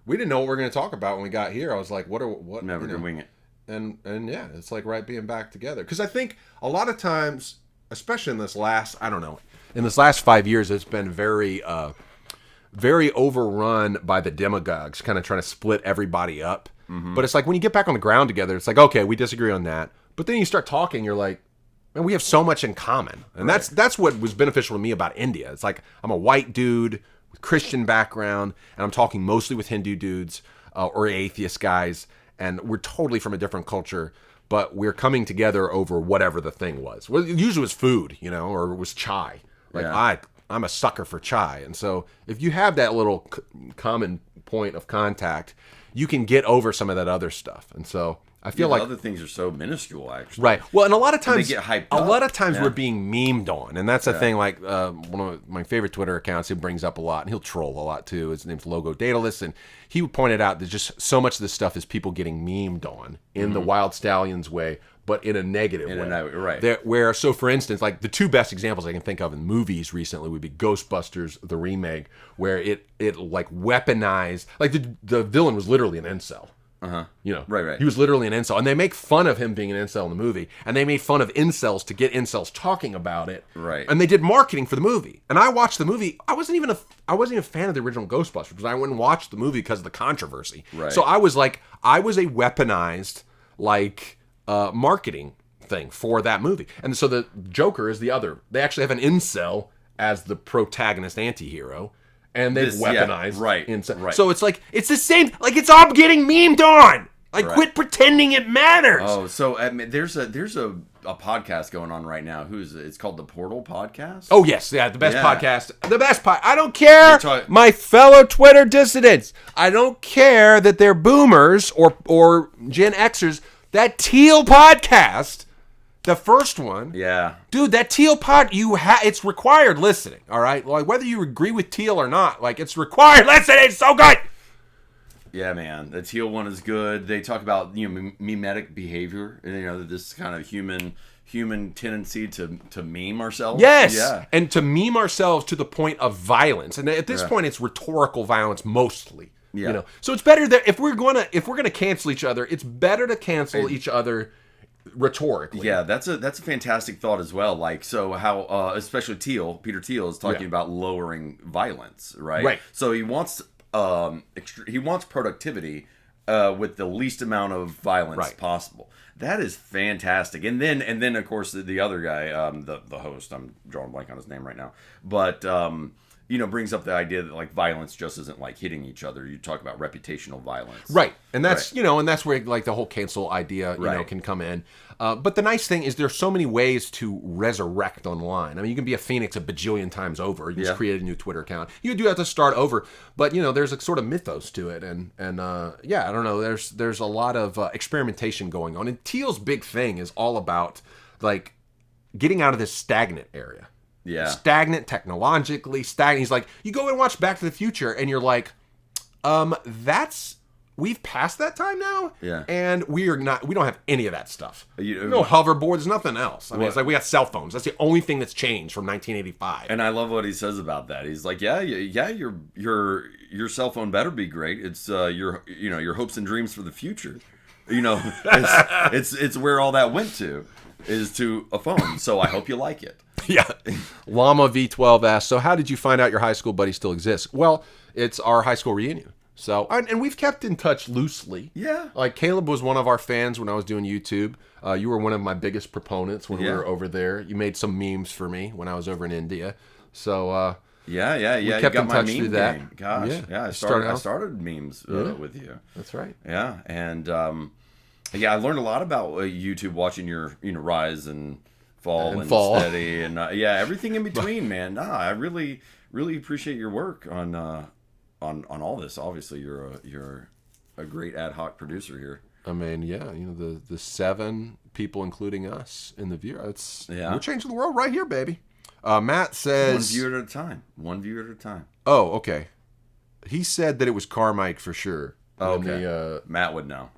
we didn't know what we were going to talk about when we got here. I was like, what? Never gonna wing it. And yeah, it's like being back together. Because I think a lot of times, especially in this last 5 years, it's been very overrun by the demagogues, kind of trying to split everybody up. Mm-hmm. But it's like when you get back on the ground together, it's like, okay, we disagree on that. But then you start talking, you're like, man, we have so much in common. And that's what was beneficial to me about India. It's like I'm a white dude with Christian background, and I'm talking mostly with Hindu dudes or atheist guys, and we're totally from a different culture, but we're coming together over whatever the thing was. Well, it usually was food, or it was chai. Like I'm a sucker for chai. And so if you have that little common point of contact, you can get over some of that other stuff. And so I feel like other things are so minuscule, actually. Right. Well, and a lot of times they get hyped a up. lot of times we're being memed on, and that's a thing. Like one of my favorite Twitter accounts, he brings up a lot, and he'll troll a lot too. His name's Logo Daedalus, and he pointed out that just so much of this stuff is people getting memed on in the Wild Stallions way, but in a negative way. Right. So for instance, like the two best examples I can think of in movies recently would be Ghostbusters, the remake, where it like weaponized, like the villain was literally an incel. Right. He was literally an incel, and they make fun of him being an incel in the movie, and they made fun of incels to get incels talking about it. Right. And they did marketing for the movie. And I watched the movie. I wasn't even a fan of the original Ghostbusters because I went and watched the movie because of the controversy. Right. So I was a weaponized marketing thing for that movie. And so the Joker is the other. They actually have an incel as the protagonist anti-hero. And they've weaponized. Right. So it's like, it's the same, like it's all getting memed on. Like, quit pretending it matters. Oh, so there's a podcast going on right now. It's called the Portal Podcast? Oh, yes. Yeah, the best podcast. The best I don't care, my fellow Twitter dissidents. I don't care that they're boomers or Gen Xers. That Teal podcast, the first one. Yeah. Dude, that Teal pod, it's required listening, all right? Like, whether you agree with Teal or not, like, it's required listening. It's so good. Yeah, man. The Teal one is good. They talk about, mimetic behavior, this kind of human tendency to meme ourselves. Yes. Yeah. And to meme ourselves to the point of violence. And at this point, it's rhetorical violence mostly. Yeah. So it's better that if we're gonna cancel each other, it's better to cancel each other rhetorically. Yeah, that's a fantastic thought as well. Like, so how especially Peter Thiel is talking about lowering violence, right? Right. So he wants productivity with the least amount of violence possible. That is fantastic. And then of course the other guy, the host, I'm drawing a blank on his name right now, but brings up the idea that like violence just isn't like hitting each other. You talk about reputational violence, right? And that's and that's where like the whole cancel idea can come in. But the nice thing is there's so many ways to resurrect online. I mean, you can be a phoenix a bajillion times over. You just create a new Twitter account. You do have to start over, but there's a sort of mythos to it, and I don't know. There's a lot of experimentation going on, and Teal's big thing is all about like getting out of this stagnant area. Yeah. Stagnant, technologically stagnant. He's like, you go and watch Back to the Future, and you're like, we've passed that time now. Yeah. And we don't have any of that stuff. No hoverboards, nothing else. I mean, it's like we got cell phones. That's the only thing that's changed from 1985. And I love what he says about that. He's like, your cell phone better be great. It's your hopes and dreams for the future. It's where all that went to. Is to a phone, so I hope you like it. Yeah. Llama V12 asks, so how did you find out your high school buddy still exists? Well, it's our high school reunion. So, and we've kept in touch loosely. Yeah. Like Caleb was one of our fans when I was doing YouTube. You were one of my biggest proponents when we were over there. You made some memes for me when I was over in India. So, Yeah. You kept got in my touch meme through that. game. Gosh, Yeah. I Started out. started memes with you. That's right. Yeah, and I learned a lot about YouTube watching your rise and fall and steady and everything in between, man. I really appreciate your work on all this. Obviously, you're a great ad hoc producer here. I mean, the 7 people, including us, in the viewer. We're changing the world right here, baby. Matt says... One viewer at a time. Oh, okay. He said that it was Carmike for sure. Oh, okay. Matt would know.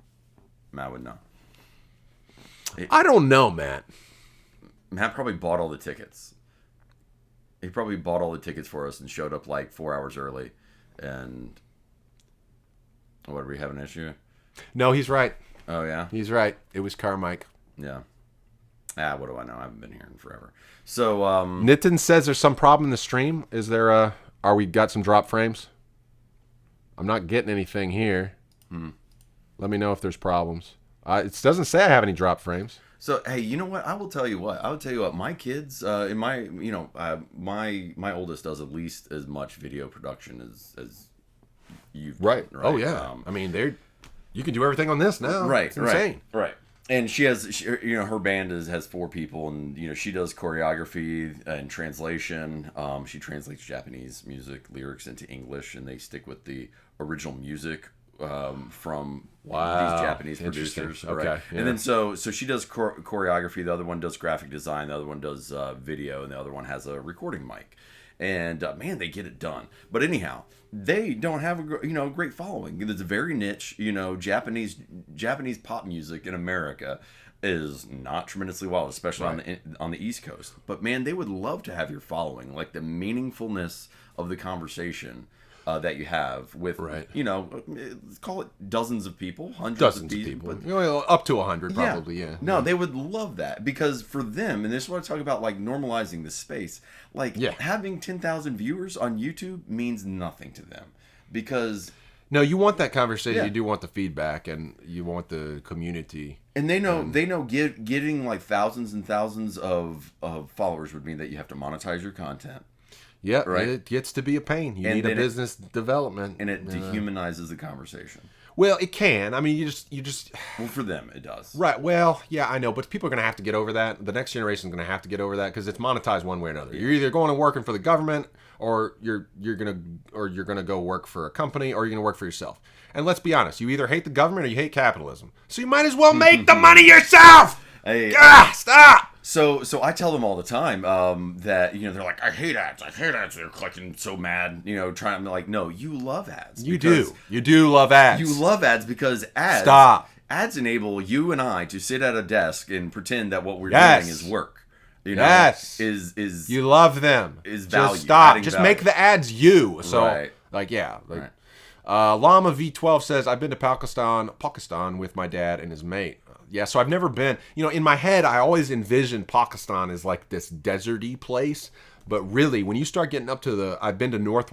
I don't know, Matt. Matt probably bought all the tickets. He probably bought all the tickets for us and showed up like 4 hours early. And... What, are we having an issue? No, he's right. Oh, yeah? He's right. It was Carmike. Yeah. What do I know? I haven't been here in forever. So, Nitin says there's some problem in the stream. Is there are we got some drop frames? I'm not getting anything here. Let me know if there's problems. It doesn't say I have any drop frames. So, hey, you know what? I will tell you what. My kids, my oldest does at least as much video production as you've done, right? Oh yeah. I mean, you can do everything on this now. Right. It's insane. Right. And she has, her band has 4 people, and she does choreography and translation. She translates Japanese music lyrics into English, and they stick with the original music from these Japanese producers. Okay. Right? Yeah. And then so she does choreography. The other one does graphic design. The other one does video, and the other one has a recording mic. And man, they get it done. But anyhow, they don't have a great following. It's very niche. Japanese pop music in America is not tremendously wild, especially on the East Coast. But man, they would love to have your following, like the meaningfulness of the conversation that you have with, call it dozens of people, hundreds of people. But, up to 100 probably, yeah. No, they would love that, because for them, and this is what I talk about, like normalizing the space, having 10,000 viewers on YouTube means nothing to them, because... No, you want that conversation. You do want the feedback, and you want the community. And they know getting like thousands and thousands of followers would mean that you have to monetize your content. Yeah, right. It gets to be a pain. You need a business development, and it dehumanizes the conversation. Well, it can. I mean, you just. Well, for them, it does. Right. Well, yeah, I know, but people are going to have to get over that. The next generation is going to have to get over that, because it's monetized one way or another. You're either going and working for the government, or you're gonna go work for a company, or you're gonna work for yourself. And let's be honest, you either hate the government or you hate capitalism. So you might as well make the money yourself. Hey, stop. So I tell them all the time that they're like, I hate ads. They're clicking so mad. I'm like, no, you love ads. You do love ads. You love ads because ads. Stop. Ads enable you and I to sit at a desk and pretend that what we're doing is work. Is you love them. Is value. Just stop. Just make the ads you. So right. Llama V12 says, I've been to Pakistan with my dad and his mate. Yeah, so I've never been. In my head, I always envisioned Pakistan as like this deserty place. But really, when you start getting up to I've been to North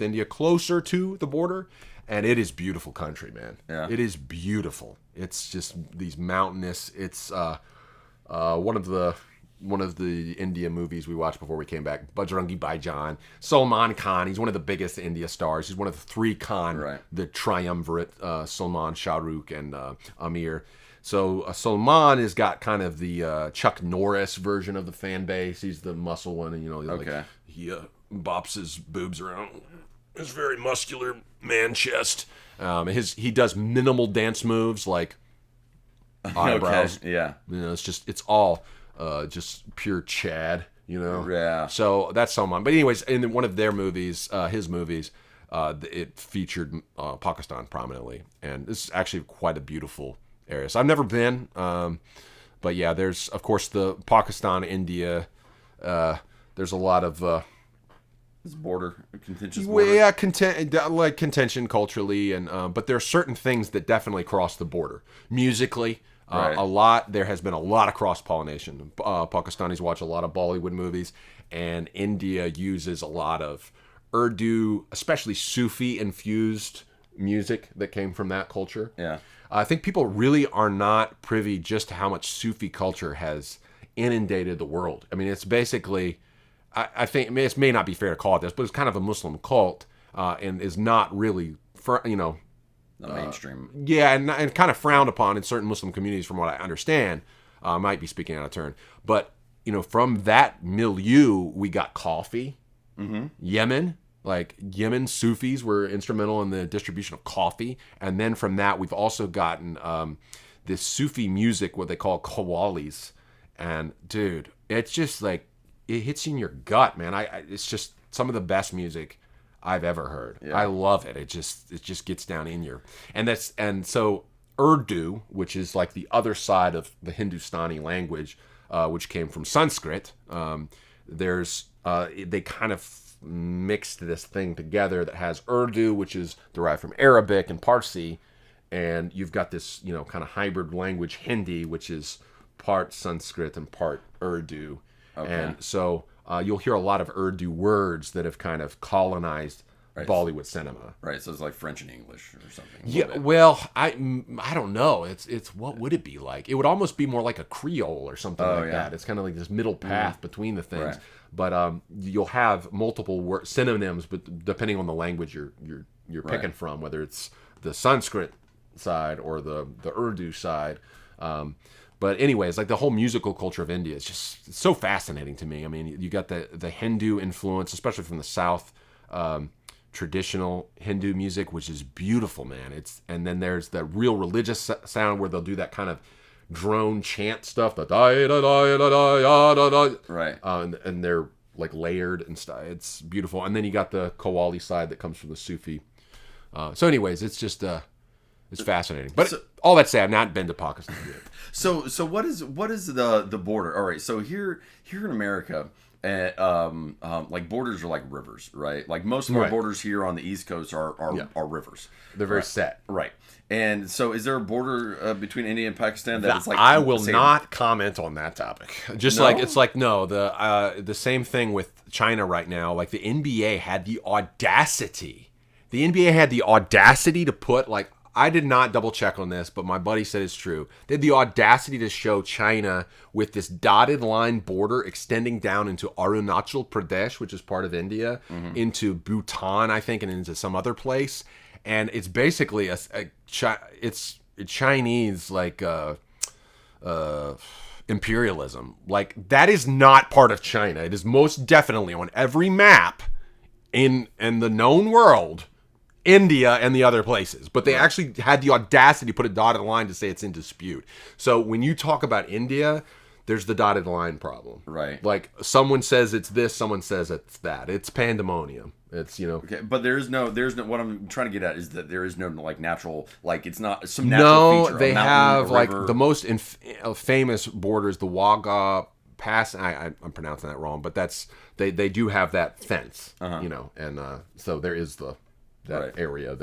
India, closer to the border, and it is beautiful country, man. Yeah. It is beautiful. It's just these mountainous. It's one of the India movies we watched before we came back, Bajrangi Bhaijaan. Salman Khan, he's one of the biggest India stars. He's one of the 3 Khan, the triumvirate, Salman, Shah Rukh, and Amir. So Salman has got kind of the Chuck Norris version of the fan base. He's the muscle one, and he bops his boobs around. His very muscular man chest. He does minimal dance moves like eyebrows. Okay. Yeah. It's all just pure Chad. Yeah. So that's Salman. But anyways, in one of their movies, his movies, it featured Pakistan prominently, and this is actually quite a beautiful area. So I've never been, but yeah, there's of course the Pakistan, India. There's a lot of this contentious border. Yeah, contention culturally, and but there are certain things that definitely cross the border musically. A lot. There has been a lot of cross-pollination. Pakistanis watch a lot of Bollywood movies, and India uses a lot of Urdu, especially Sufi-infused music that came from that culture. Yeah. I think people really are not privy just to how much Sufi culture has inundated the world. I mean, it's basically, I think it may not be fair to call it this, but it's kind of a Muslim cult and is not really, The mainstream. Yeah, and kind of frowned upon in certain Muslim communities, from what I understand. Might be speaking out of turn, but from that milieu, we got coffee. Yemen, like Yemen Sufis were instrumental in the distribution of coffee, and then from that, we've also gotten this Sufi music, what they call qawwalis, and dude, it's just like it hits you in your gut, man. It's just some of the best music I've ever heard. Yeah. I love it. It just gets down in your and so Urdu, which is like the other side of the Hindustani language, which came from Sanskrit. They kind of mixed this thing together that has Urdu, which is derived from Arabic and Parsi, and you've got this kind of hybrid language Hindi, which is part Sanskrit and part Urdu. Okay. And so you'll hear a lot of Urdu words that have kind of colonized Bollywood cinema. Right, so it's like French and English or something. Yeah, well, I don't know. It's what would it be like? It would almost be more like a Creole or something that. It's kind of like this middle path between the things. Right. But you'll have multiple synonyms, but depending on the language you're picking from, whether it's the Sanskrit side or the Urdu side. But anyways, like the whole musical culture of India is just so fascinating to me. I mean, you got the Hindu influence, especially from the South, traditional Hindu music, which is beautiful, man. And then there's the real religious sound where they'll do that kind of drone chant stuff, the right, and they're like layered and stuff. It's beautiful. And then you got the Qawwali side that comes from the Sufi. So anyways, it's just it's fascinating. But all that said, I've not been to Pakistan yet. So what is the border? All right, so here in America, like borders are like rivers, right? Like most of our borders here on the East Coast are rivers. They're very set, right? And so, is there a border between India and Pakistan that is like? I will not comment on that topic. Just like it's like the same thing with China right now. Like the NBA had the audacity. The NBA had the audacity to put like. I did not double check on this, but my buddy said it's true. They had the audacity to show China with this dotted line border extending down into Arunachal Pradesh, which is part of India, into Bhutan, I think, and into some other place. And it's basically it's Chinese like imperialism. Like that is not part of China. It is most definitely on every map in the known world. India and the other places, but they actually had the audacity to put a dotted line to say it's in dispute. So when you talk about India, there's the dotted line problem, right? Like someone says it's this, someone says it's that. It's pandemonium. It's okay, but there's no. What I'm trying to get at is that there is no like natural, like it's not some natural feature. No, they have like the most famous borders, the Wagah Pass. I'm pronouncing that wrong, but that's they do have that fence, and so there is that area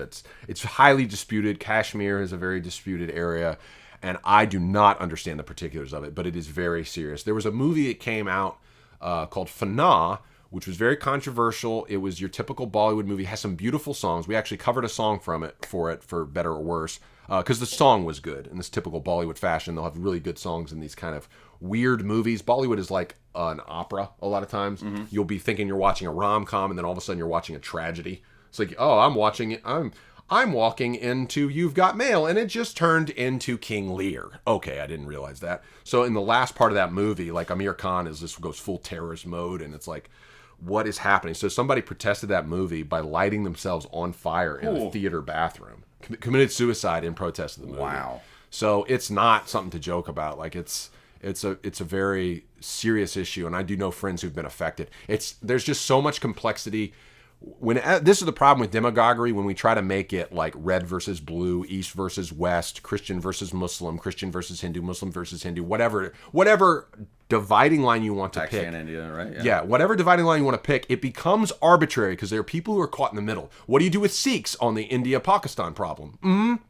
it's highly disputed. Kashmir is a very disputed area, and I do not understand the particulars of it, but it is very serious. There was a movie that came out called Fana, which was very controversial. It was your typical Bollywood movie. It has some beautiful songs. We actually covered a song for better or worse, because the song was good in this typical Bollywood fashion. They'll have really good songs in these kind of weird movies. Bollywood is like an opera a lot of times. You'll be thinking you're watching a rom-com, and then all of a sudden you're watching a tragedy. It's like, oh, I'm watching it. I'm walking into You've Got Mail, and it just turned into King Lear. Okay, I didn't realize that. So in the last part of that movie, like Amir Khan goes full terrorist mode, and it's like, what is happening? So somebody protested that movie by lighting themselves on fire in a theater bathroom. Committed suicide in protest of the movie. Wow. So it's not something to joke about. Like it's a very serious issue, and I do know friends who've been affected. There's just so much complexity. This is the problem with demagoguery when we try to make it like red versus blue, East versus West, Christian versus Muslim, Christian versus Hindu, Muslim versus Hindu, whatever dividing line you want to pick. Pakistan, India, right? Yeah, whatever dividing line you want to pick, it becomes arbitrary because there are people who are caught in the middle. What do you do with Sikhs on the India-Pakistan problem?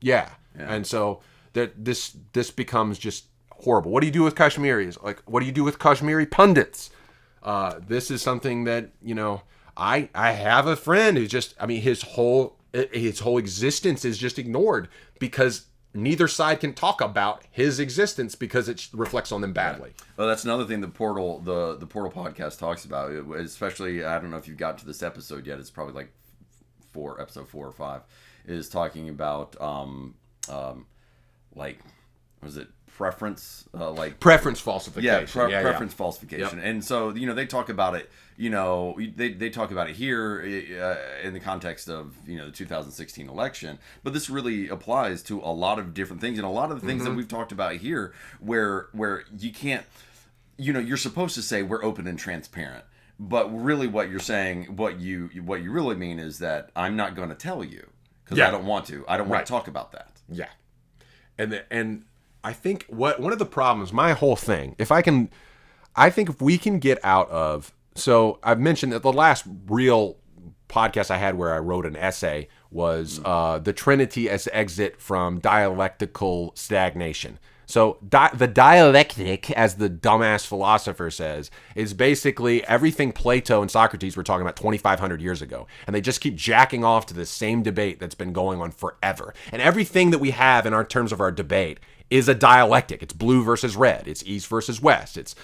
Yeah. And so this becomes just horrible. What do you do with Kashmiris? Like, what do you do with Kashmiri pundits? This is something that, I have a friend who's just, his whole existence is just ignored because neither side can talk about his existence because it reflects on them badly. Well, that's another thing the Portal podcast talks about. Especially, I don't know if you've got to this episode yet. It's probably like episode 4 or 5, is talking about like, was it preference, preference falsification? Preference falsification. Yep. And so they talk about it. They talk about it here in the context of the 2016 election, but this really applies to a lot of different things, and a lot of the things that we've talked about here, where you can't, you're supposed to say we're open and transparent, but really what you're saying, what you really mean is that I'm not going to tell you because I don't want to. I don't want to talk about that. Yeah, and I think one of the problems, my whole thing, I think if we can get out of, so I've mentioned that the last real podcast I had where I wrote an essay was the Trinity as exit from dialectical stagnation. So the dialectic, as the dumbass philosopher says, is basically everything Plato and Socrates were talking about 2,500 years ago. And they just keep jacking off to the same debate that's been going on forever. And everything that we have in our terms of our debate is a dialectic. It's blue versus red. It's east versus west. It's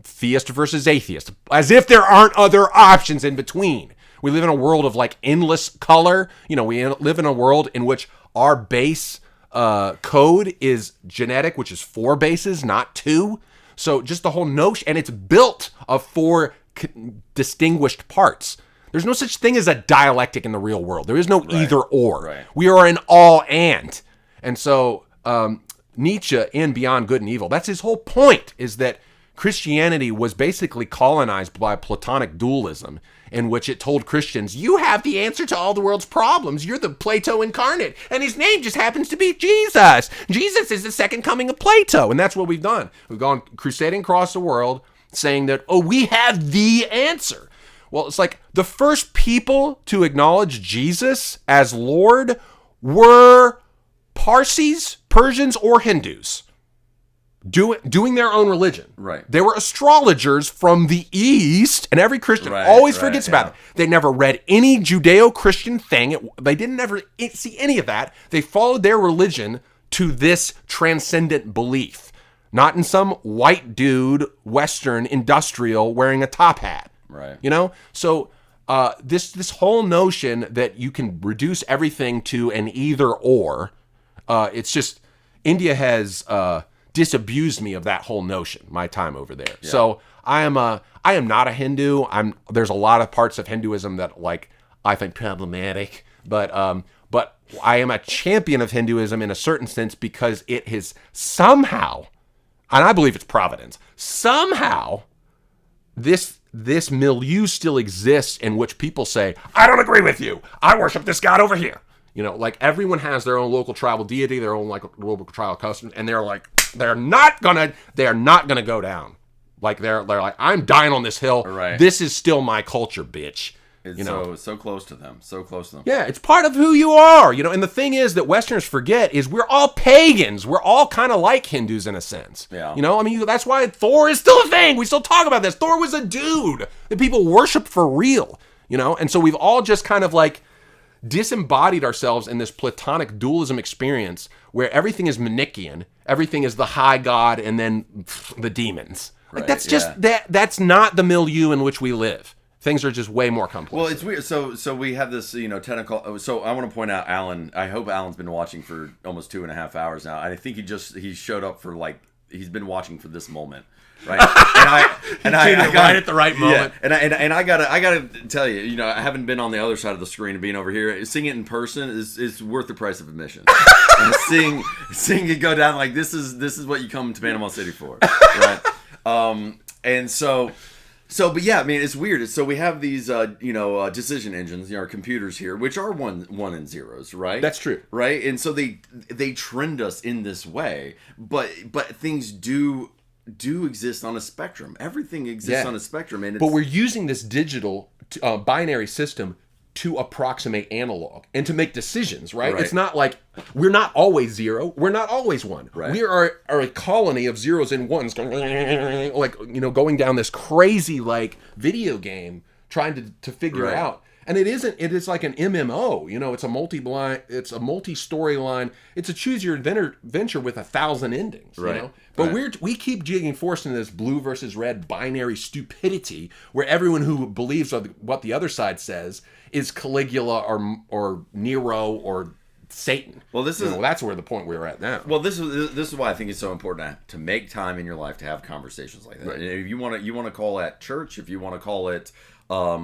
theist versus atheist. As if there aren't other options in between. We live in a world of like endless color. We live in a world in which our base code is genetic, which is 4 bases, not 2. So just the whole notion, and it's built of 4 distinguished parts. There's no such thing as a dialectic in the real world. There is no either or. Right. We are an all and. And so Nietzsche in Beyond Good and Evil, that's his whole point, is that Christianity was basically colonized by Platonic dualism, in which it told Christians, you have the answer to all the world's problems. You're the Plato incarnate, and his name just happens to be Jesus. Jesus is the second coming of Plato, and that's what we've done. We've gone crusading across the world saying that, we have the answer. Well, it's like the first people to acknowledge Jesus as Lord were Parsis, Persians, or Hindus. Doing their own religion. Right. They were astrologers from the East, and every Christian always forgets about it. They never read any Judeo-Christian thing. They didn't ever see any of that. They followed their religion to this transcendent belief, not in some white dude, Western, industrial, wearing a top hat. Right. So this whole notion that you can reduce everything to an either or, it's just, India has disabused me of that whole notion, my time over there. Yeah. So I am not a Hindu. There's a lot of parts of Hinduism that I think problematic, but I am a champion of Hinduism in a certain sense because it has somehow, and I believe it's providence, somehow this milieu still exists in which people say, I don't agree with you. I worship this God over here. Everyone has their own local tribal deity, their own local tribal custom, and they're not gonna go down. They're like, I'm dying on this hill. Right. This is still my culture, bitch. It's so close to them. So close to them. Yeah, it's part of who you are. And the thing is that Westerners forget is we're all pagans. We're all kind of like Hindus in a sense. Yeah. That's why Thor is still a thing. We still talk about this. Thor was a dude that people worship for real. And so we've all just kind of disembodied ourselves in this Platonic dualism experience where everything is Manichaean, everything is the high god, and then the demons. That's just that's not the milieu in which we live. Things are just way more complex. Well, it's weird. So we have this, technical. So I want to point out, Alan. I hope Alan's been watching for almost 2.5 hours now. I think he showed up for he's been watching for this moment. Right, and I got right at the right moment. Yeah, and I gotta tell you, I haven't been on the other side of the screen and being over here. Seeing it in person is worth the price of admission. And seeing it go down this is what you come to Panama City for, right? And so, but yeah, I mean, it's weird. So we have these, decision engines, our computers here, which are one and zeros, right? That's true, right? And so they trend us in this way, but things do exist on a spectrum. Everything exists on a spectrum, and but we're using this digital binary system to approximate analog and to make decisions, right? It's not like we're not always 0, we're not always 1. Right. We are a colony of zeros and ones going going down this crazy video game trying to figure it out. And it isn't. It is like an MMO. You know, it's a multi-story line. It's a choose your adventure with 1,000 endings. Right. You know? But Right. we keep getting forced into this blue versus red binary stupidity where everyone who believes what the other side says is Caligula or Nero or Satan. Well, that's where the point we're at now. Well, this is why I think it's so important to make time in your life to have conversations like that. Right. And if you want to call it church, if you want to call it AA,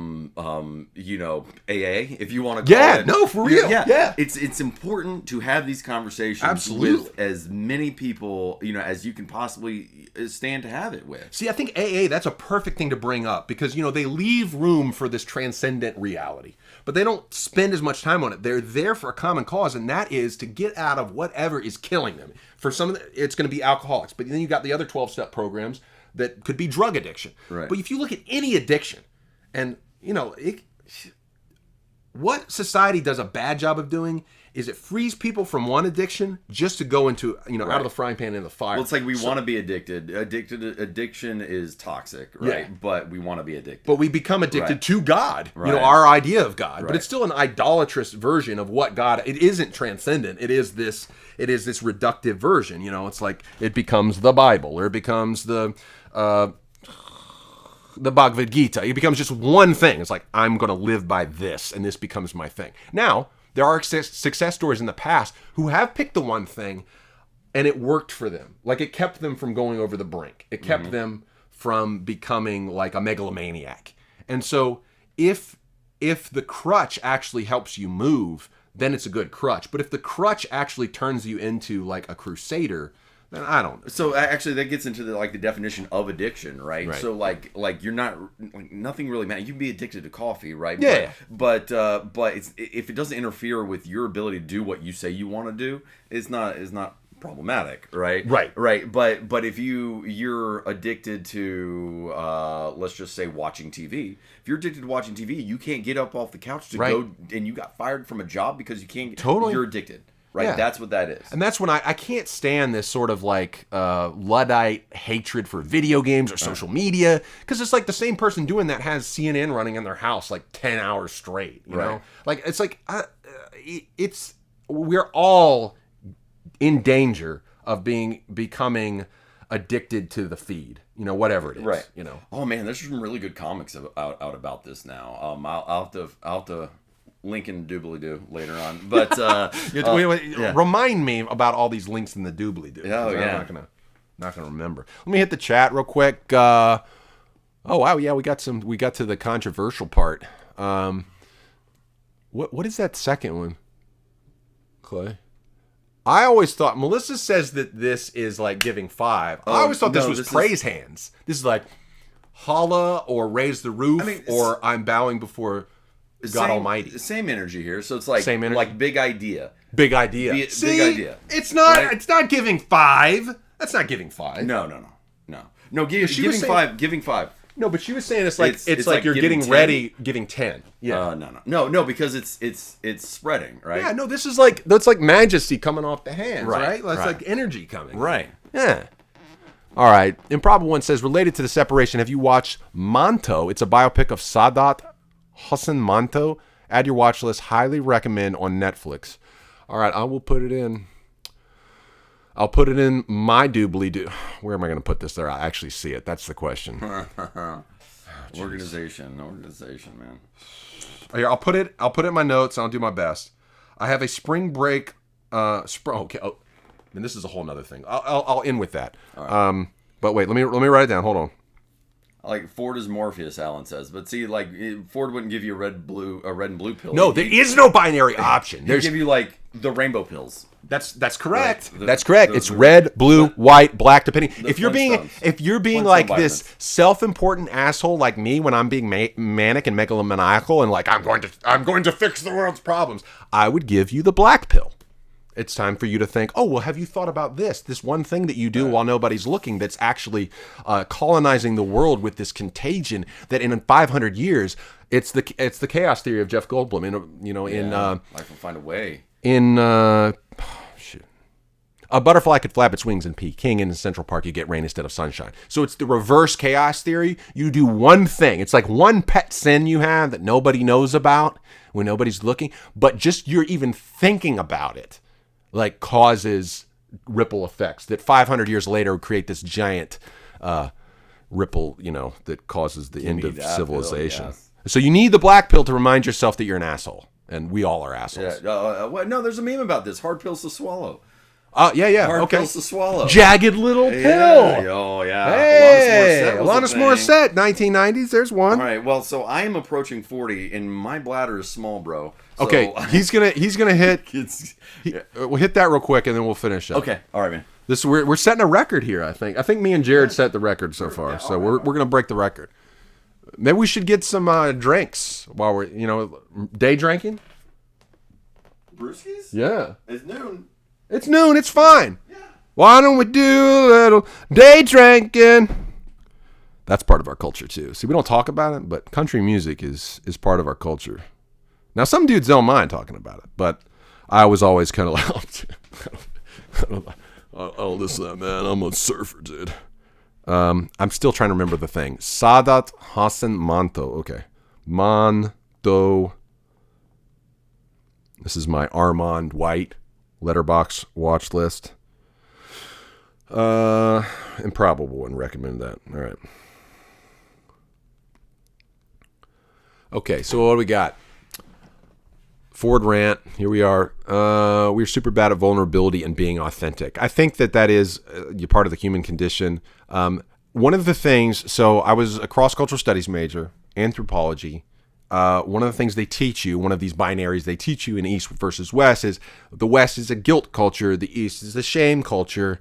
if you want to call it, no, for real. Yeah. It's important to have these conversations Absolutely. with as many people, as you can possibly stand to have it with. See, I think AA, that's a perfect thing to bring up because, they leave room for this transcendent reality, but they don't spend as much time on it. They're there for a common cause, and that is to get out of whatever is killing them. For some of them, it's going to be alcoholics, but then you got the other 12-step programs that could be drug addiction. Right. But if you look at any addiction, and, what society does a bad job of doing is it frees people from one addiction just to go into, out of the frying pan into the fire. Well, it's like we want to be addicted. Addiction is toxic, right? Yeah. But we want to be addicted. But we become addicted Right. to God, Right. Our idea of God. But Right. it's still an idolatrous version of what God. It isn't transcendent. It is this reductive version. It's like it becomes the Bible, or it becomes the Bhagavad Gita. It becomes just one thing. It's like, I'm going to live by this, and this becomes my thing. Now, there are success stories in the past who have picked the one thing, and it worked for them. Like, it kept them from going over the brink. It kept them from becoming like a megalomaniac. And so, if the crutch actually helps you move, then it's a good crutch. But if the crutch actually turns you into like a crusader, then I don't know. So actually, that gets into the definition of addiction, right? Right. So like you're not nothing really matters. You can be addicted to coffee, right? Yeah. But if it doesn't interfere with your ability to do what you say you want to do, it's not problematic, right? Right. But if you're addicted to let's just say watching TV. If you're addicted to watching TV, you can't get up off the couch to Right. go, and you got fired from a job because you can't. Totally. You're addicted. Right, Yeah. that's what that is. And that's when I can't stand this sort of like Luddite hatred for video games or social media, because it's like the same person doing that has CNN running in their house like 10 hours straight. You know, like it's like we're all in danger of becoming addicted to the feed. Whatever it is. Right. Oh man, there's some really good comics out about this now. I'll have to link in doobly-doo later on, but remind me about all these links in the doobly-doo. Oh, yeah. I'm not gonna remember. Let me hit the chat real quick. Oh wow, yeah, we got to the controversial part. What is that second one, Clay? I always thought Melissa says that this is like giving 5. I always thought this was praise hands. This is like holla or raise the roof, or I'm bowing before God Almighty. Same energy here. So it's like Same energy? like big idea. Big idea. See, big idea. It's not. Right? It's not giving 5. That's not giving 5. No. Giving saying- 5. Giving 5. No, but she was saying it's like It's like like you're giving getting 10. ready, giving 10. Yeah. No, because it's spreading, right? Yeah. No, that's like majesty coming off the hands, right? That's right. like energy coming. Right. Yeah. All right. Improbable One says, related to the separation, have you watched Manto? It's a biopic of Sadat Hossein Manto. Add your watch list. Highly recommend on Netflix. All right. I will put it in. I'll put it in my doobly-doo. Where am I going to put this there? I actually see it. That's the question. Organization, man. Here, I'll put it in my notes. And I'll do my best. I have a spring break. Okay. Oh, and this is a whole nother thing. I'll end with that. Right. But wait, let me write it down. Hold on. Like Ford is Morpheus, Alan says. But see, like Ford wouldn't give you a red and blue pill. No, there is no binary option. He'd give you like the rainbow pills. That's correct. Right. That's correct. It's red, blue, white, black, depending. If you're being Flintstones like vitamins. this self-important asshole like me when I'm being manic and megalomaniacal and like I'm going to fix the world's problems, I would give you the black pill. It's time for you to think, oh, well, have you thought about this one thing that you do while nobody's looking that's actually colonizing the world with this contagion that in 500 years, it's the chaos theory of Jeff Goldblum. Life will find a way. A butterfly could flap its wings in Peking, and in Central Park you get rain instead of sunshine. So it's the reverse chaos theory. You do one thing. It's like one pet sin you have that nobody knows about when nobody's looking, but just you're even thinking about it like causes ripple effects that 500 years later would create this giant ripple, that causes the end of civilization. Pill, yes. So you need the black pill to remind yourself that you're an asshole. And we all are assholes. Yeah. No, there's a meme about this. Hard pills to swallow. Yeah. Hard Okay. pills to swallow. Jagged Little Pill. Yeah. Oh, yeah. Hey, Alanis Alanis Morissette, 1990s. There's one. All right. Well, so I am approaching 40, and my bladder is small, bro. So Okay, he's gonna hit. We'll hit that real quick, and then we'll finish up. Okay. All right, man. We're setting a record here. I think me and Jared set the record so far. So we're gonna break the record. Maybe we should get some drinks while we're day drinking. Brewskis? Yeah. It's noon. It's noon. It's fine. Yeah. Why don't we do a little day drinking? That's part of our culture too. See, we don't talk about it, but country music is part of our culture. Now, some dudes don't mind talking about it, but I was always kind of like, oh, listen to that, man. I'm a surfer, dude. I'm still trying to remember the thing. Sadat Hassan Manto. Okay. Manto. This is my Armand White letterbox watch list. Improbable wouldn't recommend that. All right. Okay, so what do we got? Ford rant. Here we are. We're super bad at vulnerability and being authentic. I think that is part of the human condition. One of the things, so I was a cross-cultural studies major, anthropology. One of the things they teach you, one of these binaries they teach you in East versus West is the West is a guilt culture, the East is a shame culture.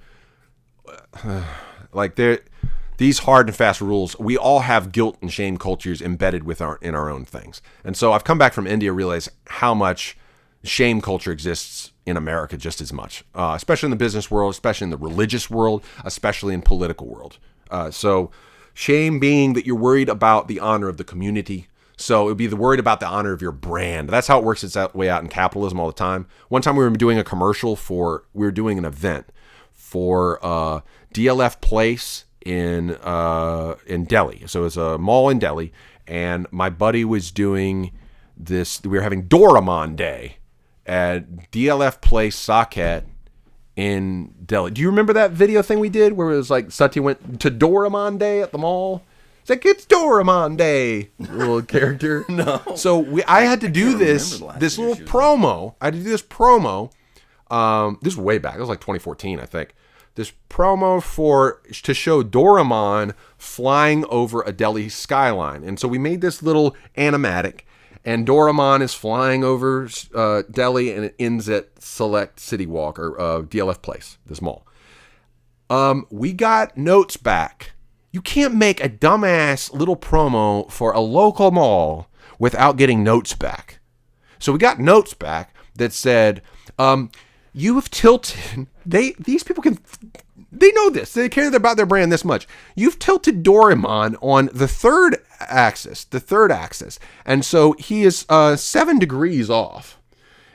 These hard and fast rules, we all have guilt and shame cultures embedded in our own things. And so I've come back from India, realized how much shame culture exists in America just as much, especially in the business world, especially in the religious world, especially in political world. So shame being that you're worried about the honor of the community. So it would be worried about the honor of your brand. That's how it works its way out in capitalism all the time. One time we were doing a commercial we were doing an event for DLF Place in Delhi. So it was a mall in Delhi, and my buddy was doing this. We were having Doraemon Day at DLF Place Saket in Delhi. Do you remember that video thing we did where it was like Satya went to Doraemon Day at the mall? It's like, it's Doraemon Day, little character. No. So I had to do this little promo. I had to do this promo. This was way back. It was like 2014, I think. This promo to show Doraemon flying over a Delhi skyline. And so we made this little animatic, and Doraemon is flying over Delhi, and it ends at Select City Walk, or DLF Place, this mall. We got notes back. You can't make a dumbass little promo for a local mall without getting notes back. So we got notes back that said, you have tilted. These people they know this. They care about their brand this much. You've tilted Doraemon on the third axis. And so he is 7 degrees off.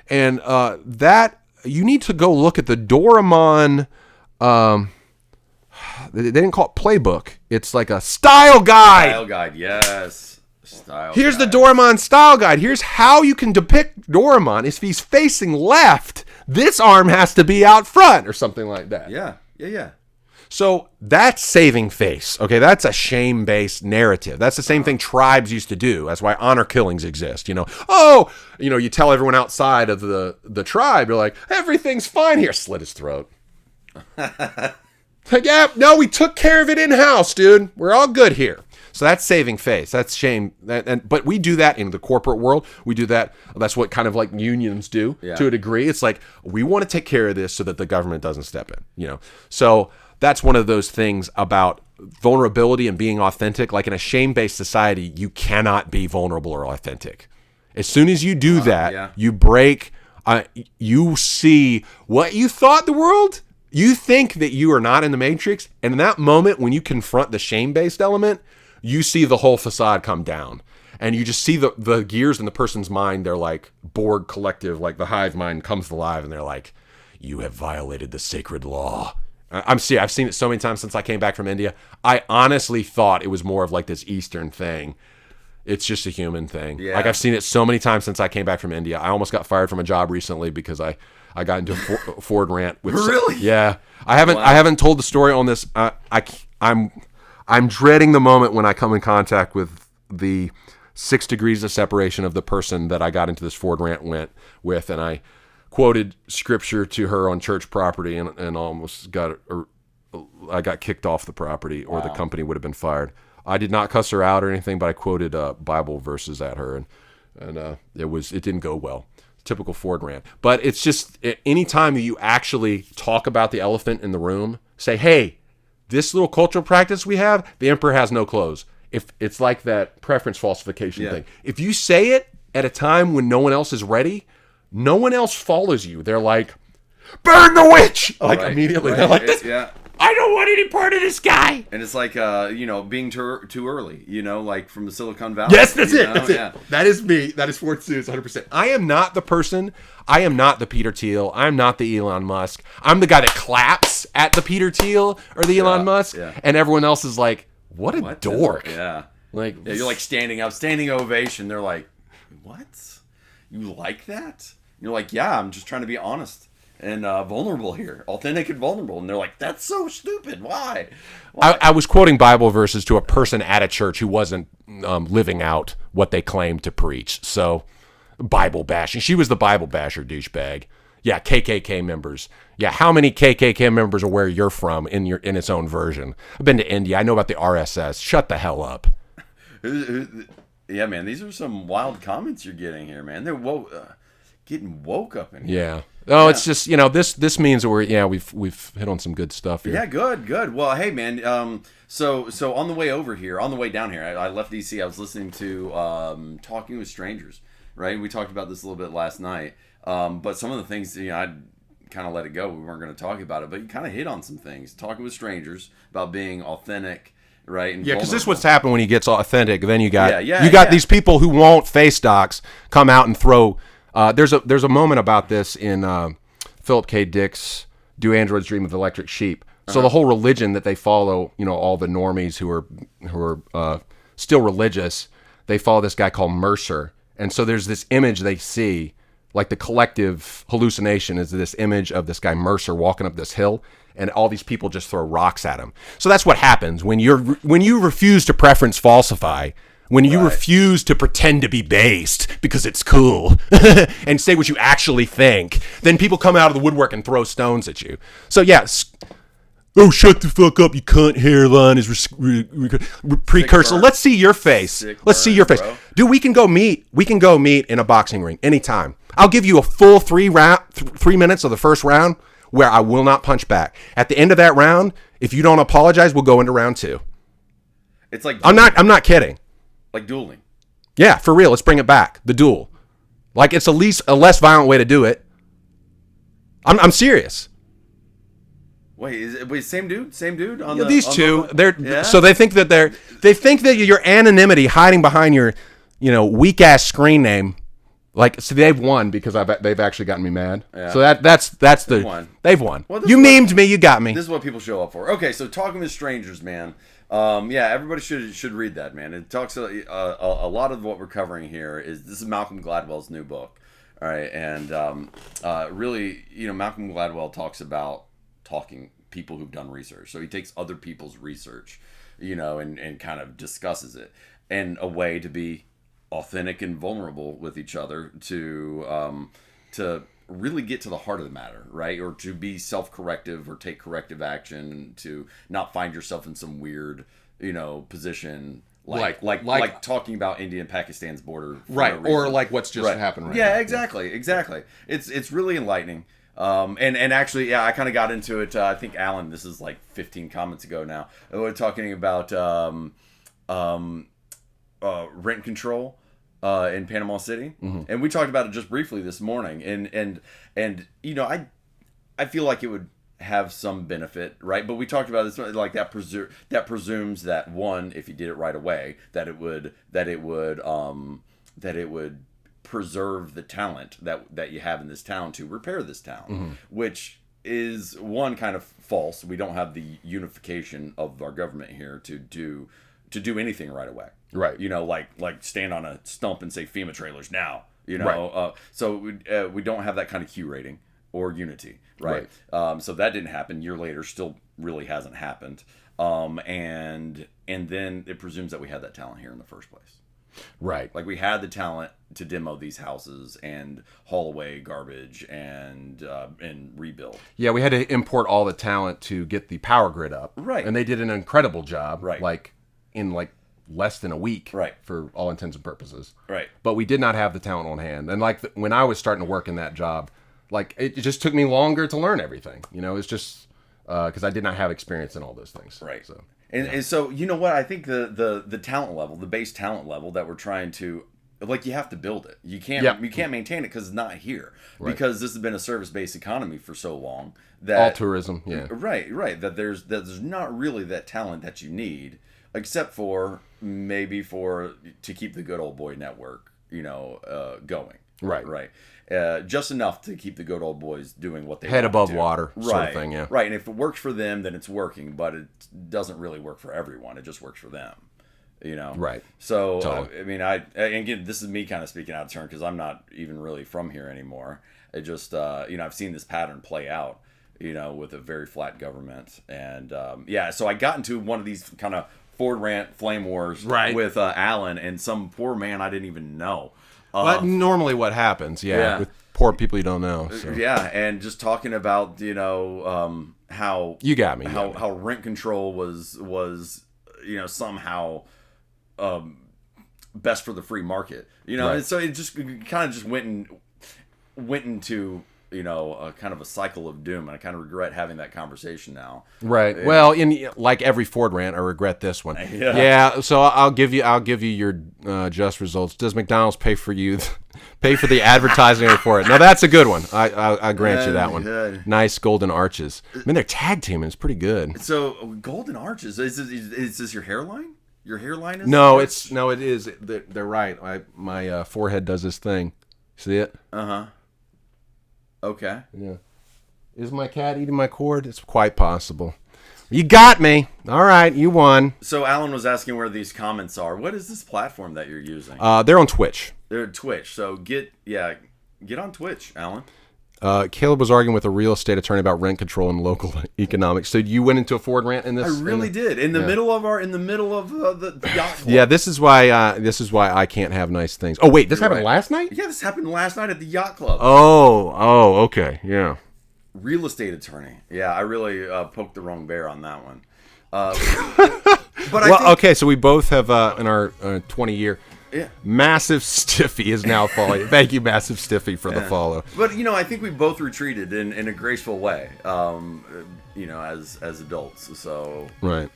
And that, you need to go look at the Doraemon, they didn't call it playbook. It's like a style guide. Style guide, yes. Here's the Doraemon style guide. Here's how you can depict Doraemon. If he's facing left, this arm has to be out front or something like that. Yeah. So that's saving face. Okay, that's a shame-based narrative. That's the same thing tribes used to do. That's why honor killings exist. You tell everyone outside of the tribe, you're like, everything's fine here. Slit his throat. Like, yeah, no, we took care of it in-house, dude. We're all good here. So that's saving face. That's shame. But we do that in the corporate world. We do that. That's what kind of like unions do to a degree. It's like, we want to take care of this so that the government doesn't step in, So that's one of those things about vulnerability and being authentic. Like in a shame-based society, you cannot be vulnerable or authentic. As soon as you do that, you break, you see what you thought the world. You think that you are not in the Matrix. And in that moment, when you confront the shame-based element, you see the whole facade come down, and you just see the gears in the person's mind. They're like Borg collective, like the hive mind comes alive, and they're like, "You have violated the sacred law." I'm serious. I've seen it so many times since I came back from India. I honestly thought it was more of like this Eastern thing. It's just a human thing. Yeah. Like I've seen it so many times since I came back from India. I almost got fired from a job recently because I got into a Ford rant with. Really? Yeah. I haven't told the story on this. I'm dreading the moment when I come in contact with the 6 degrees of separation of the person that I got into this Ford rant with, and I quoted scripture to her on church property and almost I got kicked off the property, or the company would have been fired. I did not cuss her out or anything, but I quoted Bible verses at her, and it didn't go well. Typical Ford rant. But it's just anytime you actually talk about the elephant in the room, say, hey, this little cultural practice we have, the emperor has no clothes. If it's like that preference falsification thing. If you say it at a time when no one else is ready, no one else follows you. They're like, burn the witch! Like immediately. They're like, I don't want any part of this guy. And it's like, being too early, like from the Silicon Valley. Yes, that's it. That's it. That is me. That is Fort Zeus, 100%. I am not the person. I am not the Peter Thiel. I'm not the Elon Musk. I'm the guy that claps at the Peter Thiel or the Elon Musk. Yeah. And everyone else is like, what a dork. Yeah. Like, you're like standing up, standing ovation. They're like, what? You like that? You're like, yeah, I'm just trying to be honest and vulnerable here, authentic and vulnerable. And they're like, that's so stupid. Why? I was quoting Bible verses to a person at a church who wasn't living out what they claimed to preach. So Bible bashing. She was the Bible basher douchebag. Yeah, KKK members. Yeah, how many KKK members are where you're from in its own version? I've been to India. I know about the RSS. Shut the hell up. Yeah, man, these are some wild comments you're getting here, man. They're getting woke up in here. Yeah. Oh, it's just, this means that we've hit on some good stuff here. Yeah, good. Well, hey, man, so on the way down here, I left DC. I was listening to Talking with Strangers, right? We talked about this a little bit last night. But some of the things, I kind of let it go. We weren't going to talk about it, but you kind of hit on some things. Talking with strangers about being authentic, right? And because this is what's happened when he gets authentic. Then you got these people who won't face docs come out and throw. There's a moment about this in Philip K. Dick's "Do Androids Dream of Electric Sheep." So the whole religion that they follow, all the normies who are still religious, they follow this guy called Mercer, and so there's this image they see. Like the collective hallucination is this image of this guy Mercer walking up this hill, and all these people just throw rocks at him. So that's what happens when you refuse to preference falsify, when you refuse to pretend to be based because it's cool and say what you actually think. Then people come out of the woodwork and throw stones at you. So yes. Oh, shut the fuck up, you cunt. Hairline is precursor. Let's see your face. Let's see your face. Bro. Dude, we can go meet in a boxing ring anytime. I'll give you a full 3 minutes of the first round where I will not punch back. At the end of that round, if you don't apologize, we'll go into round 2. It's like I'm not kidding. Like dueling. Yeah, for real. Let's bring it back. The duel. Like it's a less violent way to do it. I'm serious. Wait, same dude on these two. So they think that your anonymity, hiding behind your, weak ass screen name, like so they've won because they've actually gotten me mad. Yeah. So they've won. Well, you memed me, you got me. This is what people show up for. Okay, so Talking with Strangers, man. Everybody should read that, man. It talks a lot of what we're covering here. This is Malcolm Gladwell's new book, all right, and really, Malcolm Gladwell talks about people who've done research. So he takes other people's research, and kind of discusses it, and a way to be authentic and vulnerable with each other to really get to the heart of the matter, right? Or to be self-corrective or take corrective action, to not find yourself in some weird, position like talking about India and Pakistan's border, right? Or like what's just happened right now. Yeah, exactly. It's really enlightening. And actually, I kind of got into it. I think Alan, this is like 15 comments ago now. We're talking about rent control in Panama City, and we talked about it just briefly this morning. And I feel like it would have some benefit, right? But we talked about this like that presumes that one, if you did it right away, that it would preserve the talent that you have in this town to repair this town, which is one kind of false. We don't have the unification of our government here to do anything right away. Right. You know, like stand on a stump and say FEMA trailers now. You know, right. So we don't have that kind of Q rating or unity. Right. So that didn't happen. A year later, still really hasn't happened. And then it presumes that we had that talent here in the first place. Right. Like we had the talent to demo these houses and haul away garbage and rebuild. Yeah, we had to import all the talent to get the power grid up. Right. And they did an incredible job. Right. Like in less than a week. Right. For all intents and purposes. Right. But we did not have the talent on hand. And when I was starting to work in that job, like it just took me longer to learn everything. You know, it's just because I did not have experience in all those things. Right. So. And so, you know what? I think the talent level, the base talent level that we're trying to, like, you have to build it. You can't maintain it because it's not here. Right. Because this has been a service-based economy for so long that all tourism, yeah. Right. That there's not really that talent that you need, except for maybe to keep the good old boy network, you know, going. Right. Just enough to keep the good old boys doing what they head want above to. water, Right. sort of thing, yeah. Right, and if it works for them, then it's working, but it doesn't really work for everyone. It just works for them, you know? Right. So, Totally. I mean, and again, this is me kind of speaking out of turn because I'm not even really from here anymore. It just, you know, I've seen this pattern play out, you know, with a very flat government. And, so I got into one of these kind of Ford rant flame wars with Alan and some poor man I didn't even know. But normally what happens, with poor people you don't know. So. Yeah, and just talking about, you know, how you got me, how rent control was you know, somehow best for the free market, you know, and so it just kind of just went into, you know, a kind of a cycle of doom, and I kind of regret having that conversation now. Right. And, well, in like every Ford rant, I regret this one. Yeah. So I'll give you your just results. Does McDonald's pay for the advertising for it? No, that's a good one. I grant you that one. Good. Nice golden arches. I mean, their tag team is pretty good. So golden arches is this your hairline? Your hairline is it is. They're right. My forehead does this thing. See it? Okay. Yeah. Is my cat eating my cord? It's quite possible. You got me. All right, you won. So Alan was asking where these comments are. What is this platform that you're using? They're on Twitch. They're Twitch. So get on Twitch, Alan. Caleb was arguing with a real estate attorney about rent control and local economics. So you went into a Ford rant in this? I really did. In the middle of the yacht club. Yeah, this is why I can't have nice things. Oh wait, this happened last night? Yeah, this happened last night at the yacht club. Oh, okay, yeah. Real estate attorney. Yeah, I really poked the wrong bear on that one. Okay, so we both have in our 20-year. Yeah. Massive Stiffy is now following. Thank you, Massive Stiffy, for the follow. But, you know, I think we both retreated in a graceful way, you know, as adults. So right.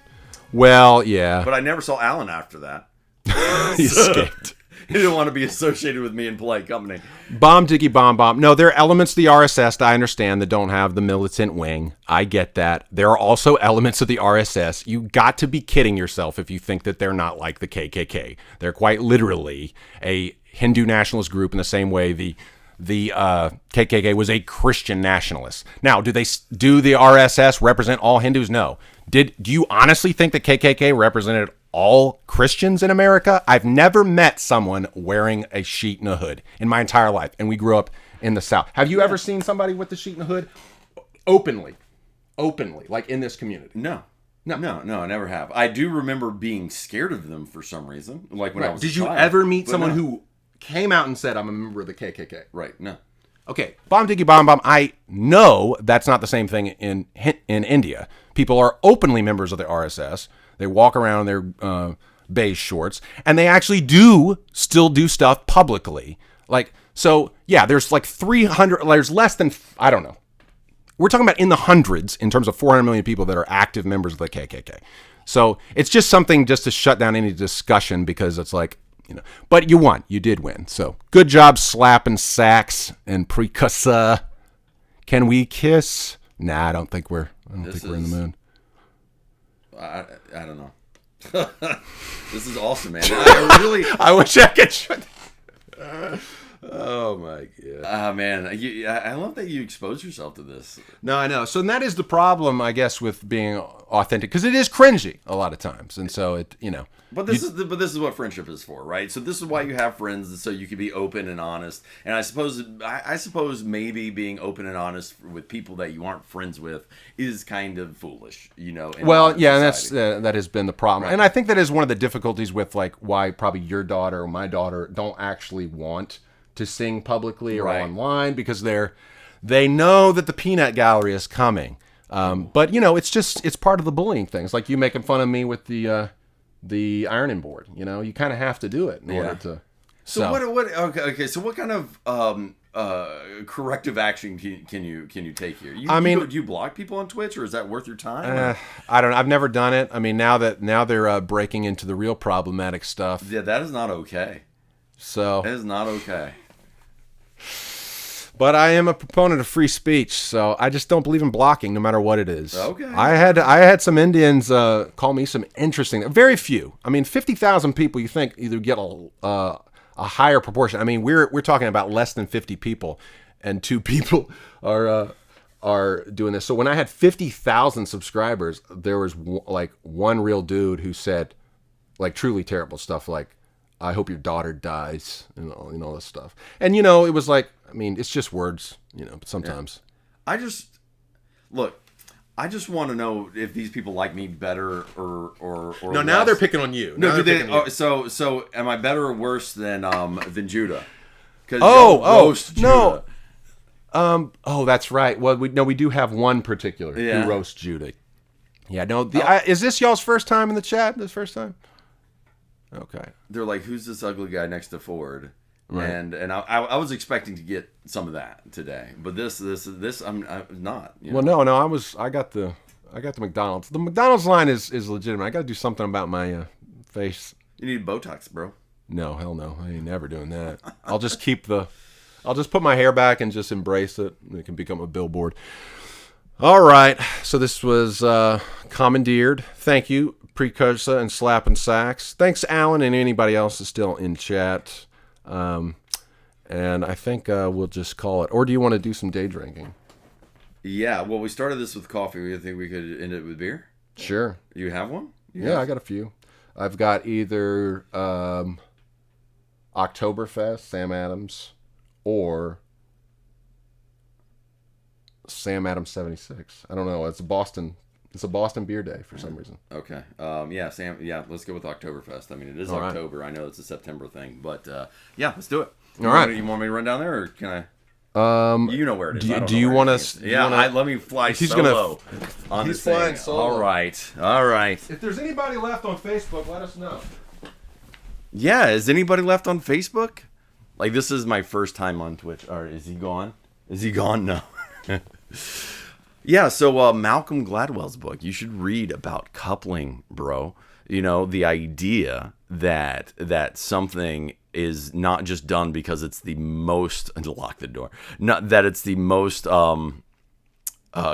Well, yeah. But I never saw Alan after that. He escaped. He didn't want to be associated with me in polite company. Bomb diggy bomb. No, there are elements of the RSS that I understand that don't have the militant wing. I get that. There are also elements of the RSS. You got to be kidding yourself if you think that they're not like the KKK. They're quite literally a Hindu nationalist group in the same way the KKK was a Christian nationalist. Now, do the RSS represent all Hindus? No. Do you honestly think the KKK represented all Christians in America? I've never met someone wearing a sheet and a hood in my entire life, and we grew up in the South. Have you ever seen somebody with the sheet and a hood openly, like in this community? No, I never have. I do remember being scared of them for some reason, like when I was. Did you ever meet someone who came out and said, "I'm a member of the KKK"? Right. No. Okay, bomb diggy bomb. I know that's not the same thing in India. People are openly members of the RSS. They walk around in their beige shorts, and they actually still do stuff publicly. Like, so yeah, there's like 300. There's less than, I don't know. We're talking about in the hundreds in terms of 400 million people that are active members of the KKK. So it's just something just to shut down any discussion because it's like, you know. But you won. You did win. So good job slapping sacks and precursor. Can we kiss? Nah, I don't think we're in the mood. I don't know. This is awesome, man. I wish I could. Oh my god. Ah man, I love that you expose yourself to this. No, I know. So that is the problem, I guess, with being authentic, because it is cringy a lot of times, and so it, But this is what friendship is for, right? So this is why you have friends, so you can be open and honest. And I suppose maybe being open and honest with people that you aren't friends with is kind of foolish, Well, yeah, and society. that has been the problem, Right. and I think that is one of the difficulties with like why probably your daughter or my daughter don't actually want to sing publicly or Right. online, because they know that the peanut gallery is coming. But it's part of the bullying thing. It's like you making fun of me with the ironing board. You kind of have to do it in order to. So what? Okay. So what kind of corrective action can you take here? Do you block people on Twitch, or is that worth your time? I don't know. I've never done it. I mean, now they're breaking into the real problematic stuff. Yeah, that is not okay. So that is not okay. But I am a proponent of free speech, so I just don't believe in blocking, no matter what it is. Okay. I had some Indians call me some interesting, very few. I mean, 50,000 people. You think either get a higher proportion. I mean, we're talking about less than 50 people, and 2 people are doing this. So when I had 50,000 subscribers, there was one real dude who said like truly terrible stuff, like, "I hope your daughter dies," and all this stuff. And it was like, I mean, it's just words, but sometimes. Yeah. I just want to know if these people like me better or No, now they're picking on you. No, so am I better or worse than Judah? Roast Judah. No. That's right. Well, we do have one particular who roasts Judah. Yeah, no. Is this y'all's first time in the chat? This first time? Okay. They're like, who's this ugly guy next to Ford? Right. And I was expecting to get some of that today, but this I'm not. Well, no, I got the McDonald's. The McDonald's line is legitimate. I got to do something about my face. You need Botox, bro. No, hell no. I ain't never doing that. I'll just put my hair back and just embrace it. It can become a billboard. All right. So this was commandeered. Thank you, Precursor and Slap and Sax. Thanks, Alan, and anybody else is still in chat. And I think we'll just call it. Or do you want to do some day drinking? Yeah. Well, we started this with coffee. You think we could end it with beer? Sure. You have one? I got a few. I've got either Oktoberfest, Sam Adams, or Sam Adams 76. I don't know. It's a Boston beer day for some reason. Okay. Let's go with Oktoberfest. I mean, it is All October. Right. I know it's a September thing, but let's do it. All right. You want me to run down there, or can I? You know where it is. Do you want us? Let me fly solo on this flying thing. solo. All right. If there's anybody left on Facebook, let us know. Yeah, is anybody left on Facebook? Like, this is my first time on Twitch. Or is he gone? No. Yeah, so Malcolm Gladwell's book, you should read about coupling, bro. The idea that something is not just done because it's the most, lock the door, not that it's the most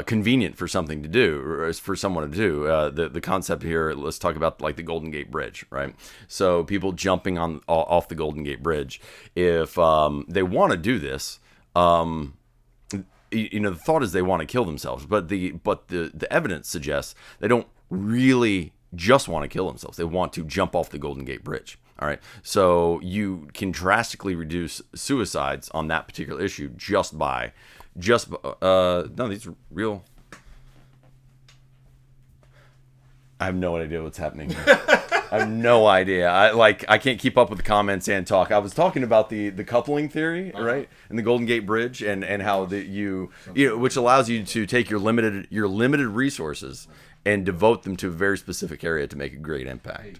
convenient for something to do, or for someone to do. The concept here, let's talk about like the Golden Gate Bridge, right? So people jumping off the Golden Gate Bridge, if they want to do this, the thought is they want to kill themselves, but the evidence suggests they don't really just want to kill themselves. They want to jump off the Golden Gate Bridge. All right. So you can drastically reduce suicides on that particular issue just by these are real. I have no idea what's happening here. I have no idea. I can't keep up with the comments and talk. I was talking about the coupling theory, right? And the Golden Gate Bridge, and how which allows you to take your limited resources and devote them to a very specific area to make a great impact.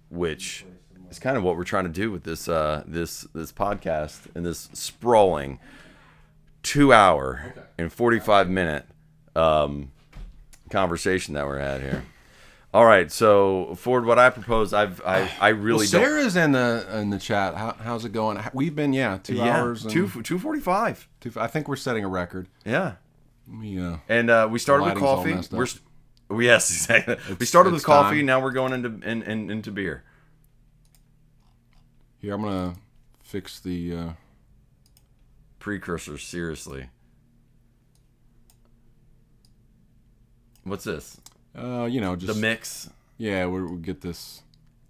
Which is kind of what we're trying to do with this podcast and this sprawling 2-hour and 45-minute conversation that we're at here. All right, so Ford, what I propose, I really don't. Sarah's in the chat. How's it going? We've been 2 hours. 2:45. I think we're setting a record. Yeah. We started with coffee. Yes, exactly. We started with coffee. Time. Now we're going into beer. Here, I'm gonna fix the precursors, seriously. What's this? Just The mix. Yeah, we'll get this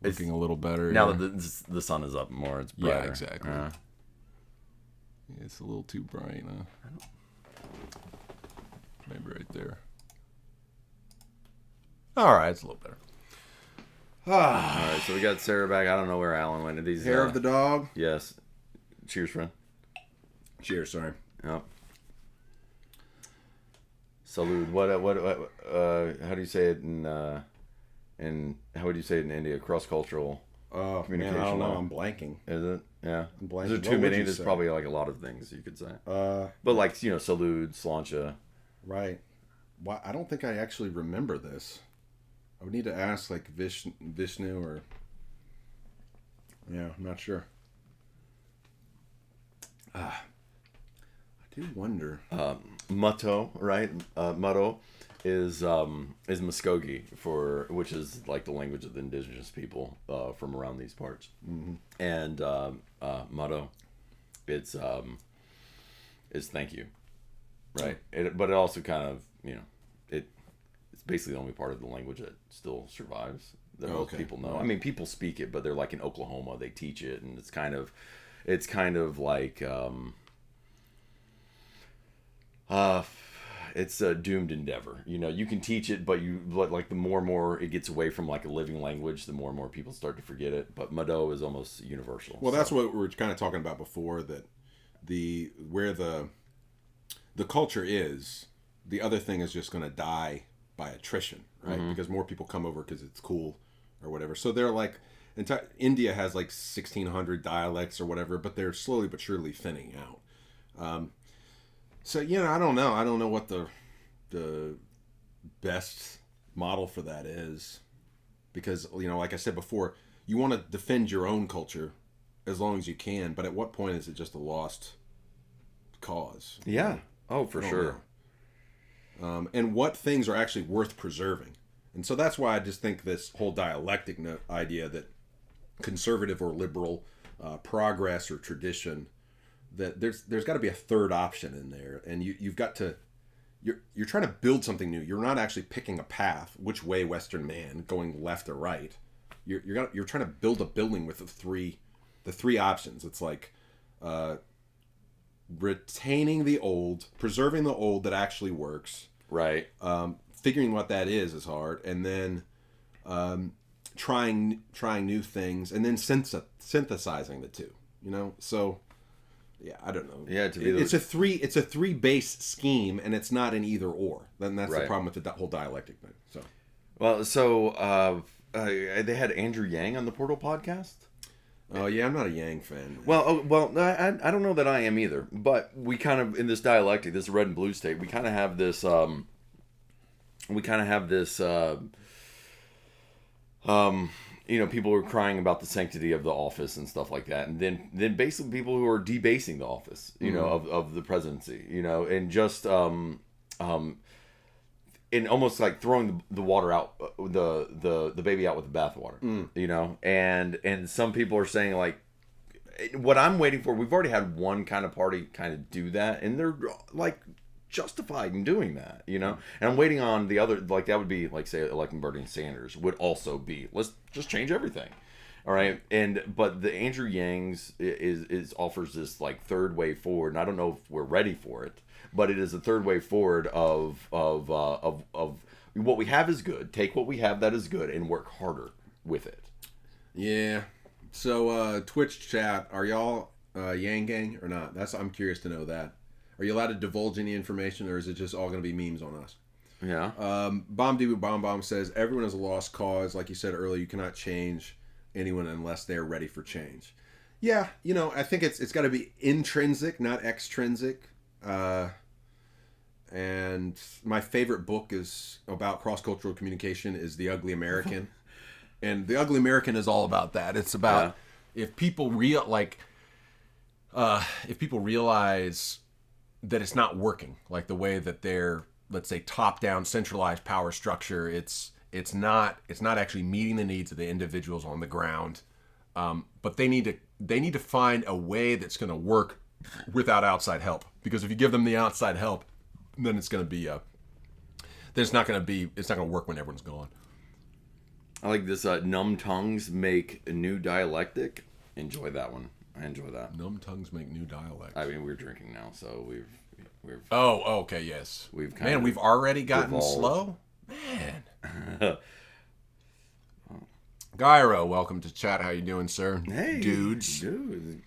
looking a little better. Now here. that the sun is up more, it's brighter. Yeah, exactly. It's a little too bright. Maybe right there. All right, it's a little better. All right, so we got Sarah back. I don't know where Alan went. These Hair of the dog. Yes. Cheers, friend. Cheers. Sorry. Yep. Salud. What? How do you say it in how would you say it in India? Cross-cultural communication. Man, I don't know. I'm blanking. Is it? Yeah. I'm blanking. Is there too many? There's probably like a lot of things you could say. But like salud, slancha. Right. Why? I don't think I actually remember this. I would need to ask like Vishnu or. Yeah, I'm not sure. I do wonder. Mutto, right? Mutto is Muskogee which is like the language of the indigenous people from around these parts. Mm-hmm. And Mutto, it's thank you, right? But it also kind of it's basically the only part of the language that still survives that most people know. I mean, people speak it, but they're like in Oklahoma, they teach it, and it's kind of like it's a doomed endeavor. You can teach it, but like the more and more it gets away from like a living language, the more and more people start to forget it. But Mado is almost universal. Well, that's what we were kind of talking about before, that where the culture is, the other thing is just going to die by attrition, right? Mm-hmm. Because more people come over because it's cool or whatever. So they're like, India has like 1,600 dialects or whatever, but they're slowly but surely thinning out. So I don't know. I don't know what the best model for that is, because like I said before, you want to defend your own culture as long as you can, but at what point is it just a lost cause? Yeah. Oh, for sure. And what things are actually worth preserving. And so that's why I just think this whole dialectic idea that conservative or liberal, progress or tradition, that there's got to be a third option in there, and you've got to you're trying to build something new. You're not actually picking a path, which way Western man, going left or right. You're trying to build a building with the three options. It's like retaining the old, preserving the old that actually works. Right. Figuring what that is hard, and then trying new things, and then synthesizing the two. So. Yeah, I don't know. Yeah, it's a three base scheme, and it's not an either or. Then that's the problem with the whole dialectic thing. So, well, they had Andrew Yang on the Portal podcast. Oh yeah, I'm not a Yang fan. Well, I don't know that I am either. But we kind of in this dialectic, this red and blue state, we kind of have this. People were crying about the sanctity of the office and stuff like that, and then basically people who are debasing the office, of the presidency, and just and almost like throwing the water out, the baby out with the bathwater, and some people are saying like, what I'm waiting for, we've already had one kind of party kind of do that, and they're like justified in doing that, and I'm waiting on the other, like that would be like, say, electing Bernie Sanders would also be, let's just change everything, all right. But the Andrew Yang's is offers this like third way forward, and I don't know if we're ready for it, but it is a third way forward of what we have is good, take what we have that is good, and work harder with it. Yeah. So Twitch chat, are y'all Yang gang or not? I'm curious to know that. Are you allowed to divulge any information, or is it just all going to be memes on us? Yeah. Bomb Dibu Bomb Bomb says, everyone is a lost cause. Like you said earlier, you cannot change anyone unless they're ready for change. Yeah, I think it's got to be intrinsic, not extrinsic. And my favorite book is about cross-cultural communication is The Ugly American. And The Ugly American is all about that. It's about if people realize that it's not working, like the way that their, let's say, top-down centralized power structure, it's not actually meeting the needs of the individuals on the ground. But they need to find a way that's going to work without outside help. Because if you give them the outside help, then it's going to be it's not going to work when everyone's gone. I like this. Numb tongues make a new dialectic. Enjoy that one. I enjoy that. Numb tongues make new dialects. I mean, we're drinking now, so we've. Oh, okay, yes. We've already gotten evolved. slow. Man. Gyro, welcome to chat. How you doing, sir? Hey, dudes. Dude.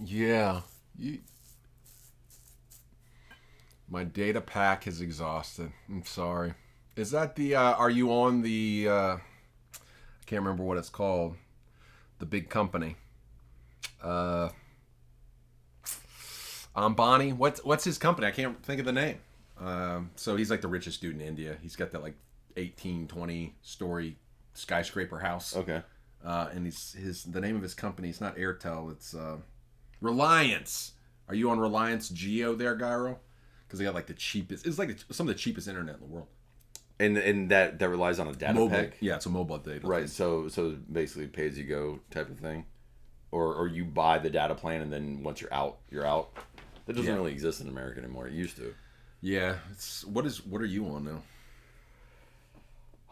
Yeah. My data pack is exhausted. I'm sorry. Is that the? Are you on the? I can't remember what it's called. The big company. Ambani. What's his company? I can't think of the name. So he's like the richest dude in India. He's got that like 18, 20 story skyscraper house. Okay. And the name of his company is not Airtel. It's Reliance. Are you on Reliance Geo there, Gyro? Because they got like the cheapest. It's like some of the cheapest internet in the world. And that relies on a data pack. Yeah, it's a mobile data. Right. So basically pay as you go type of thing, or you buy the data plan and then once you're out, you're out. That doesn't really exist in America anymore. It used to. Yeah. What are you on now?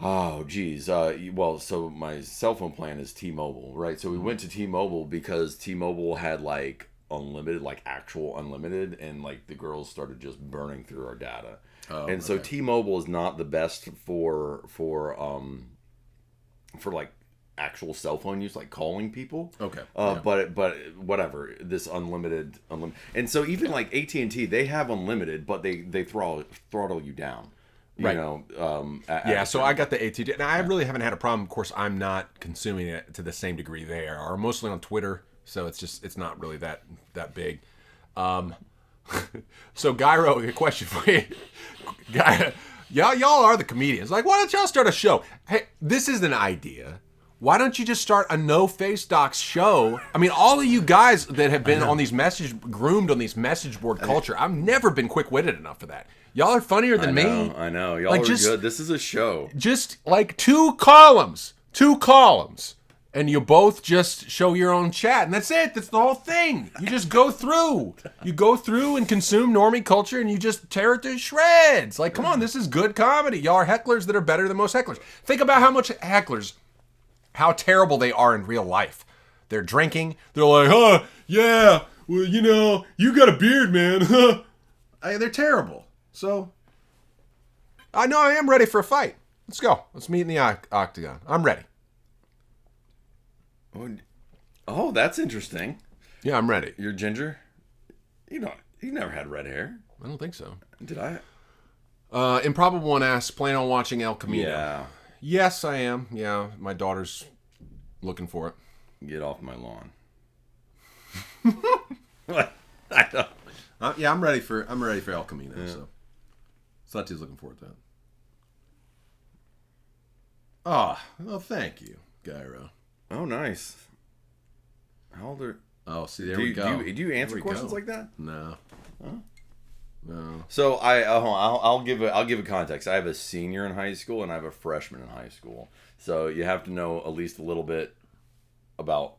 Oh, geez. Well, so my cell phone plan is T-Mobile, right? So we went to T-Mobile because T-Mobile had like unlimited, like actual unlimited, and like the girls started just burning through our data. And so T-Mobile is not the best for like actual cell phone use, like calling people. Okay. But whatever, this unlimited, and so even like AT&T, they have unlimited, but they throttle you down. You know. So I got the AT&T, and I really haven't had a problem. Of course, I'm not consuming it to the same degree they are. I'm mostly on Twitter, so it's not really that big. So Gyro, a question for you. Y'all are the comedians. Like, why don't y'all start a show? Hey, this is an idea. Why don't you just start a No Face Docs show? I mean, all of you guys that have been on these groomed on these message board culture, I've never been quick-witted enough for that. Y'all are funnier than me. I know. Y'all like, are good. This is a show. Just like two columns, and you both just show your own chat, and that's it. That's the whole thing. You just go through. You go through and consume normie culture, and you just tear it to shreds. Like, come on, this is good comedy. Y'all are hecklers that are better than most hecklers. Think about how terrible they are in real life. They're drinking. They're like, yeah, well, you got a beard, man. They're terrible. So, I know I am ready for a fight. Let's go. Let's meet in the octagon. I'm ready. Oh, that's interesting. Yeah, I'm ready. You're ginger? You never had red hair. I don't think so. Did I? Improbable One asks, plan on watching El Camino? Yeah. Yes, I am. Yeah, my daughter's looking for it. Get off my lawn. I know. Yeah, I'm ready for El Camino. Yeah. So Sati's looking forward to that. Oh, well, thank you, Gyro. Oh, nice. How old are? Oh, see, there we go. Do you answer questions like that? No. Huh? No. So I'll give a context. I have a senior in high school and I have a freshman in high school. So you have to know at least a little bit about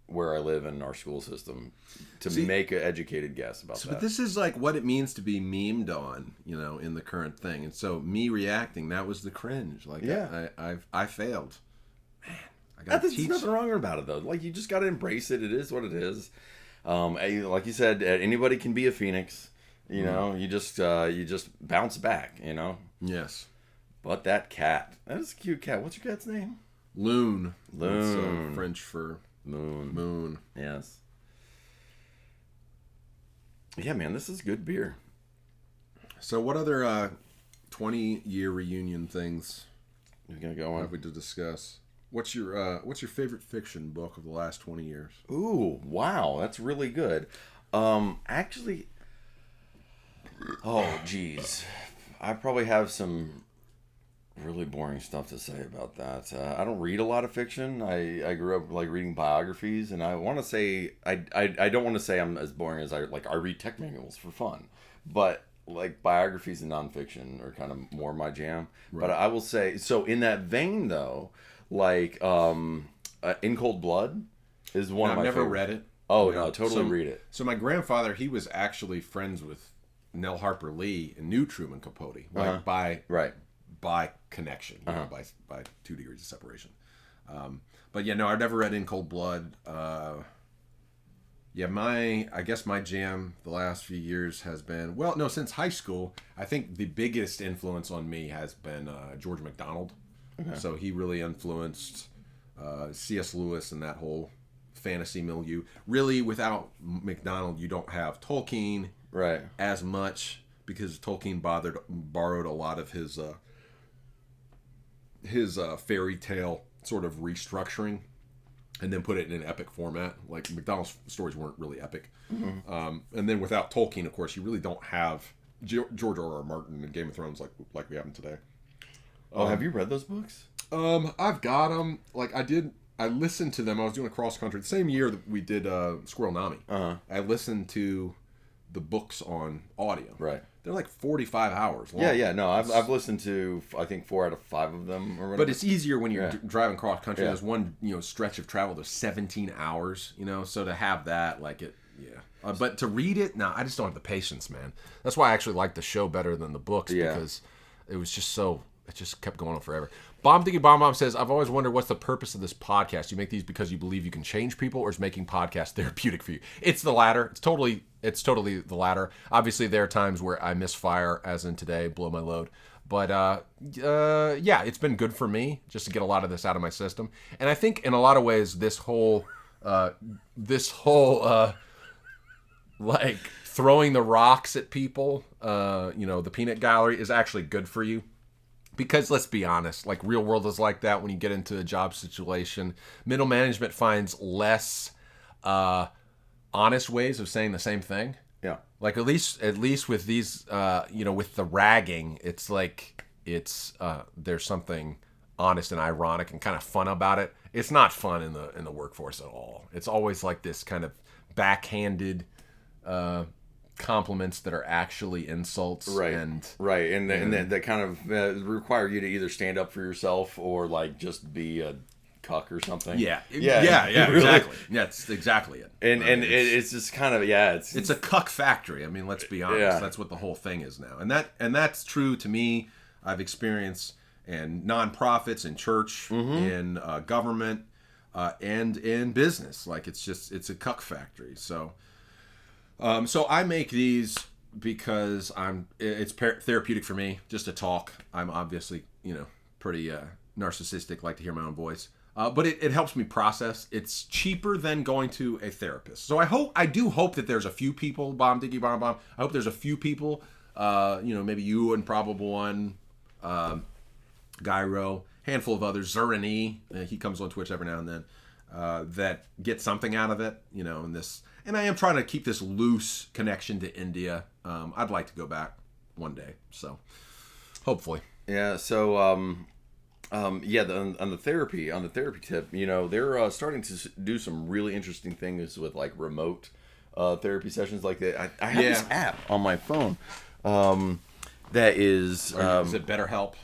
where I live in our school system to make an educated guess about that. But this is like what it means to be memed on, in the current thing. And so me reacting, that was the cringe. Like, yeah, I failed. Man, I got to teach. There's nothing wrong about it though. Like, you just got to embrace it. It is what it is. Like you said, anybody can be a phoenix. You just bounce back. Yes. But that cat, that is a cute cat. What's your cat's name? Loon. Loon. That's French for moon. Yes. Yeah, man, this is good beer. So, what other 20-year reunion things you're gonna go on? Have we to discuss? What's your favorite fiction book of the last 20 years? Ooh, wow, that's really good. Actually, oh geez, I probably have some really boring stuff to say about that. I don't read a lot of fiction. I grew up like reading biographies, and I want to say I don't want to say I'm as boring as I read tech manuals for fun, but like biographies and nonfiction are kind of more my jam. Right. But I will say, so in that vein though, like In Cold Blood is one No, of my I've never favorites. read it. Oh, no, totally read it. So my grandfather, he was actually friends with Nell Harper Lee and knew Truman Capote, like by connection, you know, by 2 degrees of separation. But yeah, no, I've never read In Cold Blood. Yeah, I guess my jam the last few years has been, well, no, since high school, I think the biggest influence on me has been George MacDonald. Okay. So he really influenced C.S. Lewis and that whole fantasy milieu. Really, without MacDonald, you don't have Tolkien as much, because Tolkien borrowed a lot of his fairy tale sort of restructuring and then put it in an epic format. Like, MacDonald's stories weren't really epic. Mm-hmm. And then without Tolkien, of course, you really don't have George R.R. Martin and Game of Thrones like we have them today. Have you read those books? I've got them. Like, I listened to them. I was doing a cross country the same year that we did Squirrel Nami. I listened to the books on audio. Right. They're like 45 hours long. Yeah. No, I've listened to, I think, 4 out of 5 of them or whatever. But it's easier when you're driving cross country. There's one, stretch of travel. There's 17 hours, so to have that, like it, but to read it, no, I just don't have the patience, man. That's why I actually like the show better than the books, because it was just it just kept going on forever. Bomb Diggy Bomb Bomb says, I've always wondered what's the purpose of this podcast. You make these because you believe you can change people, or is making podcasts therapeutic for you? It's the latter. It's totally the latter. Obviously, there are times where I misfire, as in today, blow my load. But yeah, it's been good for me just to get a lot of this out of my system. And I think in a lot of ways, this whole like throwing the rocks at people, the peanut gallery is actually good for you. Because let's be honest, like, real world is like that when you get into a job situation. Middle management finds less honest ways of saying the same thing. Yeah. Like, at least with these, with the ragging, it's like there's something honest and ironic and kind of fun about it. It's not fun in the workforce at all. It's always like this kind of backhanded compliments that are actually insults, and that kind of require you to either stand up for yourself or like just be a cuck or something. Exactly. That's exactly it. And it's just kind of it's a cuck factory. I mean, let's be honest. That's what the whole thing is now, and that's true to me. I've experienced in nonprofits, in church, in government, and in business. Like, it's a cuck factory. So I make these because it's therapeutic for me just to talk. I'm obviously, pretty narcissistic, like to hear my own voice. But it helps me process. It's cheaper than going to a therapist. So I do hope that there's a few people, Bomb Diggy Bomb Bomb. I hope there's a few people, maybe you and Probable One, Gyro, handful of others, Zerani, he comes on Twitch every now and then, that get something out of it, in this. And I am trying to keep this loose connection to India. I'd like to go back one day, so hopefully. Yeah. So, on the therapy tip, they're starting to do some really interesting things with like remote therapy sessions like that. I have this app on my phone that is. Is it BetterHelp?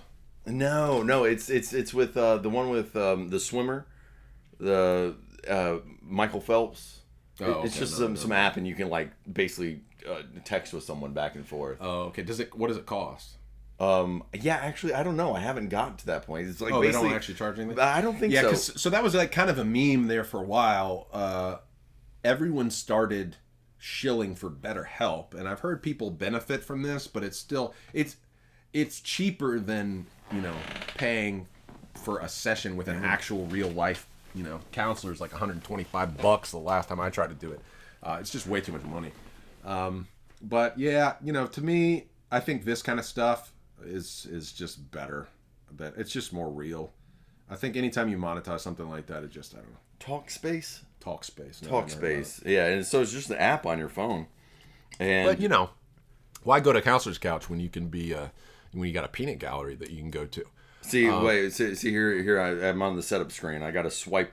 No, it's with the one with the swimmer, the Michael Phelps. It's just some app, and you can like basically text with someone back and forth. Oh, okay. What does it cost? Actually, I don't know. I haven't gotten to that point. It's like they don't actually charge anything? I don't think so. So that was like kind of a meme there for a while. Everyone started shilling for BetterHelp, and I've heard people benefit from this, but it's still it's cheaper than paying for a session with an actual real life counselor's like $125 the last time I tried to do it. It's just way too much money. But yeah, to me, I think this kind of stuff is just better. That it's just more real. I think anytime you monetize something like that, it just, I don't know. Talkspace. Talkspace. Yeah, and so it's just an app on your phone. And but why go to a counselor's couch when you can be when you got a peanut gallery that you can go to? See here I'm on the setup screen. I got to swipe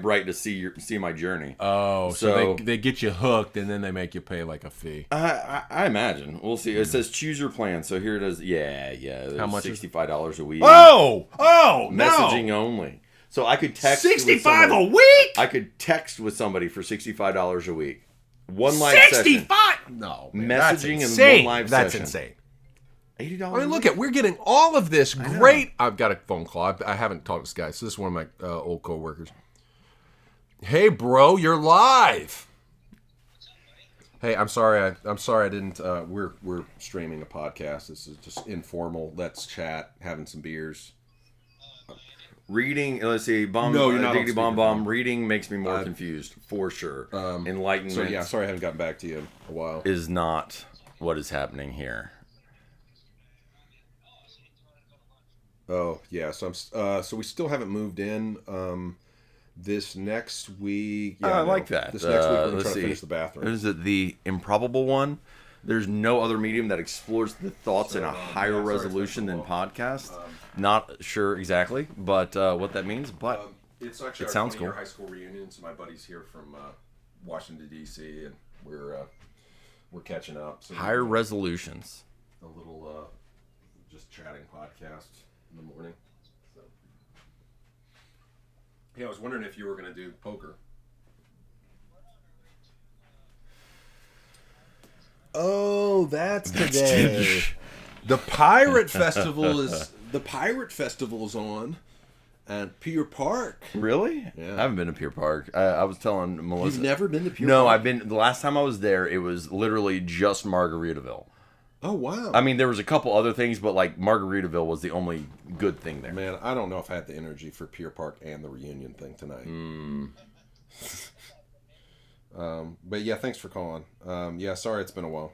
right to see my journey. Oh, so they get you hooked and then they make you pay like a fee. I imagine. We'll see. It says choose your plan. So here it is. Yeah. How much? $65 a week. Oh, messaging only. So I could text. $65 a week? I could text with somebody for $65 a week. One live 65? session. No, man, Messaging that's and one live That's session. insane. $80. I mean, look we're getting all of this great. I've got a phone call. I haven't talked to this guy, so this is one of my old coworkers. Hey, bro, you're live. Hey, I'm sorry. I'm sorry I didn't. We're streaming a podcast. This is just informal. Let's chat, having some beers. Reading, let's see, bomb. No, you're not on Diggity bomb speakerphone. bomb. Reading makes me more confused for sure. Enlightenment. So yeah, sorry I haven't gotten back to you in a while. Is not what is happening here. Oh yeah, so so we still haven't moved in. This next week. Yeah, I like that. This next week we're gonna let's try see. to finish the bathroom. Is it the improbable one? There's no other medium that explores the thoughts in a higher resolution than podcast. Not sure exactly, but what that means. But It's actually it our sounds 20-year cool. high school reunion. So my buddy's here from Washington D.C. and we're catching up. So Higher resolutions. a little just chatting podcast in the morning. So. Yeah, I was wondering if you were going to do poker. Oh, that's today. The Pirate Festival is on at Pier Park. Really? Yeah. I haven't been to Pier Park. I was telling Melissa. You've never been to Pier No, Park? I've been. The last time I was there, it was literally just Margaritaville. Oh wow. I mean, there was a couple other things, but like Margaritaville was the only good thing there. Man, I don't know if I had the energy for Pier Park and the reunion thing tonight. But yeah, thanks for calling. Yeah, sorry it's been a while.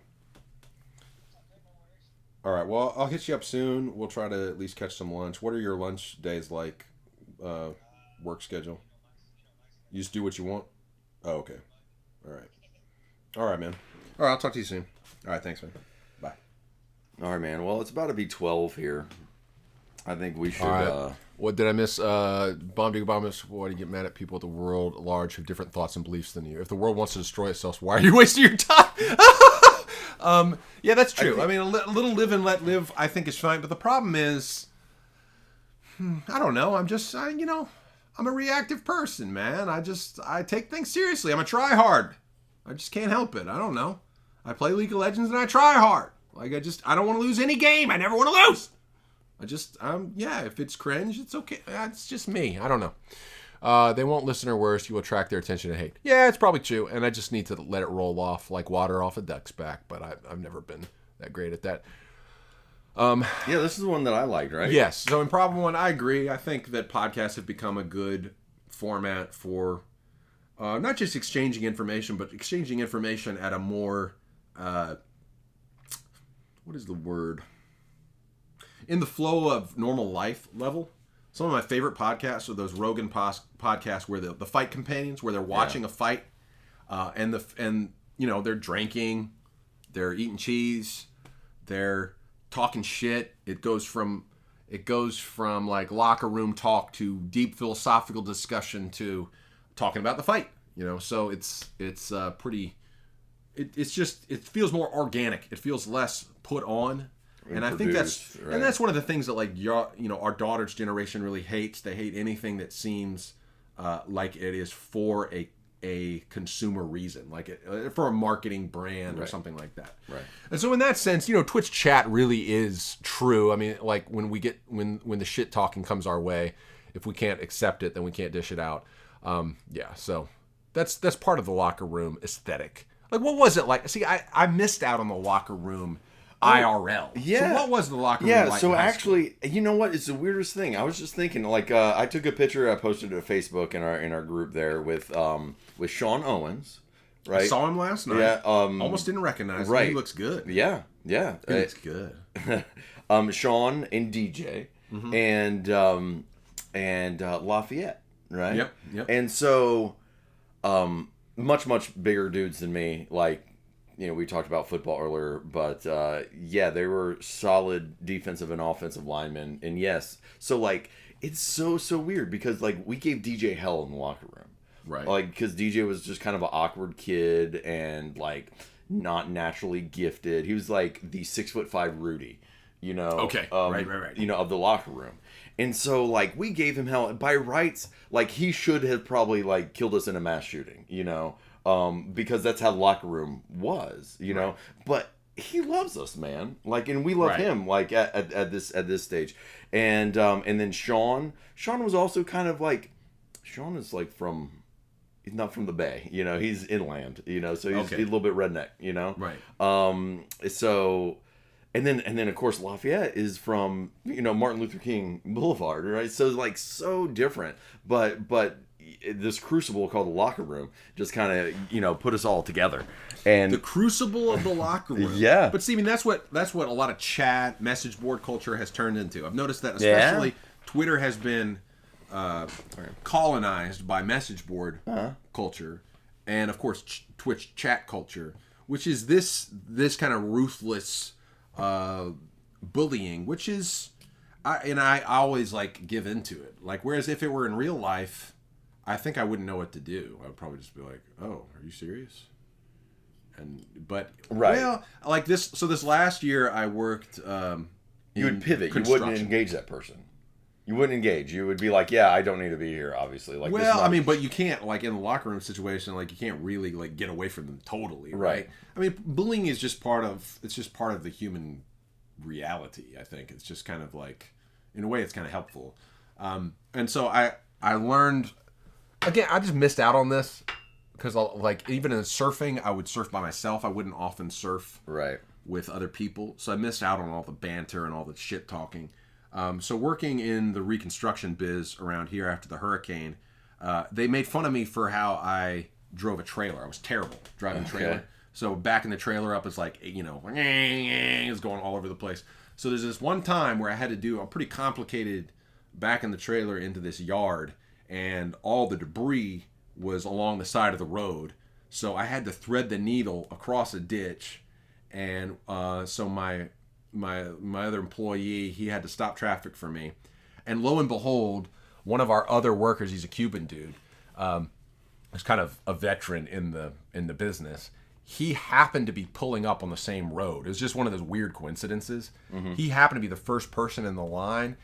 All right, well, I'll hit you up soon. We'll try to at least catch some lunch. What are your lunch days like? Work schedule? You just do what you want? Oh, okay. All right. All right, man. All right, I'll talk to you soon. All right, thanks, man. Bye. All right, man. Well, it's about to be 12 here. I think we should. All right. What did I miss? Bomb Digga Bomb is why do you get mad at people at the world at large who have different thoughts and beliefs than you? If the world wants to destroy itself, why are you wasting your time? Yeah, that's true. I mean, a little live and let live, I think, is fine. But the problem is, I don't know. I'm just, I'm a reactive person, man. I take things seriously. I'm a try hard. I just can't help it. I don't know. I play League of Legends and I try hard. Like, I don't want to lose any game. I never want to lose. If it's cringe, it's okay. It's just me. I don't know. They won't listen or worse. You will attract their attention and hate. Yeah, it's probably true. And I just need to let it roll off like water off a duck's back. But I've never been that great at that. Yeah, this is the one that I liked, right? Yes. So in problem one, I agree. I think that podcasts have become a good format for not just exchanging information, but exchanging information at a more, what is the word? In the flow of normal life level. Some of my favorite podcasts are those Rogan podcasts where the fight companions, where they're watching a fight, and they're drinking, they're eating cheese, they're talking shit. It goes from like locker room talk to deep philosophical discussion to talking about the fight. So it's pretty. It feels more organic. It feels less put on. And I think that's one of the things that our daughter's generation really hates. They hate anything that seems like it is for a consumer reason, like for a marketing brand or something like that. Right. And so in that sense, Twitch chat really is true. I mean, like when the shit talking comes our way, if we can't accept it, then we can't dish it out. So that's part of the locker room aesthetic. Like, what was it like? See, I missed out on the locker room IRL. Yeah. So what was the locker room Yeah, like? so actually, you know what? It's the weirdest thing. I was just thinking, like, I took a picture, I posted it to Facebook in our group there with Sean Owens, right? I saw him last night. Yeah. Almost didn't recognize him. He looks good. Yeah. He looks good. Sean and DJ and Lafayette, right? Yep. And so, much bigger dudes than me, like. We talked about football earlier, but they were solid defensive and offensive linemen. And yes, so like it's so weird because like we gave DJ hell in the locker room, right? Like because DJ was just kind of an awkward kid and like not naturally gifted. He was like the 6'5" Rudy, you know. Okay. Right. You know, of the locker room. And so, like, we gave him hell. By rights, like, he should have probably, like, killed us in a mass shooting, you know, because that's how the locker room was, you know. But he loves us, man. Like, and we love him, like, at this stage. And then Sean was also kind of like, Sean is, like, he's not from the Bay, you know. He's inland, you know, so he's a little bit redneck, you know. Right. So... And then of course Lafayette is from, you know, Martin Luther King Boulevard, right? So like so different, but this crucible called the locker room just kind of, you know, put us all together. And the crucible of the locker room. Yeah. But see, I mean, that's what a lot of chat, message board culture has turned into. I've noticed that especially Twitter has been colonized by message board culture, and of course Twitch chat culture, which is this kind of ruthless bullying, which is, I always like give into it. Like, whereas if it were in real life, I think I wouldn't know what to do. I would probably just be like, "Oh, are you serious?" Well, like this. So this last year, I worked. You would pivot. You wouldn't engage that person. You wouldn't engage. You would be like, "Yeah, I don't need to be here." Obviously, like. Well, I mean, but you can't, like, in the locker room situation, like, you can't really, like, get away from them totally, right? I mean, bullying is just part of the human reality. I think it's just kind of like, in a way, it's kind of helpful. And so I learned, again, I just missed out on this because, like, even in surfing, I would surf by myself. I wouldn't often surf with other people, so I missed out on all the banter and all the shit talking. So working in the reconstruction biz around here after the hurricane, they made fun of me for how I drove a trailer. I was terrible driving a trailer. So backing the trailer up is like, you know, it's going all over the place. So there's this one time where I had to do a pretty complicated backing the trailer into this yard, and all the debris was along the side of the road. So I had to thread the needle across a ditch, and so my other employee, he had to stop traffic for me. And lo and behold, one of our other workers, he's a Cuban dude, is kind of a veteran in the business. He happened to be pulling up on the same road. It was just one of those weird coincidences. Mm-hmm. He happened to be the first person in the line,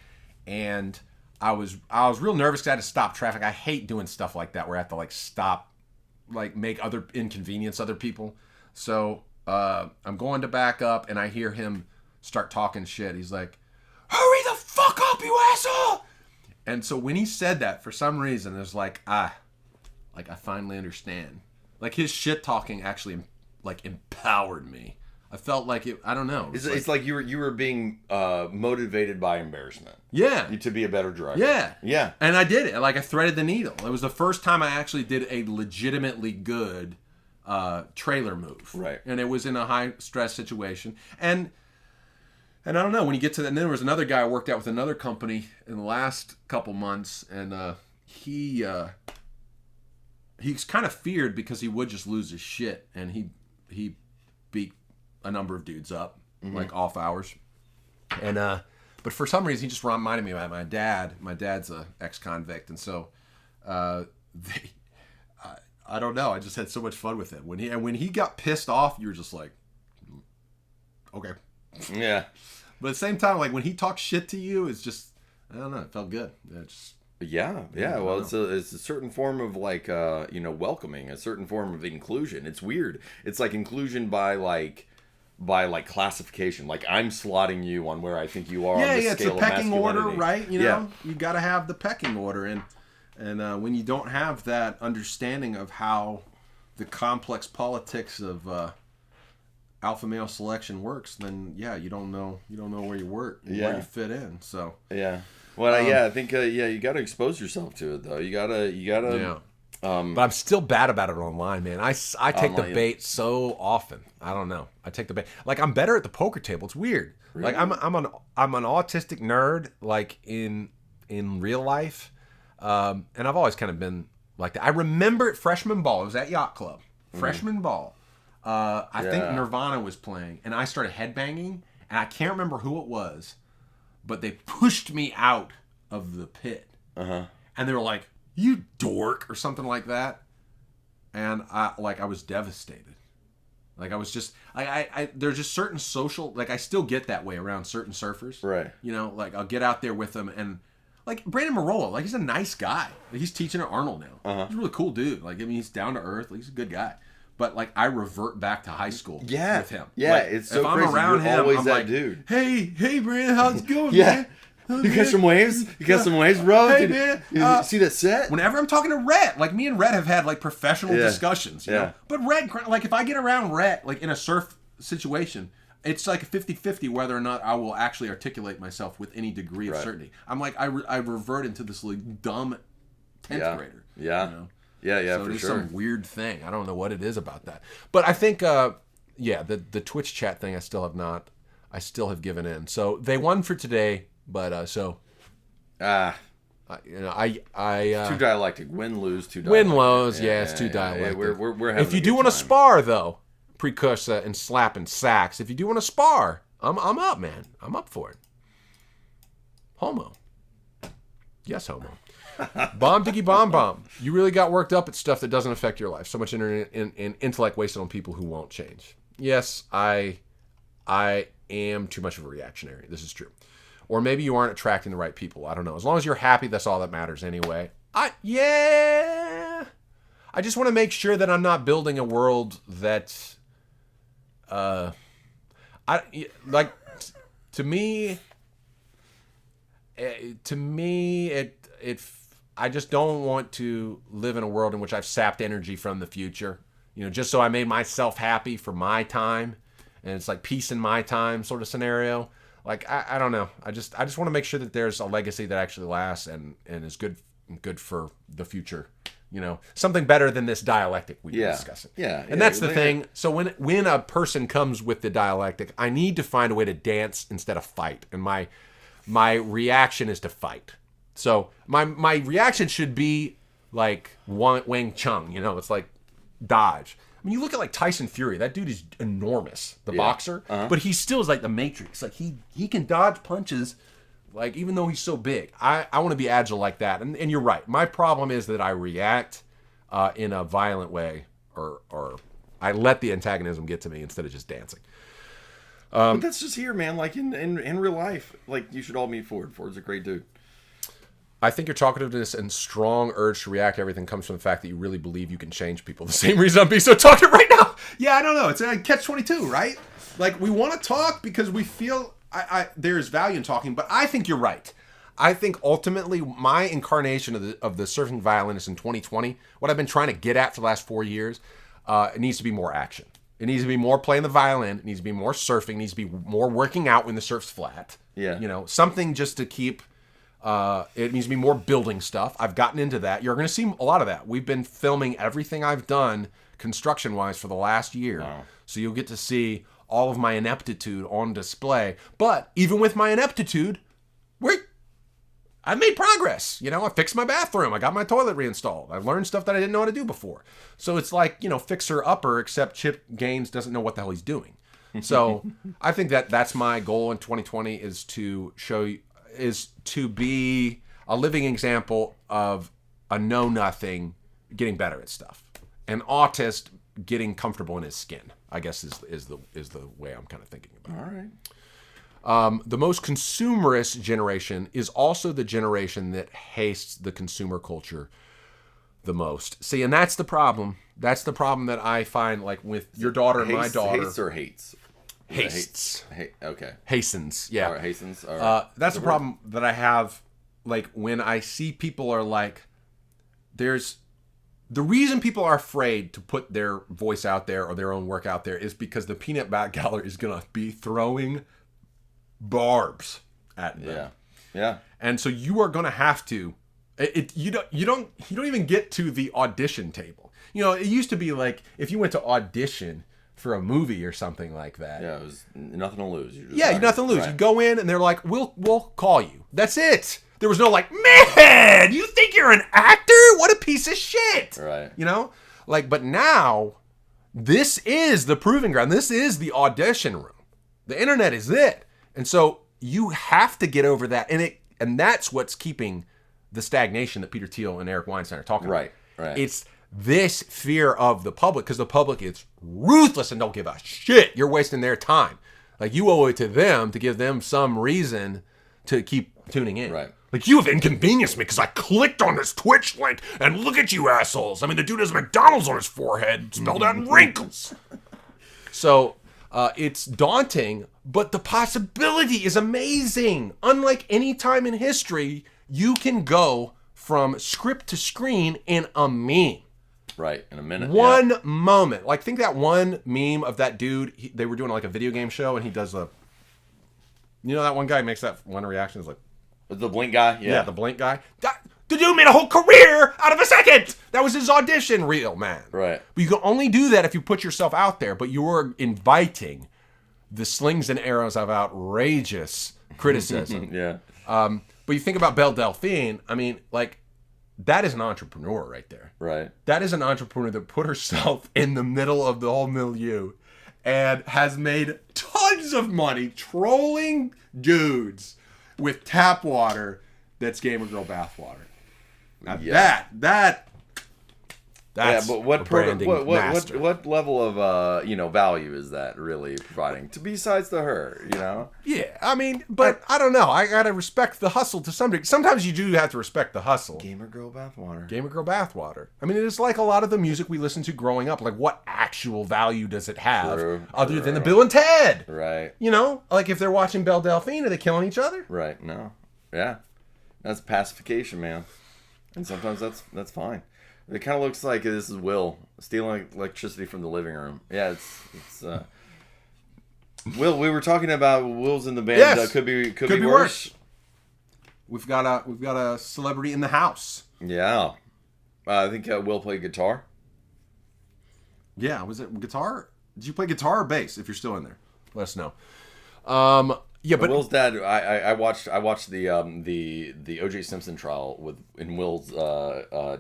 and I was real nervous because I had to stop traffic. I hate doing stuff like that where I have to, like, stop, like, inconvenience other people. So I'm going to back up, and I hear him start talking shit. He's like, "Hurry the fuck up, you asshole!" And so when he said that, for some reason, it was like, I finally understand. Like, his shit talking actually, like, empowered me. I felt like it. I don't know. It's like you were being motivated by embarrassment. Yeah. To be a better driver. Yeah. Yeah. And I did it. Like, I threaded the needle. It was the first time I actually did a legitimately good trailer move. Right. And it was in a high stress situation. And I don't know, when you get to that, and then there was another guy I worked out with another company in the last couple months, and he's kind of feared because he would just lose his shit, and he beat a number of dudes up, like off hours. And but for some reason, he just reminded me of my dad. My dad's a ex-convict, and so I don't know. I just had so much fun with him. When he got pissed off, you were just like, okay. Yeah. But at the same time, like, when he talks shit to you, it's just, I don't know, it felt good. Yeah. Well, it's a certain form of, like, welcoming, a certain form of inclusion. It's weird. It's like inclusion by classification. Like, I'm slotting you on where I think you are on the scale of masculinity. Yeah, it's a pecking order, right? You know, you got to have the pecking order, and when you don't have that understanding of how the complex politics of alpha male selection works, then you don't know where you work, where you fit in. So well, I think you got to expose yourself to it, though. You gotta. But I'm still bad about it online, man. I take the bait so often. I don't know. I take the bait. Like, I'm better at the poker table. It's weird. Really? Like, I'm an autistic nerd, like, in real life, and I've always kind of been like that. I remember at freshman ball. It was at Yacht Club. Freshman ball. I think Nirvana was playing, and I started headbanging, and I can't remember who it was, but they pushed me out of the pit. And they were like, "You dork," or something like that. And I was devastated. Like I was just, there's just certain social, like I still get that way around certain surfers. Right. You know, like I'll get out there with them and like Brandon Marola, like he's a nice guy. Like, he's teaching at Arnold now. He's a really cool dude. Like, I mean, he's down to earth. Like, he's a good guy. But like I revert back to high school with him. Yeah, like, it's so if I'm crazy. around You're him, always I'm that like, dude. Hey, Brandon, how's it going, Yeah. man? You got some waves? You got some waves, bro? Hey, Did man. you see that set? Whenever I'm talking to Rhett, like me and Rhett have had like professional discussions, you know? But Rhett, like if I get around Rhett, like in a surf situation, it's like a 50-50 whether or not I will actually articulate myself with any degree of certainty. I'm like, I revert into this like dumb 10th grader. Yeah. You know? Yeah, so for it's sure. some weird thing. I don't know what it is about that. But I think, the Twitch chat thing I still have given in. So they won for today, but too too dialectic. Win, lose, too dialectic. Win, lose, it's too dialectic. We're having if you a do good want to time. spar, though, precursor and slapping sacks, if you do want to spar, I'm up, man. I'm up for it. Homo. Yes, homo. Bomb diggy bomb. You really got worked up at stuff that doesn't affect your life. So much intellect wasted on people who won't change. Yes, I am too much of a reactionary. This is true. Or maybe you aren't attracting the right people. I don't know. As long as you're happy, that's all that matters anyway. I just want to make sure that I'm not building a world that to me I just don't want to live in a world in which I've sapped energy from the future. You know, just so I made myself happy for my time, and it's like peace in my time sort of scenario. Like I don't know. I just want to make sure that there's a legacy that actually lasts and is good for the future. You know, something better than this dialectic we've been discussing. And that's the thing. So when a person comes with the dialectic, I need to find a way to dance instead of fight. And my reaction is to fight. So my reaction should be like Wang Chung, you know, it's like dodge. I mean, you look at like Tyson Fury, that dude is enormous, the boxer, but he still is like the Matrix. Like he can dodge punches, like even though he's so big. I want to be agile like that. And you're right. My problem is that I react in a violent way or I let the antagonism get to me instead of just dancing. But that's just here, man. Like in real life, like you should all meet Ford. Ford's a great dude. I think your talkativeness and strong urge to react to everything comes from the fact that you really believe you can change people. The same reason I'm being so talkative right now. Yeah, I don't know. It's a catch-22, right? Like, we want to talk because we feel there's value in talking, but I think you're right. I think ultimately my incarnation of the surfing violinist in 2020, what I've been trying to get at for the last 4 years, it needs to be more action. It needs to be more playing the violin. It needs to be more surfing. It needs to be more working out when the surf's flat. Yeah. You know, something just to keep... it needs to be more building stuff. I've gotten into that. You're going to see a lot of that. We've been filming everything I've done construction-wise for the last year. Wow. So you'll get to see all of my ineptitude on display. But even with my ineptitude, I made progress. You know, I fixed my bathroom. I got my toilet reinstalled. I've learned stuff that I didn't know how to do before. So it's like, you know, fixer-upper, except Chip Gaines doesn't know what the hell he's doing. So I think that's my goal in 2020 is to be a living example of a know-nothing getting better at stuff. An autist getting comfortable in his skin, I guess is the way I'm kind of thinking about it. All right. The most consumerist generation is also the generation that hates the consumer culture the most. See, and that's the problem. That's the problem that I find, like, with your daughter and my daughter. Hates or hates? Hastes. Okay. Hastens, yeah. All right, hastens. All right. That's the problem that I have, like, when I see people are like, the reason people are afraid to put their voice out there or their own work out there is because the peanut bat gallery is going to be throwing barbs at them. Yeah. And so you are going to have to, you don't even get to the audition table. You know, it used to be like, if you went to audition for a movie or something like that. Yeah, it was nothing to lose. You nothing to lose. Right. You go in and they're like, we'll call you. That's it. There was no like, man, you think you're an actor? What a piece of shit. Right. You know? Like, but now, this is the proving ground. This is the audition room. The internet is it. And so you have to get over that. And that's what's keeping the stagnation that Peter Thiel and Eric Weinstein are talking about. Right. It's this fear of the public, because the public is ruthless and don't give a shit. You're wasting their time. Like, you owe it to them to give them some reason to keep tuning in. Right. Like, you have inconvenienced me because I clicked on this Twitch link, and look at you assholes. I mean, the dude has McDonald's on his forehead, spelled out in wrinkles. So, it's daunting, but the possibility is amazing. Unlike any time in history, you can go from script to screen in a meme. Right, in a minute. One moment. Like, think that one meme of that dude. They were doing like a video game show, and he does a... You know that one guy makes that one reaction? Is like... The blink guy? Yeah, the blink guy. The dude made a whole career out of a second. That was his audition reel, man. Right. But you can only do that if you put yourself out there, but you're inviting the slings and arrows of outrageous criticism. Yeah. But you think about Belle Delphine, I mean, like, that is an entrepreneur right there. Right. That is an entrepreneur that put herself in the middle of the whole milieu and has made tons of money trolling dudes with tap water that's Gamer Girl bathwater. Now that's but what branding master. what level of value is that really providing to besides to her, you know? Yeah, I mean, but I don't know. I gotta respect the hustle to some degree. Sometimes you do have to respect the hustle. Gamer Girl bathwater. Gamer Girl bathwater. I mean, it is like a lot of the music we listen to growing up. Like, what actual value does it have other than the Bill and Ted? Right. You know, like if they're watching Belle Delphine, are they killing each other? Right. No. Yeah. That's pacification, man. And sometimes that's fine. It kind of looks like this is Will stealing electricity from the living room. Yeah, it's Will, we were talking about Will's in the band. Yes. Could be worse. We've got a celebrity in the house. Yeah. I think Will played guitar. Yeah, was it guitar? Did you play guitar or bass? If you're still in there, let us know. Yeah, but Will's dad. I watched the O.J. Simpson trial in Will's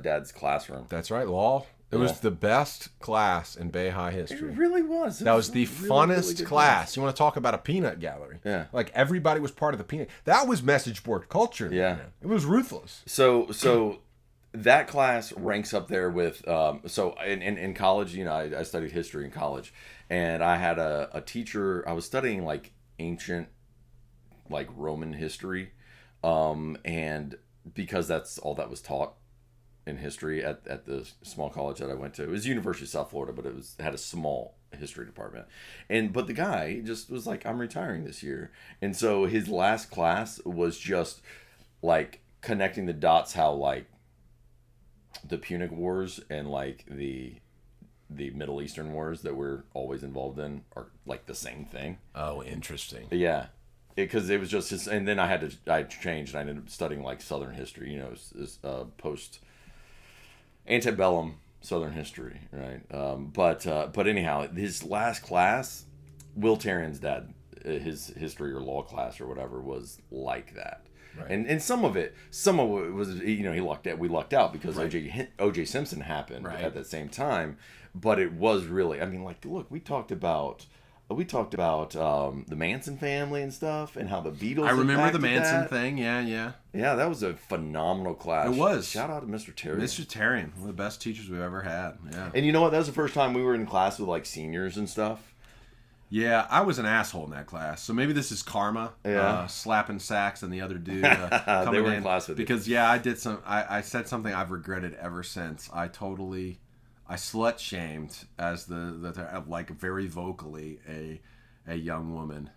dad's classroom. That's right, law. It was the best class in Bay High history. It really was. That was the funnest class. You want to talk about a peanut gallery? Yeah. Like, everybody was part of the peanut. That was message board culture. Yeah. Man. It was ruthless. So that class ranks up there with so in college, you know, I studied history in college, and I had a teacher. I was studying like ancient, like Roman history, and because that's all that was taught in history at the small college that I went to. It was University of South Florida, but it had a small history department. But the guy just was like, I'm retiring this year. And so his last class was just like connecting the dots, how like the Punic Wars and like the Middle Eastern wars that we're always involved in are like the same thing. Oh, interesting. Yeah. Because it was just his, and then I changed and I ended up studying like Southern history, you know, post antebellum Southern history, right? But anyhow, his last class, Will Tarrant's dad, his history or law class or whatever was like that. Right. And some of it was, you know, we lucked out because right. O.J. Simpson happened right. at the same time, but it was really, I mean, like, look, we talked about the Manson family and stuff, and how the Beatles. I remember the Manson thing. Yeah. Yeah, that was a phenomenal class. It was. Shout out to Mr. Terry. Mr. Terry, one of the best teachers we've ever had. Yeah. And you know what? That was the first time we were in class with like seniors and stuff. Yeah, I was an asshole in that class, so maybe this is karma. Yeah. Slapping Sachs and the other dude coming they were in class with because you. Yeah, I did some. I said something I've regretted ever since. I slut shamed as the like very vocally a young woman,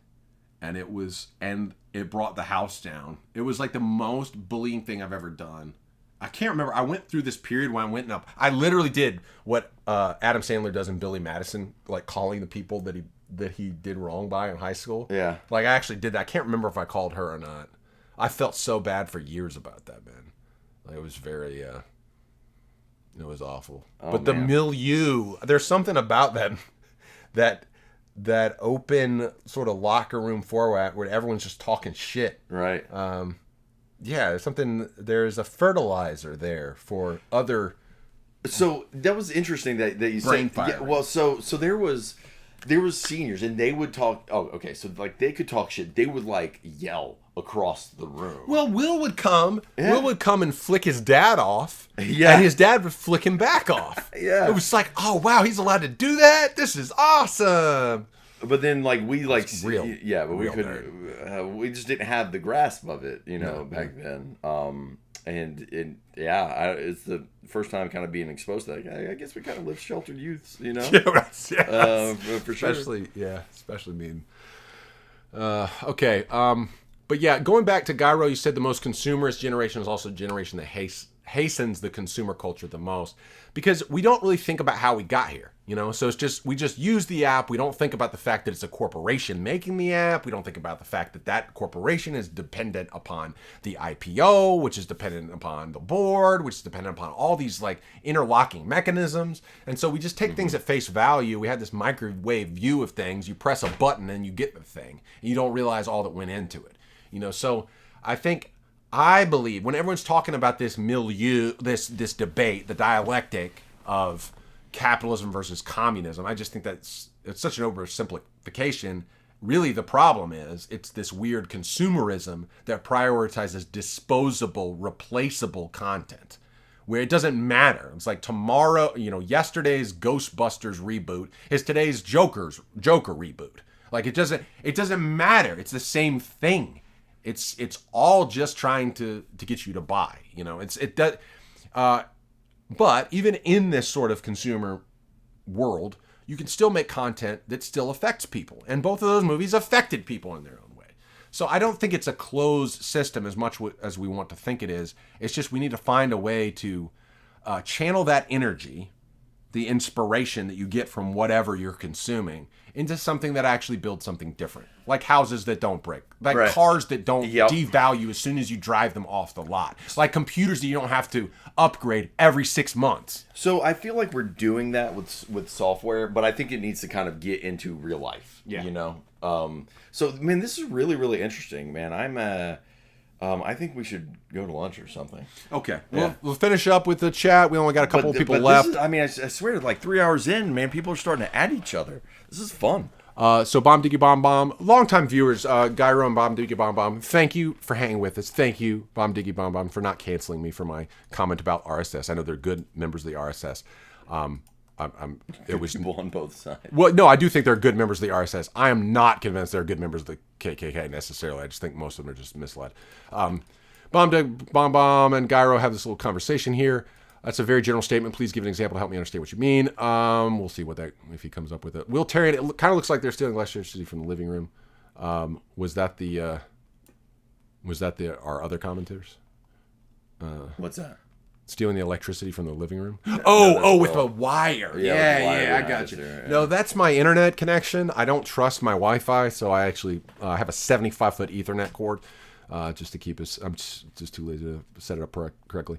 and it brought the house down. It was like the most bullying thing I've ever done. I can't remember. I went through this period when I went up. I literally did what Adam Sandler does in Billy Madison, like calling the people that he did wrong by in high school. Yeah. Like, I actually did that. I can't remember if I called her or not. I felt so bad for years about that, man. Like, it was very it was awful. Oh, but the milieu, there's something about that open sort of locker room format where everyone's just talking shit. Right. Yeah, there's a fertilizer there for other. So that was interesting that you brain said. fire. Yeah, well, so there was seniors and they would talk. Oh, okay. So like they could talk shit. They would like yell across the room. Well, Will would come. Yeah. Will would come and flick his dad off. Yeah. And his dad would flick him back off. Yeah. It was like, oh wow, he's allowed to do that. This is awesome. But then, like, we like real. yeah, but we Real couldn't. We just didn't have the grasp of it, back then. It's the first time kind of being exposed to that. I guess we kind of live sheltered youths, Yeah, for sure. Especially being. Okay. But yeah, going back to Gyro, you said the most consumerist generation is also a generation that hastens the consumer culture the most, because we don't really think about how we got here. So it's just, we just use the app. We don't think about the fact that it's a corporation making the app. We don't think about the fact that that corporation is dependent upon the IPO, which is dependent upon the board, which is dependent upon all these like interlocking mechanisms. And so we just take things at face value. We had this microwave view of things. You press a button and you get the thing. And you don't realize all that went into it. So I believe when everyone's talking about this milieu, this debate, the dialectic of capitalism versus communism, I just think it's such an oversimplification. Really, the problem is it's this weird consumerism that prioritizes disposable, replaceable content, where it doesn't matter. It's like tomorrow, yesterday's Ghostbusters reboot is today's Joker reboot. Like it doesn't matter. It's the same thing. It's all just trying to get you to buy. But even in this sort of consumer world, you can still make content that still affects people. And both of those movies affected people in their own way. So I don't think it's a closed system as much as we want to think it is. It's just we need to find a way to channel that energy, the inspiration that you get from whatever you're consuming, into something that actually builds something different. Like houses that don't break. Like Right. cars that don't devalue as soon as you drive them off the lot. Like computers that you don't have to upgrade every 6 months. So I feel like we're doing that with software, but I think it needs to kind of get into real life. Yeah. So man, this is really, really interesting, man. I think we should go to lunch or something. Okay. Yeah. We'll finish up with the chat. We only got a couple of people left. I swear, like 3 hours in, man, people are starting to add each other. This is fun. So Bomb Diggy Bomb Bomb, longtime viewers, Gyro and Bomb Diggy Bomb Bomb, thank you for hanging with us. Thank you, Bomb Diggy Bomb Bomb, for not canceling me for my comment about RSS. I know they're good members of the RSS. It was People on both sides. Well, no, I do think they're good members of the RSS. I am not convinced they're good members of the KKK necessarily. I just think most of them are just misled. Bomb Diggy Bomb Bomb and Gyro have this little conversation here. That's a very general statement. Please give an example to help me understand what you mean. We'll see if he comes up with it. Will Terry, it kind of looks like they're stealing electricity from the living room. Was that our other commenters? What's that? Stealing the electricity from the living roroom? No, with a wire. Yeah, I got you. yeah. No, that's my internet connection. I don't trust my Wi-Fi, so I actually have a 75-foot Ethernet cord just to keep us. I'm just too lazy to set it up correctly.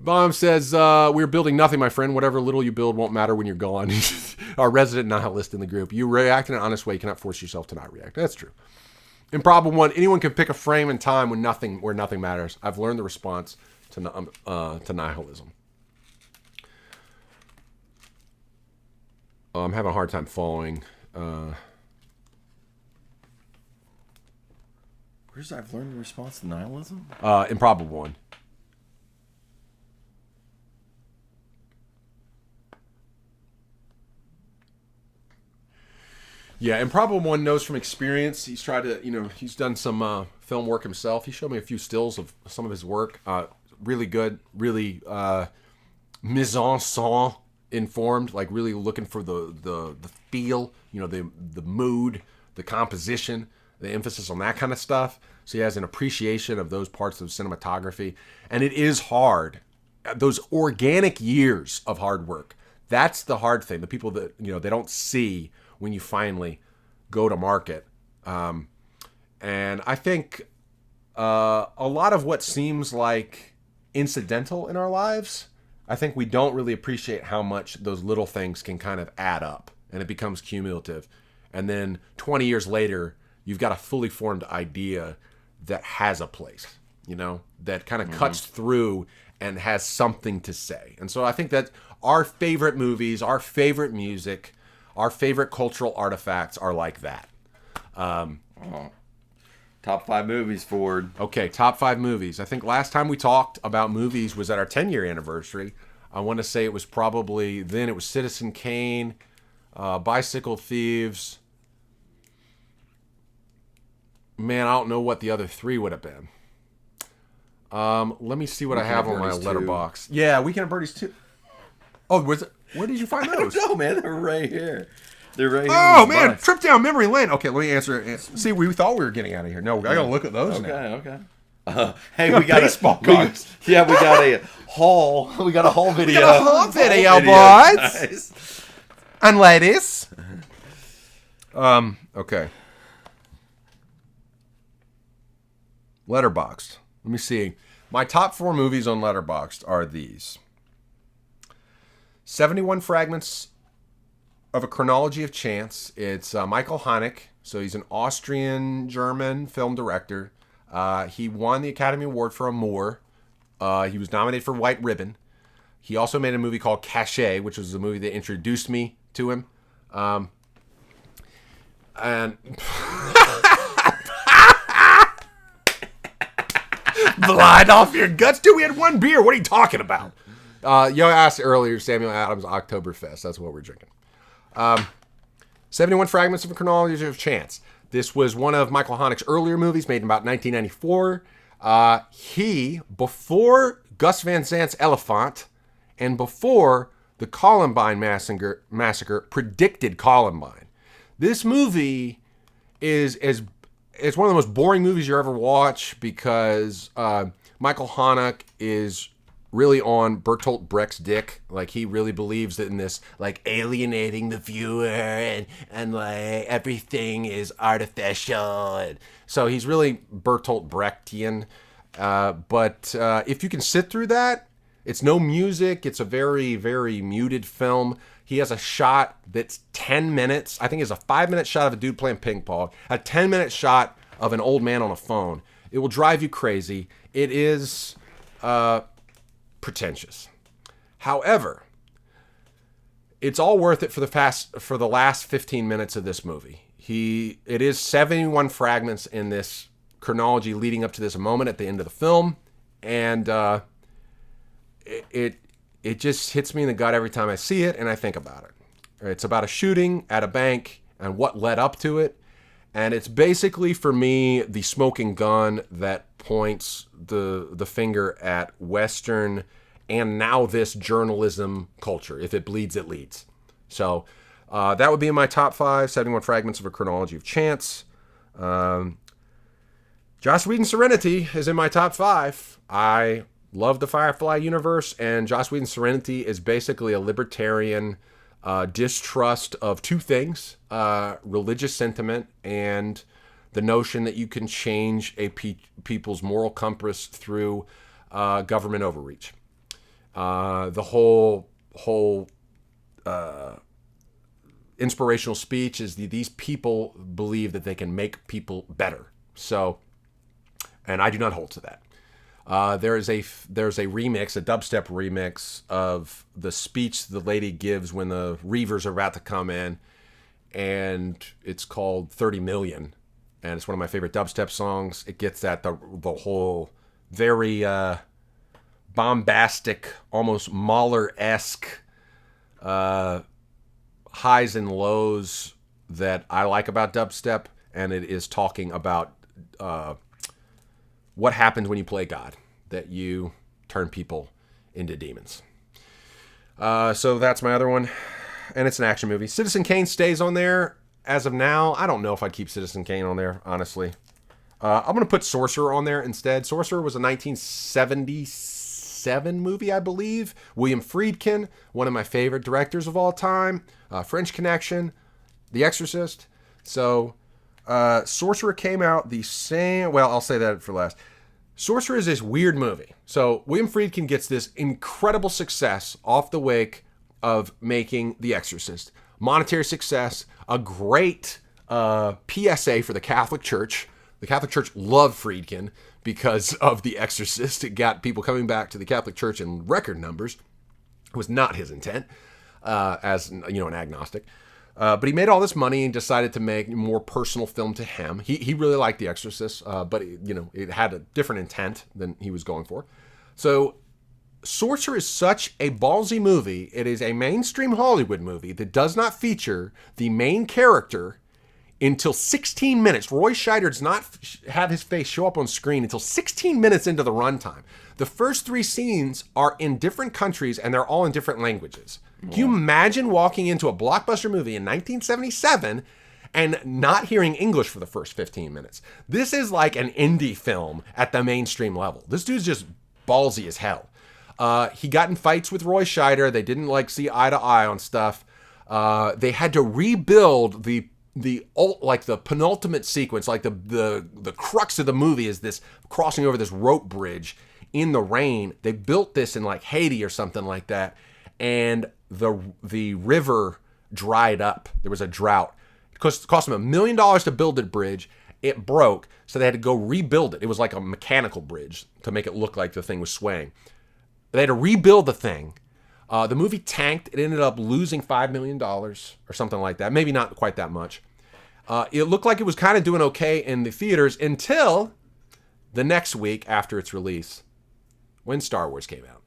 Bomb says, we're building nothing, my friend. Whatever little you build won't matter when you're gone. Our resident nihilist in the group. You react in an honest way. You cannot force yourself to not react. That's true. In problem one, anyone can pick a frame and time where nothing matters. I've learned the response to nihilism. I'm having a hard time following. Where's I've learned the response to nihilism? Improbable one. Yeah, Improbable One knows from experience. He's tried to, he's done some film work himself. He showed me a few stills of some of his work. Really good, really mise en scène informed, like really looking for the feel, the mood, the composition, the emphasis on that kind of stuff. So he has an appreciation of those parts of cinematography. And it is hard. Those organic years of hard work, that's the hard thing. The people that, they don't see when you finally go to market. And I think a lot of what seems like incidental in our lives, I think we don't really appreciate how much those little things can kind of add up, and it becomes cumulative. And then 20 years later, you've got a fully formed idea that has a place, that kind of cuts through and has something to say. And so I think that our favorite movies, our favorite music, our favorite cultural artifacts are like that. Top 5 movies, Ford. Okay, top 5 movies. I think last time we talked about movies was at our 10-year anniversary. I want to say it was probably then. It was Citizen Kane, Bicycle Thieves. Man, I don't know what the other 3 would have been. Let me see what I have on my letterbox. Yeah, Weekend at Bernie's 2. Oh, was it? Where did you find those? No, man, they're right here. They're right here. Oh man, trip down memory lane. Okay, let me answer. See, we thought we were getting out of here. No, I gotta look at those now. Okay. Hey, we got baseball cards. We got a haul. We got a haul video. We got a haul video, boys. Nice. And ladies. Okay. Letterboxd. Let me see. My top 4 movies on Letterboxd are these: 71 Fragments of a Chronology of Chance. It's Michael Haneke. So he's an Austrian-German film director. He won the Academy Award for Amour. He was nominated for White Ribbon. He also made a movie called Cachet, which was a movie that introduced me to him. And blind off your guts, dude. We had 1 beer. What are you talking about? You asked earlier, Samuel Adams Oktoberfest. That's what we're drinking. 71 Fragments of a Chronology of Chance. This was one of Michael Haneke's earlier movies, made in about 1994. He, before Gus Van Sant's Elephant and before the Columbine massacre, predicted Columbine. This movie is it's one of the most boring movies you ever watch because Michael Haneke is really on Bertolt Brecht's dick. Like, he really believes that in this, like, alienating the viewer and like everything is artificial. And so he's really Bertolt Brechtian. But if you can sit through that, it's no music. It's a very, very muted film. He has a shot that's 10 minutes. I think it's a 5-minute shot of a dude playing ping pong. A 10-minute shot of an old man on a phone. It will drive you crazy. It is pretentious. However, it's all worth it for the last 15 minutes of this movie. It is 71 fragments in this chronology leading up to this moment at the end of the film, and it just hits me in the gut every time I see it and I think about it. It's about a shooting at a bank and what led up to it, and it's basically, for me, the smoking gun that points the finger at Western and now this journalism culture. If it bleeds, it leads. So that would be in my top 5, 71 Fragments of a Chronology of Chance. Joss Whedon's Serenity is in my top 5. I love the Firefly universe, and Joss Whedon's Serenity is basically a libertarian distrust of 2 things, religious sentiment and the notion that you can change a people's moral compass through government overreach. The whole inspirational speech is these people believe that they can make people better. So, and I do not hold to that. There's a remix, a dubstep remix of the speech the lady gives when the Reavers are about to come in, and it's called 30 Million, and it's one of my favorite dubstep songs. It gets at the whole very bombastic, almost Mahler-esque highs and lows that I like about dubstep, and it is talking about what happens when you play God, that you turn people into demons. So that's my other one, and it's an action movie. Citizen Kane stays on there as of now. I don't know if I'd keep Citizen Kane on there, honestly. I'm going to put Sorcerer on there instead. Sorcerer was a 1977 movie, I believe. William Friedkin, one of my favorite directors of all time. French Connection, The Exorcist. So Sorcerer came out the same... Well, I'll say that for last. Sorcerer is this weird movie. So William Friedkin gets this incredible success off the wake of making The Exorcist. Monetary success, a great PSA for the Catholic Church. The Catholic Church loved Friedkin because of The Exorcist. It got people coming back to the Catholic Church in record numbers. It was not his intent, as an agnostic. But he made all this money and decided to make a more personal film to him. He really liked The Exorcist, but it had a different intent than he was going for. So Sorcerer is such a ballsy movie. It is a mainstream Hollywood movie that does not feature the main character until 16 minutes. Roy Scheider does not have his face show up on screen until 16 minutes into the runtime. The first 3 scenes are in different countries, and they're all in different languages. Can you imagine walking into a blockbuster movie in 1977 and not hearing English for the first 15 minutes? This is like an indie film at the mainstream level. This dude's just ballsy as hell. He got in fights with Roy Scheider. They didn't see eye to eye on stuff. They had to rebuild the penultimate sequence, like the crux of the movie is this crossing over this rope bridge in the rain. They built this in Haiti or something like that, and the river dried up. There was a drought. It cost them $1 million to build the bridge. It broke, so they had to go rebuild it. It was like a mechanical bridge to make it look like the thing was swaying. They had to rebuild the thing. The movie tanked. It ended up losing $5 million or something like that. Maybe not quite that much. It looked like it was kind of doing okay in the theaters until the next week after its release, when Star Wars came out.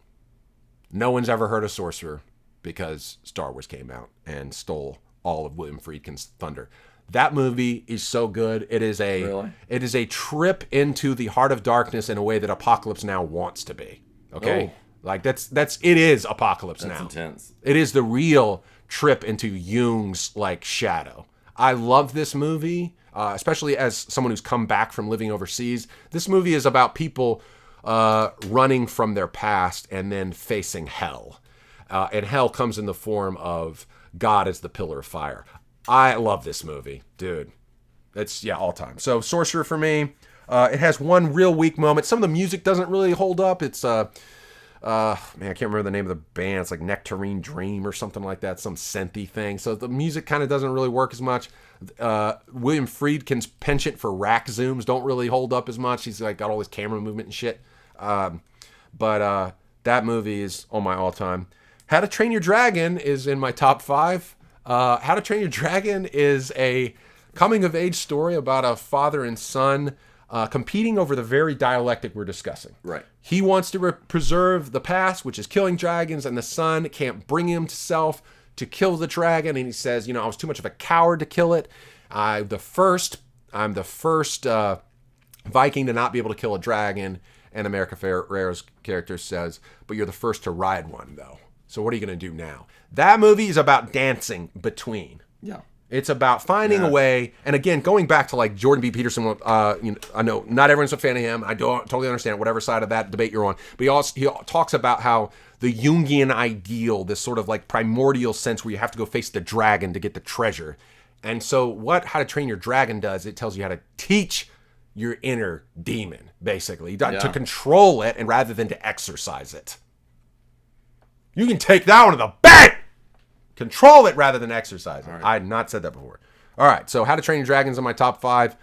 No one's ever heard of Sorcerer because Star Wars came out and stole all of William Friedkin's thunder. That movie is so good. It is a trip into the heart of darkness in a way that Apocalypse Now wants to be. Okay? Oh. It is Apocalypse Now. That's intense. It is the real trip into Jung's shadow. I love this movie, especially as someone who's come back from living overseas. This movie is about people running from their past and then facing hell. And hell comes in the form of God as the pillar of fire. I love this movie, dude. It's, all time. So Sorcerer for me. It has one real weak moment. Some of the music doesn't really hold up. It's, I can't remember the name of the band. It's like Nectarine Dream or something like that. Some synthy thing. So the music kind of doesn't really work as much. William Friedkin's penchant for rack zooms don't really hold up as much. He's got all this camera movement and shit. But that movie is on my all-time. How to Train Your Dragon is in my top 5. How to Train Your Dragon is a coming-of-age story about a father and son competing over the very dialectic we're discussing. Right. He wants to preserve the past, which is killing dragons, and the son can't bring himself to kill the dragon. And he says, I was too much of a coward to kill it. I'm the first Viking to not be able to kill a dragon. And America Ferrero's character says, but you're the first to ride one, though. So what are you going to do now? That movie is about dancing between. Yeah. It's about finding a way, and again, going back to Jordan B. Peterson. I know not everyone's a fan of him. I don't totally understand whatever side of that debate you're on. But he talks about how the Jungian ideal, this sort of primordial sense where you have to go face the dragon to get the treasure. And so what How to Train Your Dragon does, it tells you how to teach your inner demon, basically, to control it, and rather than to exercise it. You can take that one to the bank! Control it rather than exercise it. Right. I had not said that before. All right, so How to Train Your Dragon's in my top 5.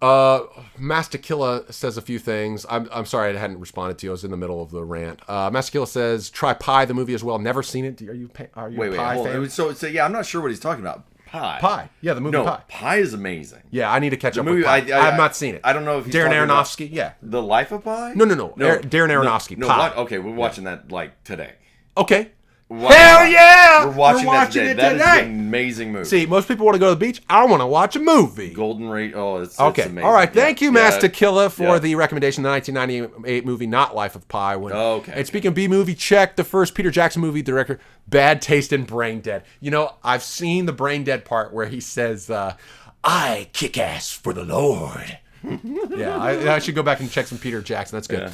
Mastakilla says a few things. I'm sorry I hadn't responded to you. I was in the middle of the rant. Mastakilla says, try Pi, the movie as well. Never seen it. Are you a Pi fan? So I'm not sure what he's talking about. Pi. Yeah, the movie Pi. Pi is amazing. Yeah, I need to catch up with Pi. I have not seen it. I don't know if he's Darren talking Aronofsky, about The Life of Pi? No. Darren Aronofsky, Pi. Okay, we're watching that today. Okay. Hell yeah! We're watching it today. That is an amazing movie. See, most people want to go to the beach. I want to watch a movie. Golden Rate. Oh, it's okay. amazing. All right. Thank you, Mastakilla, for the recommendation. The 1998 movie, not Life of Pi. And speaking of B movie, check the first Peter Jackson movie director, Bad Taste in Brain Dead. I've seen the Brain Dead part where he says, "I kick ass for the Lord." Yeah, I should go back and check some Peter Jackson. That's good.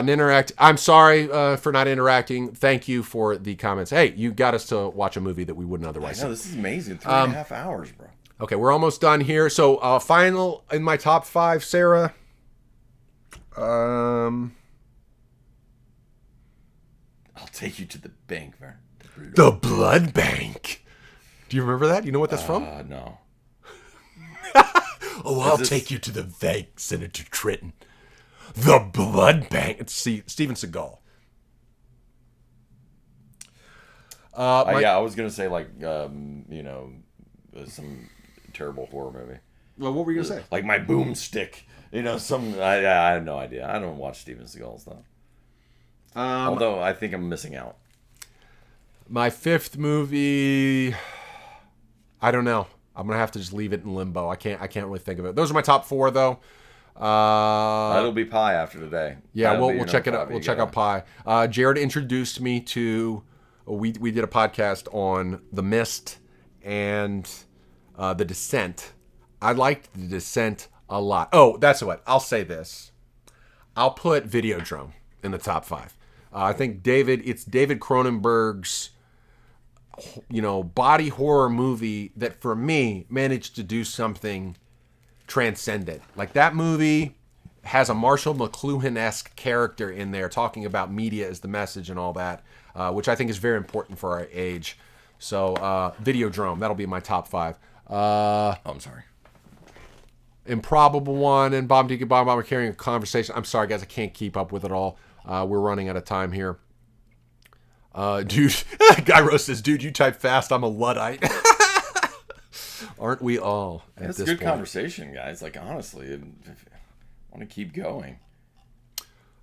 Interact. I'm sorry for not interacting. Thank you for the comments. Hey, you got us to watch a movie that we wouldn't otherwise. I know, this is amazing. 3.5 hours, bro. Okay, we're almost done here. So, final in my top 5, Sarah. I'll take you to the bank, man. The Blood Bank. Do you remember that? You know what that's from? No. Oh, I'll take you to the bank, Senator Trenton. The Blood Bank. It's Steven Seagal. I was gonna say like some terrible horror movie. Well, what were you gonna say? Like My Boomstick. I have no idea. I don't watch Steven Seagal stuff. Although I think I'm missing out. My fifth movie, I don't know. I'm gonna have to just leave it in limbo. I can't really think of it. Those are my top 4 though. That'll be Pi after today. Yeah, we'll check it out. We'll check out Pi. Jared introduced me to. We did a podcast on The Mist and The Descent. I liked The Descent a lot. Oh, that's what I'll say. This, I'll put Videodrome in the top 5. I think it's David Cronenberg's, body horror movie that for me managed to do something transcendent. Like that movie has a Marshall McLuhan-esque character in there talking about media as the message and all that, which I think is very important for our age. So Videodrome, that'll be my top 5. I'm sorry. Improbable One and Bomb Deacon Bomb are carrying a conversation. I'm sorry, guys, I can't keep up with it all. We're running out of time here. Dude, Guy Rose says, dude, you type fast, I'm a Luddite. Aren't we all at That's this a good point? Conversation, guys. Like, honestly, I want to keep going.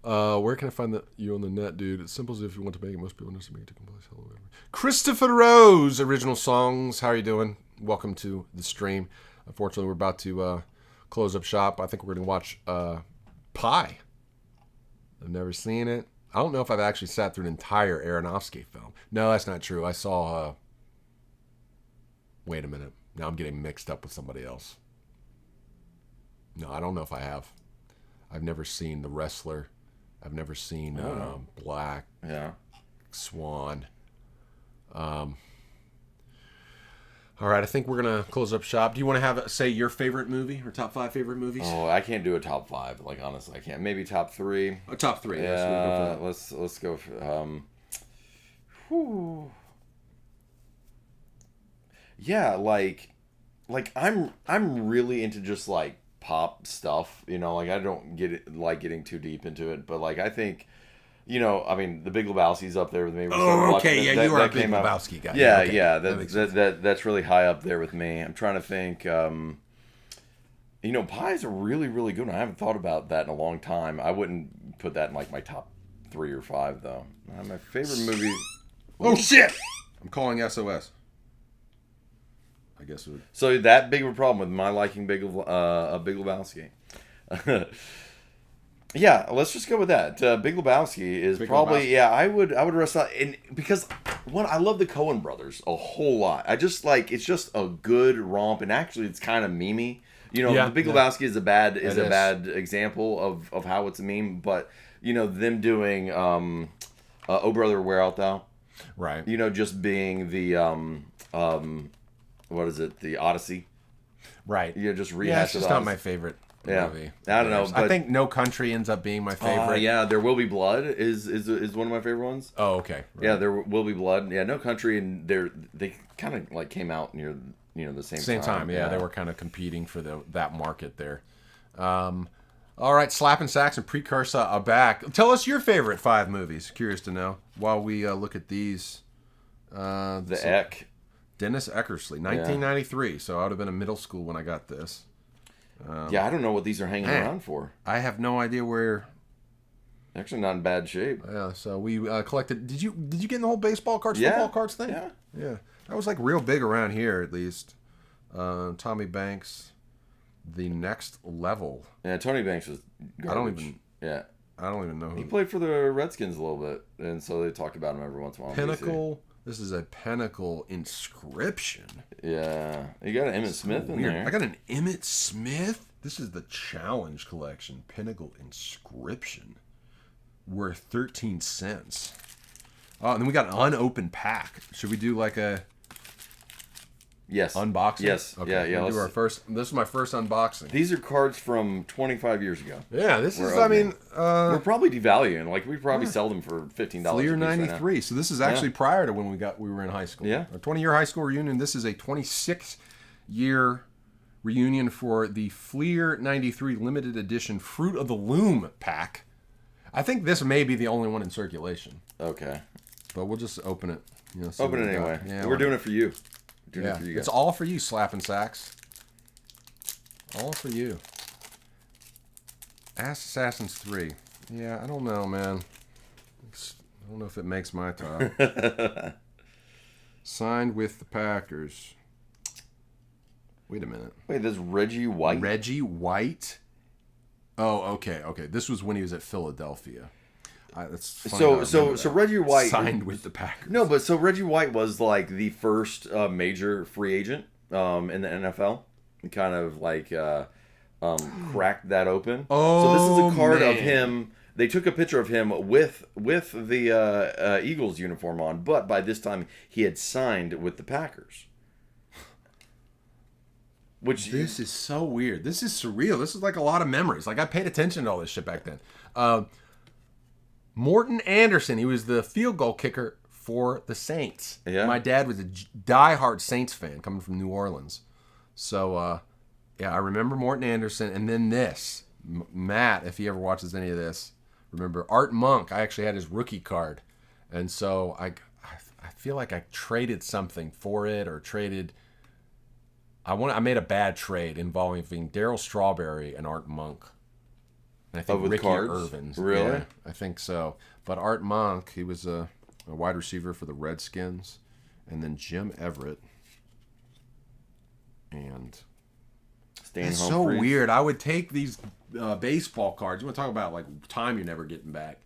Where can I find you on the net, dude? It's simple as if you want to make it. Most people understand me to compose. Hello, everyone. Christopher Rose, Original Songs. How are you doing? Welcome to the stream. Unfortunately, we're about to close up shop. I think we're going to watch Pi. I've never seen it. I don't know if I've actually sat through an entire Aronofsky film. No, that's not true. I saw... wait a minute. Now I'm getting mixed up with somebody else. No, I don't know if I have. I've never seen The Wrestler. I've never seen Black Swan. All right, I think we're going to close up shop. Do you want to say your favorite movie or top 5 favorite movies? Oh, I can't do a top 5. Like, honestly, I can't. Maybe top 3. Oh, top 3. Yeah, let's go for yeah, like I'm really into just like pop stuff, like I don't getting too deep into it, but like I think I mean, The Big Lebowski's up there with me. Oh, okay, yeah, you are a Big Lebowski guy. Yeah, okay. Yeah, that's really high up there with me. I'm trying to think. Pi's a really, really good one. I haven't thought about that in a long time. I wouldn't put that in like my top 3 or 5 though. My favorite movie. Oh shit! I'm calling SOS. I guess it would. So that big of a problem with my liking Big Lebowski. Yeah, let's just go with that. Big Lebowski is probably Lebowski. Yeah. I would rest out, and because I love the Coen brothers a whole lot. I just like it's just a good romp, and actually it's kind of memey. The Big Lebowski is a bad example of how it's a meme, but them doing Oh Brother Where Art Thou, right? Just being the what is it, the Odyssey, right? Just rehash. Yeah, it's just not my favorite. Movie. I don't know. But, I think No Country ends up being my favorite. Yeah, There Will Be Blood is one of my favorite ones. Oh, okay. Right. Yeah, There Will Be Blood. Yeah, No Country, and they kind of like came out near the same time. Yeah, they were kind of competing for that market there. All right, Slappin' Sacks and Precursor are back. Tell us your favorite 5 movies. Curious to know. While we look at these, The Eck. Dennis Eckersley, 1993. So I would have been in middle school when I got this. I don't know what these are hanging around for. I have no idea where. Actually, not in bad shape. Yeah, so we collected. Did you get in the whole baseball cards, football cards thing? Yeah. That was like real big around here, at least. Tommy Banks, The Next Level. Yeah, Tony Banks was garbage. I don't even know who. He played for the Redskins a little bit, and so they talked about him every once in a while. Pinnacle. This is a Pinnacle Inscription. Yeah. You got an Emmett Smith in there. I got an Emmett Smith. This is the Challenge Collection. Pinnacle Inscription. Worth 13 cents. Oh, and then we got an unopened pack. Should we do like a... Yes. Unboxing? Yes. Okay. Yeah. We'll do our first... This is my first unboxing. These are cards from 25 years ago. Yeah, this is... I mean... we're probably devaluing. Like, we probably sell them for $15. Fleer 93. So this is actually prior to when we were in high school. Yeah. A 20-year high school reunion. This is a 26-year reunion for the Fleer 93 limited edition Fruit of the Loom pack. I think this may be the only one in circulation. Okay. But we'll just open it. You know, see Open what it we got. anyway. Yeah, We're doing it for you. Doing it for you guys. It's all for you, Slapping Sacks. All for you. Ass Assassins 3. Yeah, I don't know, man. I don't know if it makes my top. Signed with the Packers. Wait a minute. Wait, this Reggie White? Reggie White? Oh, okay. This was when he was at Philadelphia. That's funny So Reggie White signed with the Packers. No, but so Reggie White was like the first major free agent in the NFL. He kind of like cracked that open. So this is a card of him. They took a picture of him with the Eagles uniform on, but by this time he had signed with the Packers. Which This is so weird. This is surreal. This is like a lot of memories. Like I paid attention to all this shit back then. Morton Anderson, he was the field goal kicker for the Saints. Yeah. My dad was a diehard Saints fan coming from New Orleans. So, yeah, I remember Morton Anderson. And then this. Matt, if he ever watches any of this, remember Art Monk. I actually had his rookie card. And so I feel like I traded something for it or traded... I made a bad trade involving Darryl Strawberry and Art Monk. And I think with Ricky cards? Irvins. Really? Yeah, I think so. But Art Monk, he was a wide receiver for the Redskins. And then Jim Everett. And Stan it's Humphries. so weird. I would take these baseball cards. You want to talk about like time you're never getting back,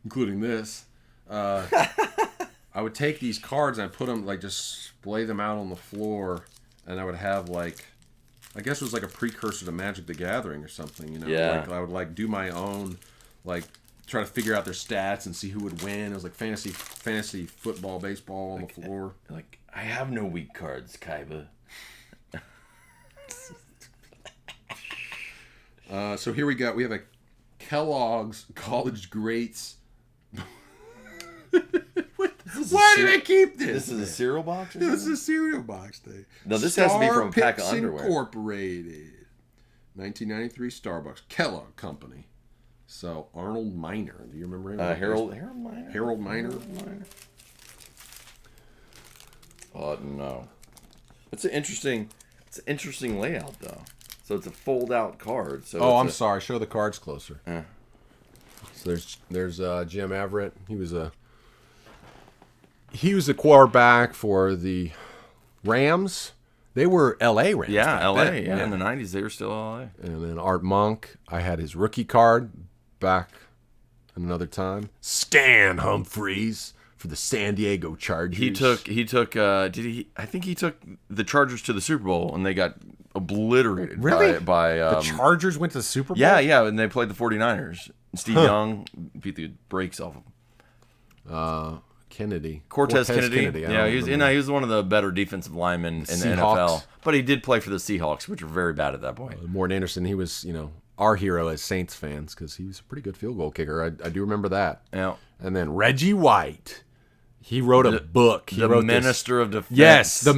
including this. I would take these cards and I'd put them, like, just lay them out on the floor, and I would have, like, I guess it was like a precursor to Magic the Gathering or something, you know? Yeah. Like, I would, like, do my own, like, try to figure out their stats and see who would win. It was like fantasy football, baseball on the floor. Like, I have no weak cards, Kaiba. So here we have a Kellogg's College Greats. Why did I keep this? This is a cereal box? Or This is something? a cereal box thing. No, this has to be from a pack of Picks underwear. Incorporated. 1993 Starbucks. Kellogg Company. So Arnold Miner. Do you remember him? Harold Miner? Harold Miner. No. It's an interesting layout though. So it's a fold out card. So Oh, I'm sorry. Show the cards closer. So there's Jim Everett. He was a quarterback for the Rams. They were L.A. Rams. Yeah, back L.A. then. Yeah, in the 90s they were still L.A. And then Art Monk. I had his rookie card back another time. Stan Humphries for the San Diego Chargers. He took I think he took the Chargers to the Super Bowl and they got obliterated Really? by the Chargers went to the Super Bowl? Yeah, and they played the 49ers. Steve Young beat the brakes off them. Kennedy. Cortez Kennedy. I Yeah, don't he remember. was one of the better defensive linemen in the Seahawks. NFL. But he did play for the Seahawks, which were very bad at that point. Morton Anderson, he was, our hero as Saints fans because he was a pretty good field goal kicker. I do remember that. Yeah. And then Reggie White. He wrote a book. He wrote Minister of Defense. Yes, the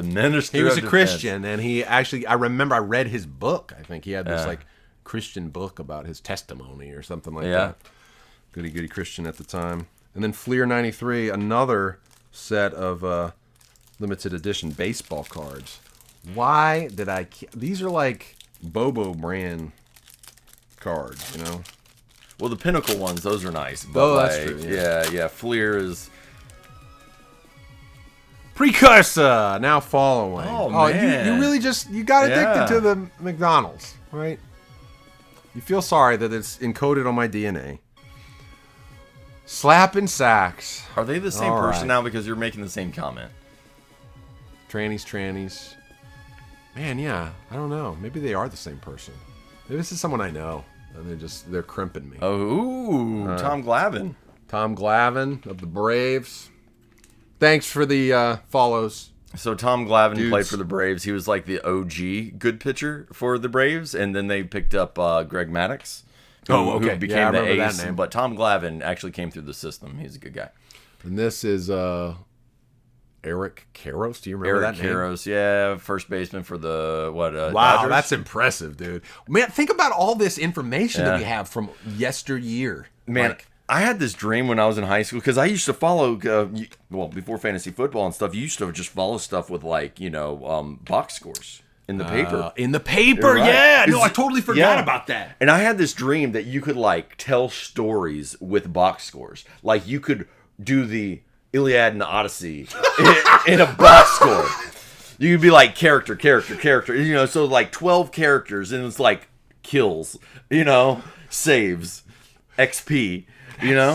Minister. He was of a Defense. Christian, and he actually, I remember I read his book. I think he had this like Christian book about his testimony or something like that. Goody Christian at the time. And then Fleer 93, another set of limited edition baseball cards. Why did I? These are like Bobo brand cards, Well, the Pinnacle ones, those are nice. But that's true. Yeah. Fleer is. Precursor now following. Oh, man. You really you got addicted to the McDonald's, right? You feel sorry that it's encoded on my DNA. Slapping Sacks. Are they the same All person right. now because you're making the same comment? Trannies. Man, yeah. I don't know. Maybe they are the same person. Maybe this is someone I know. And they're crimping me. Oh, Tom Glavine. Tom Glavine of the Braves. Thanks for the follows. So Tom Glavine Dudes. played for the Braves. He was like the OG good pitcher for the Braves, and then they picked up Greg Maddux, who became Yeah, I the remember ace. that name. But Tom Glavine actually came through the system. He's a good guy. And this is Eric Karros. Do you remember Eric that name? Karros, yeah, first baseman for the Wow, Dodgers? that's impressive, dude. Man, think about all this information that we have from yesteryear. Man, Like, I had this dream when I was in high school because I used to follow, before fantasy football and stuff, you used to just follow stuff with box scores in the paper. In the paper, Right. yeah. No, I totally forgot about that. And I had this dream that you could tell stories with box scores. Like you could do the Iliad and the Odyssey in a box score. You could be like character, so 12 characters, and it's kills, saves, XP,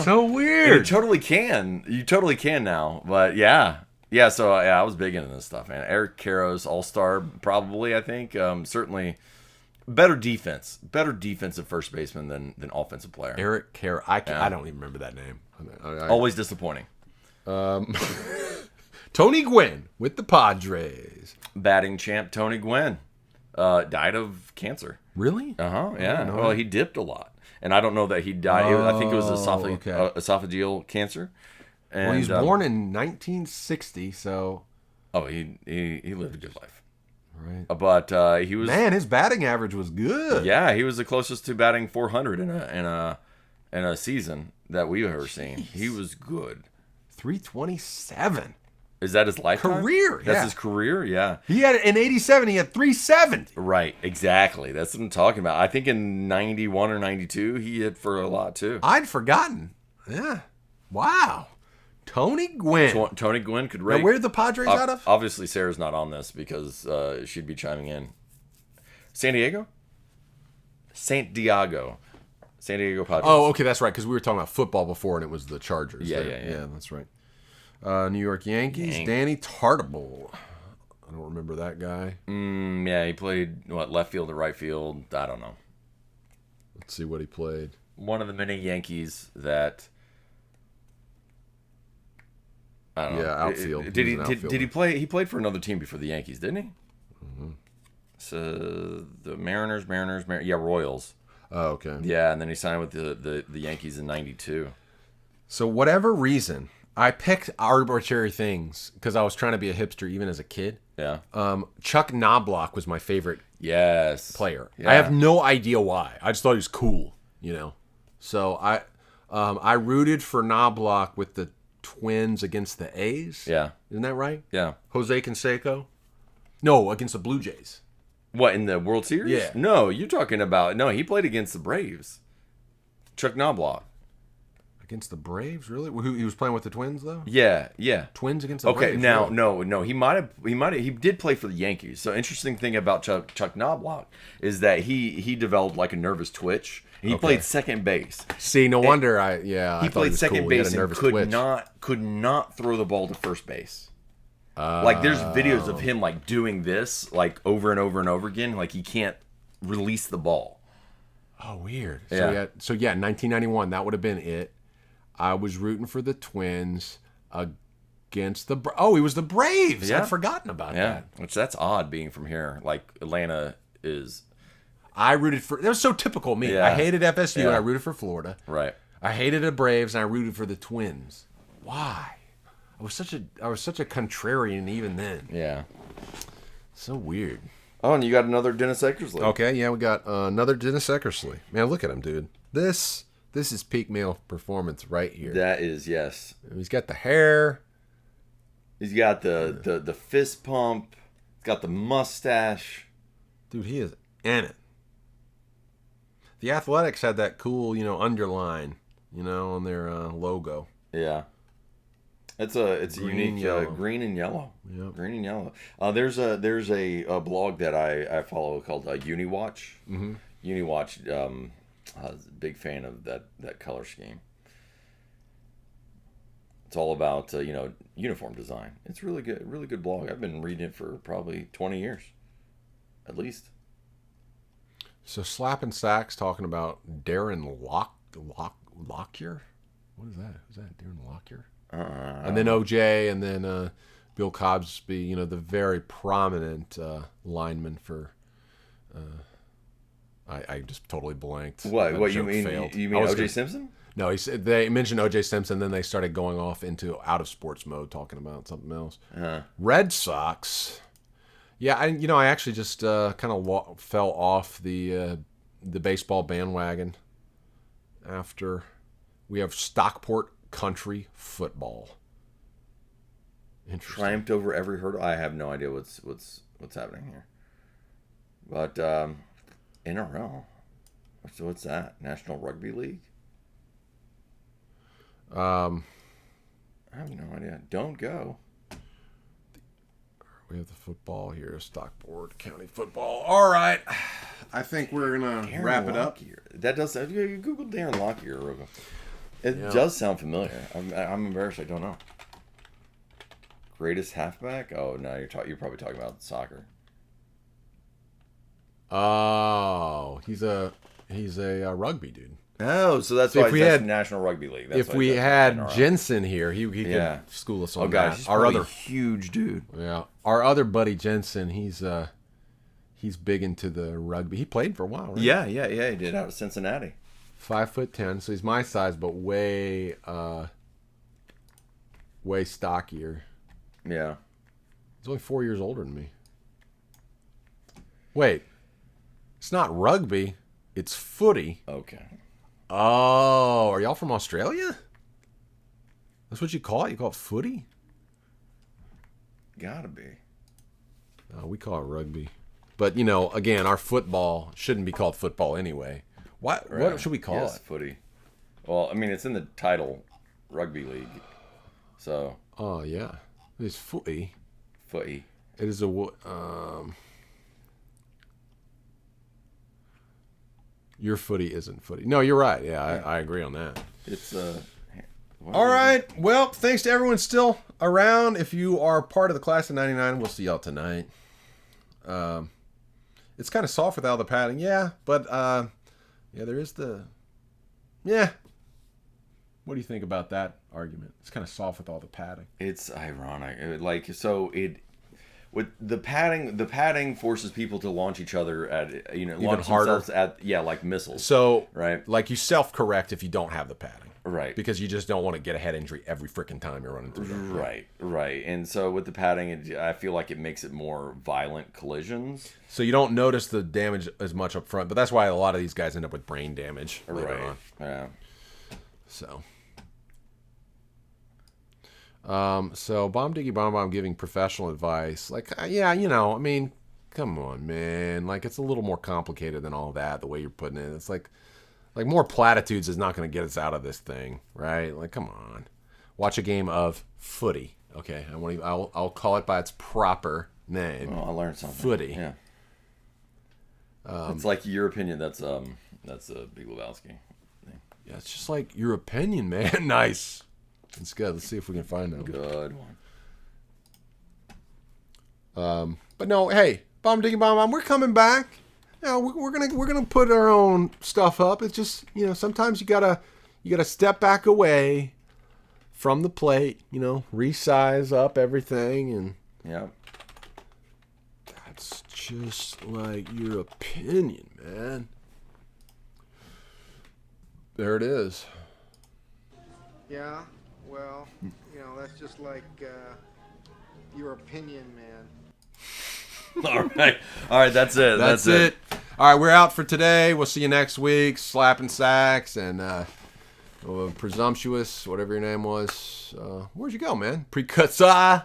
So weird. You totally can now. But yeah, so I was big into this stuff, man. Eric Carrow's All-Star, probably, I think. Certainly better defensive first baseman than offensive player. Eric Carroll. I don't even remember that name. Always disappointing. Tony Gwynn with the Padres. Batting champ Tony Gwynn died of cancer. Really? Yeah. Well, he dipped a lot, and I don't know that he died. I think it was esophageal cancer. And, Well, he was born in 1960, so he lived a good life. right. But he was his batting average was good. Yeah, he was the closest to batting 400 in a season that we've ever seen. He was good. 327. Is that his lifetime? Career, That's yeah. his career, yeah. He had in 87. He had 370. Right, exactly. That's what I'm talking about. I think in 91 or 92, he hit for a lot too. I'd forgotten. Yeah. Wow. Tony Gwynn. Tony Gwynn could rate. Now, where are the Padres out of? Obviously, Sarah's not on this because she'd be chiming in. San Diego Padres. Oh, okay, that's right. Because we were talking about football before, and it was the Chargers. Yeah. Yeah, that's right. New York Yankees. Danny Tartabull. I don't remember that guy. Yeah, he played left field or right field. I don't know. Let's see what he played. One of the many Yankees that. I don't know. Yeah, outfield. Did He was an outfielder. he play? He played for another team before the Yankees, didn't he? Mm-hmm. So the Mariners. Yeah, Royals. Oh, okay. Yeah, and then he signed with the Yankees in '92. So whatever reason, I picked arbitrary things because I was trying to be a hipster even as a kid. Yeah. Chuck Knobloch was my favorite player. Yeah. I have no idea why. I just thought he was cool, So I rooted for Knobloch with the Twins against the A's. Yeah. Isn't that right? Yeah. Jose Canseco? No, against the Blue Jays. What, in the World Series? Yeah. No, you're talking about... No, he played against the Braves. Chuck Knobloch. Against the Braves, really? He was playing with the Twins, though? Yeah. Twins against the Okay, Braves. now, really? no. He did play for the Yankees. So, interesting thing about Chuck Knobloch is that he developed a nervous twitch. He played second base. See, no wonder I He thought played was second cool. He had base a and nervous twitch. could not throw the ball to first base. There's videos of him doing this over and over and over again. He can't release the ball. Oh, weird. Yeah. So 1991, that would have been it. I was rooting for the Twins against the... he was the Braves. Yeah. I'd forgotten about that. Which that's odd being from here. Atlanta is... I rooted for... That was so typical of me. Yeah. I hated FSU Yeah. and I rooted for Florida. Right. I hated the Braves and I rooted for the Twins. Why? I was such a contrarian even then. Yeah. So weird. Oh, and you got another Dennis Eckersley. Okay, yeah, we got another Dennis Eckersley. Man, look at him, dude. This is peak male performance right here. That is, yes. He's got the hair. He's got the fist pump. He's got the mustache. Dude, he is in it. The Athletics had that cool, underline, on their logo. Yeah. It's a Green unique and yellow. green and yellow. Yep. Green and yellow. There's a blog that I follow called Uniwatch. Mm-hmm. Uniwatch. I was a big fan of that color scheme. It's all about uniform design. It's really good blog. I've been reading it for probably 20 years, at least. So Slap and Sacks talking about Darren Lockyer. What is that? Who's that? Darren Lockyer? And then OJ, and then Bill Cosby. The very prominent lineman for. I just totally blanked. What? That What you joke mean? failed. You I mean was O.J. gonna- Simpson? No, they mentioned O.J. Simpson, then they started going off into out of sports mode, talking about something else. Red Sox. Yeah, I actually just kind of fell off the baseball bandwagon after We have Stockport Country Football. Interesting. Triumphed over every hurdle. I have no idea what's happening here. But NRL. So what's that? National Rugby League? I have no idea. Don't go. We have the football here, Stockport County Football. All right. I think we're going to wrap it up. That does. You Google Darren Lockyer, Rogo. It does sound familiar. I'm embarrassed. I don't know. Greatest halfback? Oh no, you're probably talking about soccer. Oh, he's a rugby dude. Oh, so that's why we had National Rugby League. That's if we had Jensen here, he could school us on that. He's our other huge dude. Yeah, our other buddy Jensen, he's big into the rugby. He played for a while, right? Yeah, he did out of Cincinnati. 5'10", so he's my size, but way stockier. Yeah, he's only 4 years older than me. Wait, it's not rugby, it's footy. Okay. Oh, are y'all from Australia? That's what you call it? You call it footy? Gotta be. We call it rugby. But, you know, again, our football shouldn't be called football anyway. What should we call it? Footy. Well, I mean, it's in the title, Rugby League. So. Oh, yeah. It's footy. Footy. It is a... Your footy isn't footy. No, you're right. Yeah, I agree on that. It's all right. Well, thanks to everyone still around. If you are part of the class of '99, we'll see y'all tonight. It's kind of soft without the padding, but there is the What do you think about that argument? It's kind of soft with all the padding. It's ironic. With the padding forces people to launch each other at launch harder. themselves at like missiles. So right, like you self-correct if you don't have the padding, right? Because you just don't want to get a head injury every freaking time you're running through that. Right. And so with the padding, I feel like it makes it more violent collisions. So you don't notice the damage as much up front, but that's why a lot of these guys end up with brain damage later on. Yeah. So Bomb Diggy Bomb giving professional advice. Like, I mean, come on, man. Like, it's a little more complicated than all that, the way you're putting it. It's like more platitudes is not going to get us out of this thing, right? Like, come on. Watch a game of footy. Okay, I'll call it by its proper name. Well, I learned something. Footy. Yeah. It's like your opinion. That's a Big Lebowski thing. Yeah, it's just like your opinion, man. Nice. It's good. Let's see if we can find that. Good one. But no, hey, Bomb Diggy Bomb, we're coming back. We're gonna put our own stuff up. It's just sometimes you gotta step back away from the plate. Resize up everything, and that's just like your opinion, man. There it is. Yeah. Well, that's just like your opinion, man. All right, that's it. That's it. All right, we're out for today. We'll see you next week. Slapping Sacks and Presumptuous, whatever your name was. Where'd you go, man? Precursor.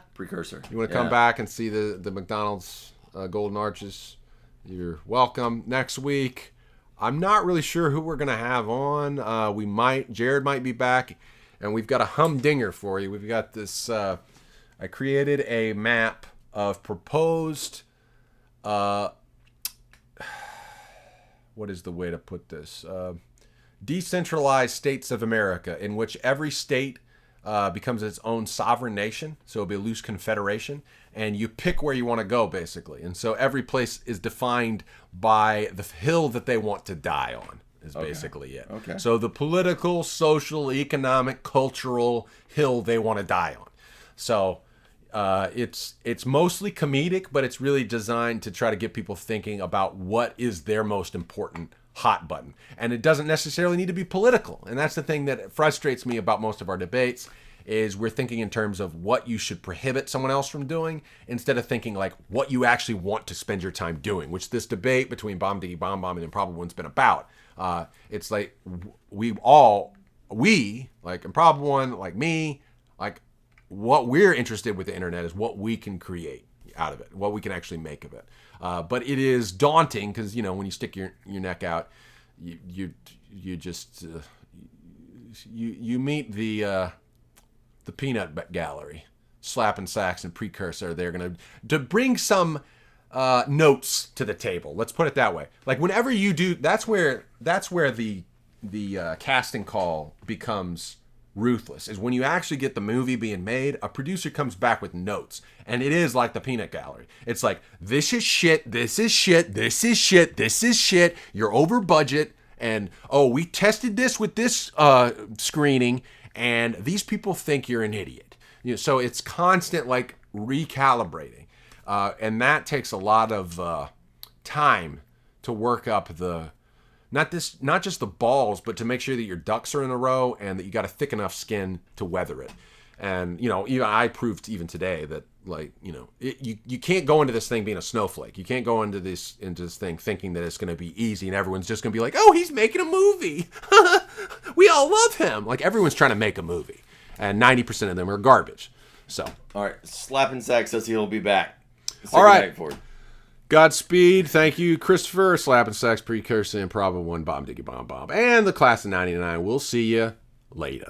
You want to come back and see the McDonald's Golden Arches? You're welcome. Next week, I'm not really sure who we're going to have on. Jared might be back. And we've got a humdinger for you. We've got this, I created a map of proposed, what is the way to put this? Decentralized states of America, in which every state becomes its own sovereign nation. So it'll be a loose confederation. And you pick where you want to go, basically. And so every place is defined by the hill that they want to die on. Is basically it. Okay. So the political, social, economic, cultural hill they want to die on. So it's mostly comedic, but it's really designed to try to get people thinking about what is their most important hot button. And it doesn't necessarily need to be political. And that's the thing that frustrates me about most of our debates is we're thinking in terms of what you should prohibit someone else from doing instead of thinking like what you actually want to spend your time doing, which this debate between Bomb Diggy Bomb and Improbable One's been about. It's like we all we, like Improbable One, like me, like what we're interested with the internet is what we can create out of it, what we can actually make of it. But it is daunting because, you know, when you stick your neck out, you just you meet the peanut gallery, Slapping Sacks and Precursor. They're gonna to bring some notes to the table. Let's put it that way. Like whenever you do, that's where the casting call becomes ruthless, is when you actually get the movie being made, a producer comes back with notes, and it is like the peanut gallery. It's like, this is shit, this is shit, this is shit, this is shit, you're over budget, and oh, we tested this with this screening, and these people think you're an idiot. You know, so it's constant like recalibrating, and that takes a lot of time to work up the not just the balls, but to make sure that your ducks are in a row and that you got a thick enough skin to weather it. And, you know, even I proved even today that, like, you know, you can't go into this thing being a snowflake. You can't go into this thing thinking that it's going to be easy and everyone's just going to be like, oh, he's making a movie. We all love him. Like, everyone's trying to make a movie. And 90% of them are garbage. So. All right. Slapping Sack says he'll be back. All right. Godspeed. Thank you, Christopher. Slapping Sacks, Precursor, Improbable One, Bomb Diggy Bomb Bomb, and the class of '99. We'll see you later.